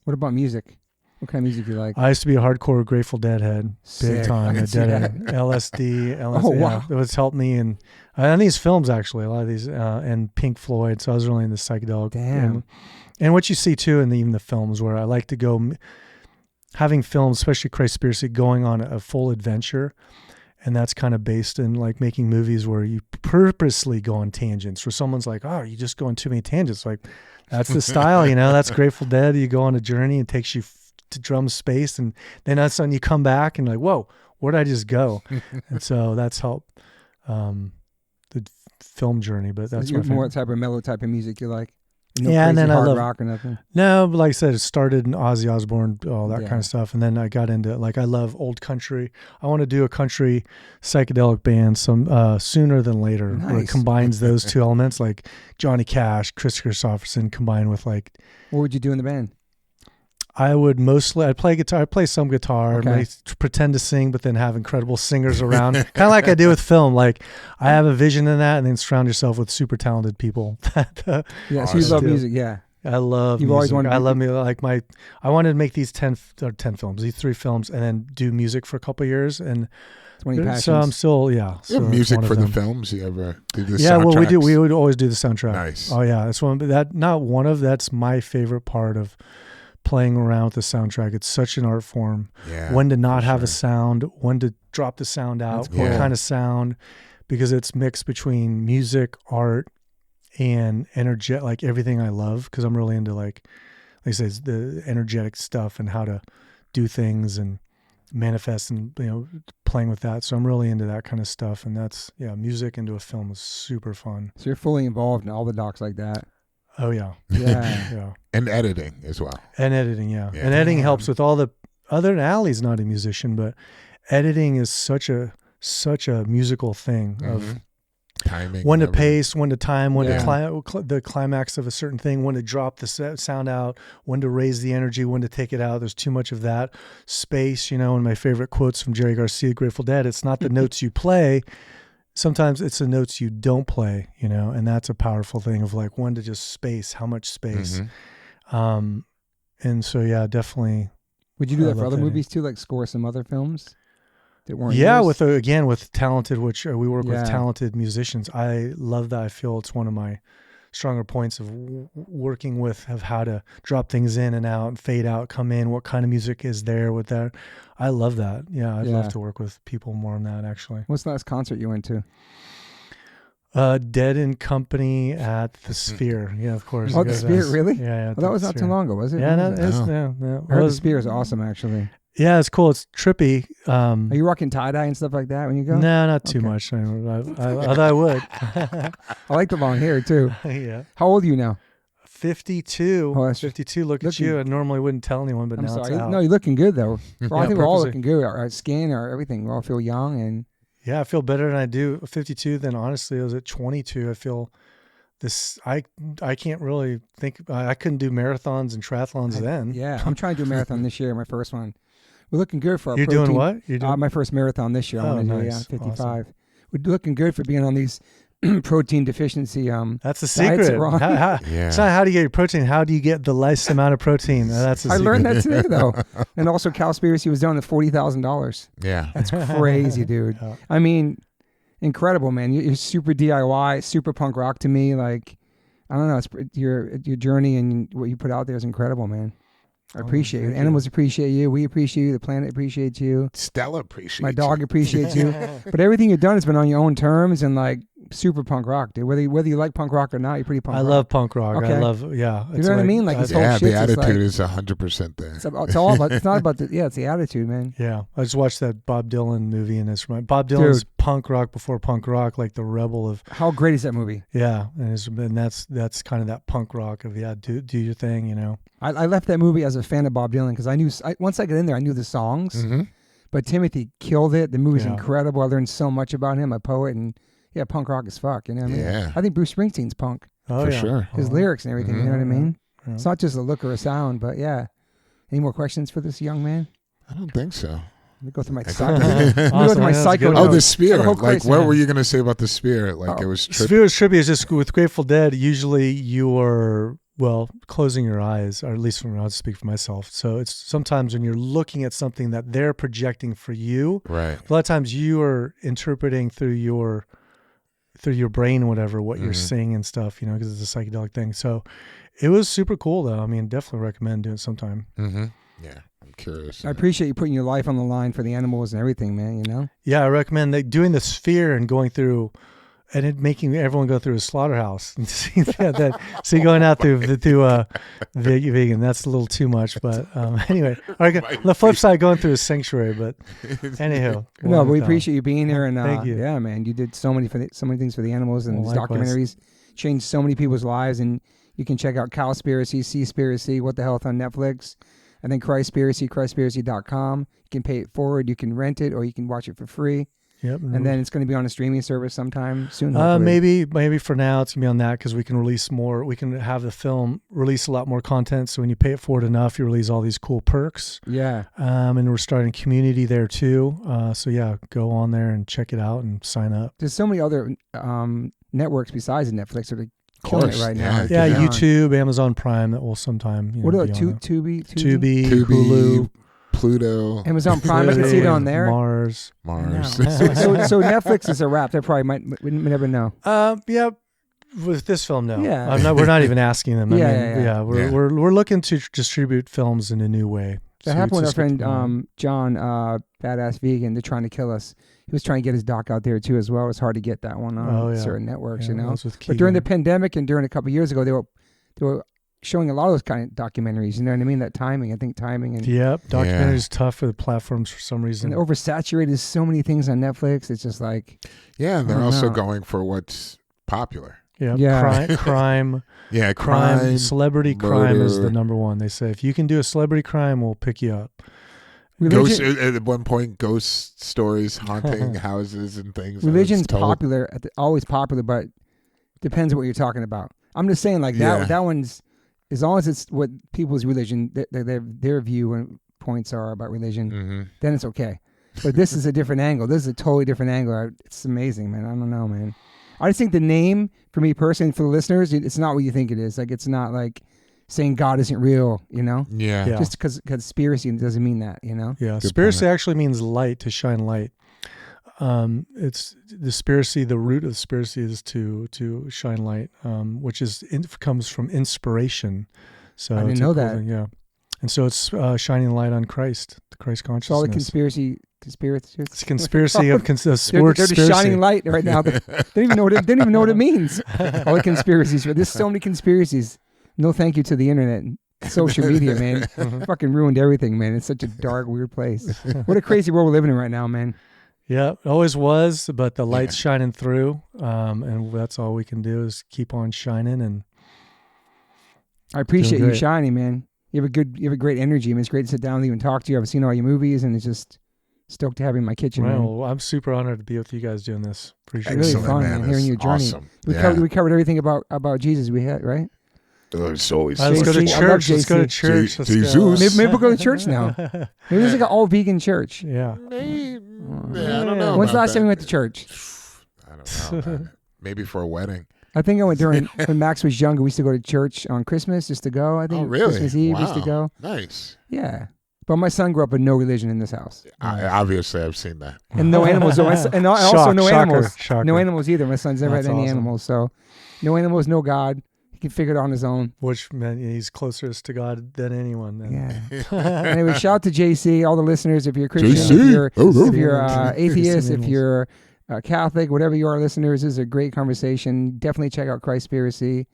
What about music? What kind of music do you like? I used to be a hardcore Grateful Dead head, big time. A Deadhead, LSD. Oh wow, it's helped me in these films actually. A lot of these and Pink Floyd. So I was really into psychedelic. Damn. And what you see too in even the films, where I like to go, having films, especially Christspiracy, going on a full adventure. And that's kind of based in like making movies where you purposely go on tangents, where someone's like, oh, you just go on too many tangents. Like, that's the style, that's Grateful Dead. You go on a journey, it takes you to drum space, and then all of a sudden you come back and like, whoa, where'd I just go? And so that's helped the film journey. But that's more type of mellow type of music you like. No and then hard I love rock or nothing. No, but like I said, it started in Ozzy Osbourne, all that kind of stuff, and then I got into I love old country. I want to do a country psychedelic band sooner than later, where it combines those two elements, like Johnny Cash, Chris Christopherson, combined with like. What would you do in the band? I'd play guitar. I'd play some guitar, pretend to sing, but then have incredible singers around. Kind of like I do with film. Like I have a vision in that, and then surround yourself with super talented people. So you love music, yeah. I love music. Always wanted I love me. I wanted to make these 10 films, these 3 films, and then do music for a couple of years. And so I'm still, So music for the films. You ever do the soundtracks? Yeah, well, we do. We would always do the soundtrack. Nice. Oh yeah, that's my favorite part of playing around with the soundtrack. It's such an art form. Yeah, when to not have a sound, when to drop the sound out, what kind of sound, because it's mixed between music, art, and energetic, like everything I love, because I'm really into like I say, the energetic stuff and how to do things and manifest and playing with that. So I'm really into that kind of stuff, and that's music into a film is super fun. So you're fully involved in all the docs like that. Oh yeah. Yeah. And editing as well. And editing, yeah. And editing helps with all the other than Allie's not a musician, but editing is such a musical thing of timing, when to pace, when to time, when to the climax of a certain thing, when to drop the sound out, when to raise the energy, when to take it out. There's too much of that space, one of my favorite quotes from Jerry Garcia, Grateful Dead. It's not the notes you play. Sometimes it's the notes you don't play, and that's a powerful thing of like when to just space, how much space. And so, definitely. Would you do that for other movies too? Like score some other films that weren't yours? with talented, which we work with talented musicians. I love that. I feel it's one of my stronger points of working with, of how to drop things in and out and fade out, come in, what kind of music is there with that. I love that. Yeah, I'd love to work with people more on that, actually. What's the last concert you went to? Dead and Company at the Sphere. Yeah, of course. Oh, the Sphere, really? Yeah. Well, that was not too long ago, was it? Yeah, no. I heard the Sphere is awesome, actually. Yeah, it's cool. It's trippy. Are you rocking tie-dye and stuff like that when you go? No, not too much. Although I would. I like the long hair, too. Yeah. How old are you now? 52. Oh, 52. Look at you. I normally wouldn't tell anyone, but I'm now sorry. it's out. No, you're looking good, though. Well, I think we're all purposely. looking good. Our skin, our everything. We all feel young. And Yeah, I feel better than I do at 52 than honestly I was at 22. I feel this, I can't really think, I couldn't do marathons and triathlons then. Yeah, I'm trying to do a marathon this year, my first one. We're looking good for our You're protein. doing what? You're doing my first marathon this year. I want to do, nice. 55. Awesome. We're looking good for being on these protein deficiency. That's the diets secret. that It's not how do you get your protein. How do you get the least amount of protein? That's the I secret. learned that today, though. And also, Cowspiracy was down to $40,000. Yeah. That's crazy, dude. Yeah. I mean, incredible, man. You're super DIY, super punk rock to me. Like, I don't know. It's, your journey and what you put out there is incredible, man. I appreciate it. Animals appreciate you. We appreciate you. The planet appreciates you. Stella appreciates My dog appreciates you. But everything you've done has been on your own terms and like super punk rock, dude. Whether you like punk rock or not, you're pretty punk rock. I love punk rock. Okay. I love, yeah. You know what I mean? Like, this whole yeah, shit the is attitude like, is 100% there. it's all about, it's not about the, it's the attitude, man. Yeah. I just watched that Bob Dylan movie and it's Bob Dylan's punk rock before punk rock, like the rebel of. How great is that movie? Yeah. And that's kind of that punk rock of, do your thing, you know. I left that movie as a fan of Bob Dylan because I knew, once I got in there, I knew the songs. Mm-hmm. But Timothy killed it. The movie's incredible. I learned so much about him, a poet, and yeah, punk rock as fuck. You know what I mean? Yeah. I think Bruce Springsteen's punk. For sure. His lyrics and everything. You know what I mean? Yeah. It's not just a look or a sound, but yeah. Any more questions for this young man? I don't think so. Let me go through my Awesome. go through my psycho. Oh, the Spear. Oh, Like, Christ, what man. were you going to say about the Spear? Like, it was trippy. Sphere is trippy. Is just with Grateful Dead, usually you are, closing your eyes, or at least I'll speak for myself. So it's sometimes when you're looking at something that they're projecting for you, Right. a lot of times you are interpreting through your brain or whatever, what you're seeing and stuff, you know, because it's a psychedelic thing. So it was super cool though. I mean, definitely recommend doing it sometime. Mm-hmm. Yeah. I'm curious. I appreciate you putting your life on the line for the animals and everything, man, you know? Yeah, I recommend doing the Sphere and going through and it making everyone go through a slaughterhouse and see that. See, going out through vegan, that's a little too much. But anyway, the flip side, going through a sanctuary. But anywho, No, but we appreciate you being here, and thank you. Yeah, man, you did so many things for the animals, and these likewise. documentaries changed so many people's lives. And you can check out Cowspiracy, Seaspiracy, What the Health on Netflix, and then Christspiracy, Christspiracy.com. You can pay it forward, you can rent it, or you can watch it for free. Yep. And then it's going to be on a streaming service sometime soon. Maybe for now it's gonna be on that because we can release more. We can have the film release a lot more content. So when you pay it forward enough, you release all these cool perks. Yeah. And we're starting community there too. So yeah, go on there and check it out and sign up. There's so many other networks besides Netflix that are killing it right now. Yeah, YouTube, Amazon Prime that will sometime. What about Tubi, Hulu, Pluto, Amazon Prime? I can see it on there. Mars. So Netflix is a wrap. They probably we never know. Yeah. With this film, no. Yeah. We're not even asking them. We're looking to distribute films in a new way. That happened with our friend John, Badass Vegan. They're trying to kill us. He was trying to get his doc out there too as well. It was hard to get that one on certain networks, you know. But during the pandemic and during a couple of years ago, they were showing a lot of those kind of documentaries. You know what I mean? That timing. I think timing. And documentary is tough for the platforms for some reason. And oversaturated so many things on Netflix. It's just like and they're also going for what's popular. Crime. Yeah, crime. Celebrity murder. Crime is the number one. They say if you can do a celebrity crime, we'll pick you up. Ghost, at one point, ghost stories haunting houses and things. Religion's popular, always popular, but depends on what you're talking about. I'm just saying, like that. That one's, as long as it's what people's religion, their view and points are about religion, then it's okay. But this is a different angle. This is a totally different angle. It's amazing, man. I don't know, man. I just think the name, for me personally, for the listeners, it's not what you think it is. Like, it's not like saying God isn't real, you know? Yeah. Just because conspiracy doesn't mean that, you know? Yeah. Spiracy actually means light, to shine light. it's the spiracy. The root of spiracy is to shine light, which comes from inspiration. So I didn't know that. Yeah, and so it's shining light on Christ, the Christ consciousness. All the conspiracy. It's a conspiracy of sports. They're just shining light right now. They don't even know what it means. All the conspiracies. There's so many conspiracies. No thank you to the internet. Social media, man. Fucking ruined everything, man. It's such a dark, weird place. What a crazy world we're living in right now, man. Yeah, it always was, but the light's shining through, and that's all we can do is keep on shining. And I appreciate you shining, man. You have a great energy. I mean, it's great to sit down with you and talk to you. I've seen all your movies, and it's just stoked to have you in my kitchen. Well, I'm super honored to be with you guys doing this. Appreciate it. Really fun, man. Hearing your journey. Awesome. We covered everything about Jesus. We had, right? It's always let's go to church. Let's go to church. Maybe we'll go to church now. Maybe there's like an all vegan church. Yeah. I don't know. When's the last time you went to church? I don't know, man. Maybe for a wedding. I think I went when Max was younger. We used to go to church on Christmas just to go. I think Christmas Eve we used to go. Nice. Yeah. But my son grew up with no religion in this house. Obviously, I've seen that. And no animals. And also no animals. Shocker. No animals either. My son's never had any animals. So no animals, no God. He can figure it out on his own. Which meant he's closest to God than anyone. Then. Yeah. Anyway, shout out to JC, all the listeners. If you're Christian, if you're atheist, if you're Catholic, whatever you are, listeners, this is a great conversation. Definitely check out Christspiracy.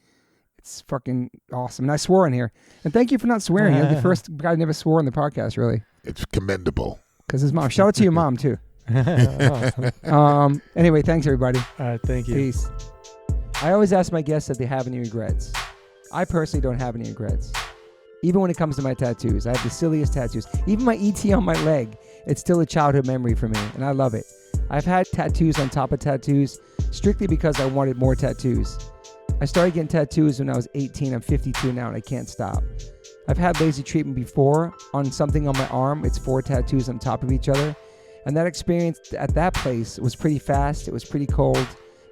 It's fucking awesome. And I swore in here. And thank you for not swearing. You're the first guy who never swore on the podcast, really. It's commendable. Because his mom. Shout out to your mom, too. Anyway, thanks, everybody. All right, thank you. Peace. I always ask my guests if they have any regrets. I personally don't have any regrets. Even when it comes to my tattoos. I have the silliest tattoos. Even my ET on my leg, it's still a childhood memory for me, and I love it. I've had tattoos on top of tattoos strictly because I wanted more tattoos. I started getting tattoos when I was 18. I'm 52 now, and I can't stop. I've had laser treatment before on something on my arm. It's 4 tattoos on top of each other. And that experience at that place was pretty fast. It was pretty cold.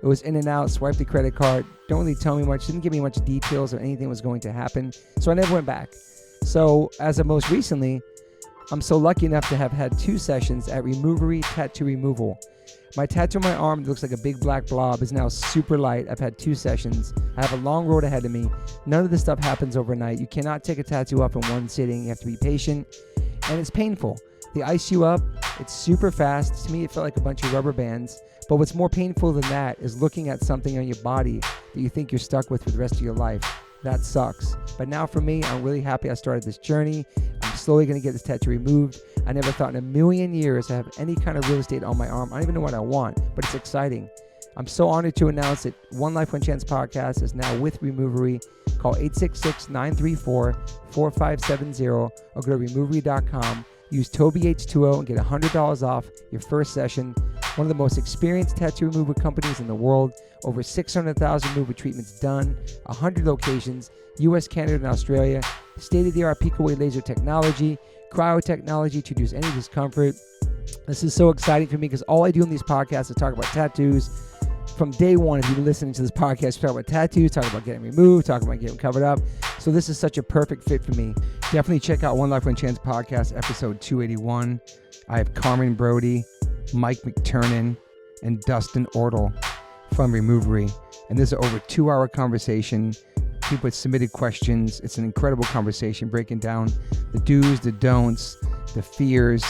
It was in and out, swiped the credit card. Don't really tell me much. Didn't give me much details or anything was going to happen. So I never went back. So as of most recently, I'm so lucky enough to have had 2 sessions at Removery Tattoo Removal. My tattoo on my arm that looks like a big black blob is now super light. I've had 2 sessions. I have a long road ahead of me. None of this stuff happens overnight. You cannot take a tattoo up in one sitting. You have to be patient. And it's painful. They ice you up. It's super fast. To me, it felt like a bunch of rubber bands. But what's more painful than that is looking at something on your body that you think you're stuck with for the rest of your life. That sucks. But now for me, I'm really happy I started this journey. I'm slowly going to get this tattoo removed. I never thought in a million years to have any kind of real estate on my arm. I don't even know what I want, but it's exciting. I'm so honored to announce that One Life, One Chance podcast is now with Removery. Call 866-934-4570 or go to removery.com. Use TobyH20 and get $100 off your first session. One of the most experienced tattoo removal companies in the world. Over 600,000 removal treatments done. 100 locations. US, Canada, and Australia. State-of-the-art pico-wave laser technology. Cryotechnology to reduce any discomfort. This is so exciting for me because all I do in these podcasts is talk about tattoos. From day one, if you've been listening to this podcast, we talk about tattoos, talk about getting removed, talk about getting covered up. So this is such a perfect fit for me. Definitely check out One Life, One Chance podcast, episode 281. I have Carmen Brody, Mike McTurnan, and Dustin Ortle from Removery. And this is an over 2-hour conversation. People had submitted questions. It's an incredible conversation breaking down the do's, the don'ts, the fears,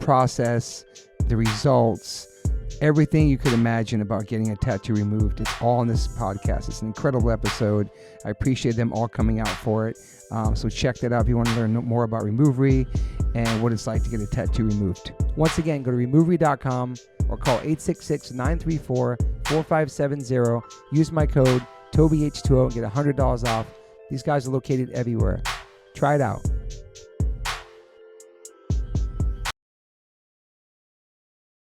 process, the results, everything you could imagine about getting a tattoo removed. It's all in this podcast. It's an incredible episode. I appreciate them all coming out for it. So check that out if you want to learn more about Removery and what it's like to get a tattoo removed. Once again, go to removery.com or call 866-934-4570. Use my code TobyH20 and get $100 off. These guys are located everywhere. Try it out.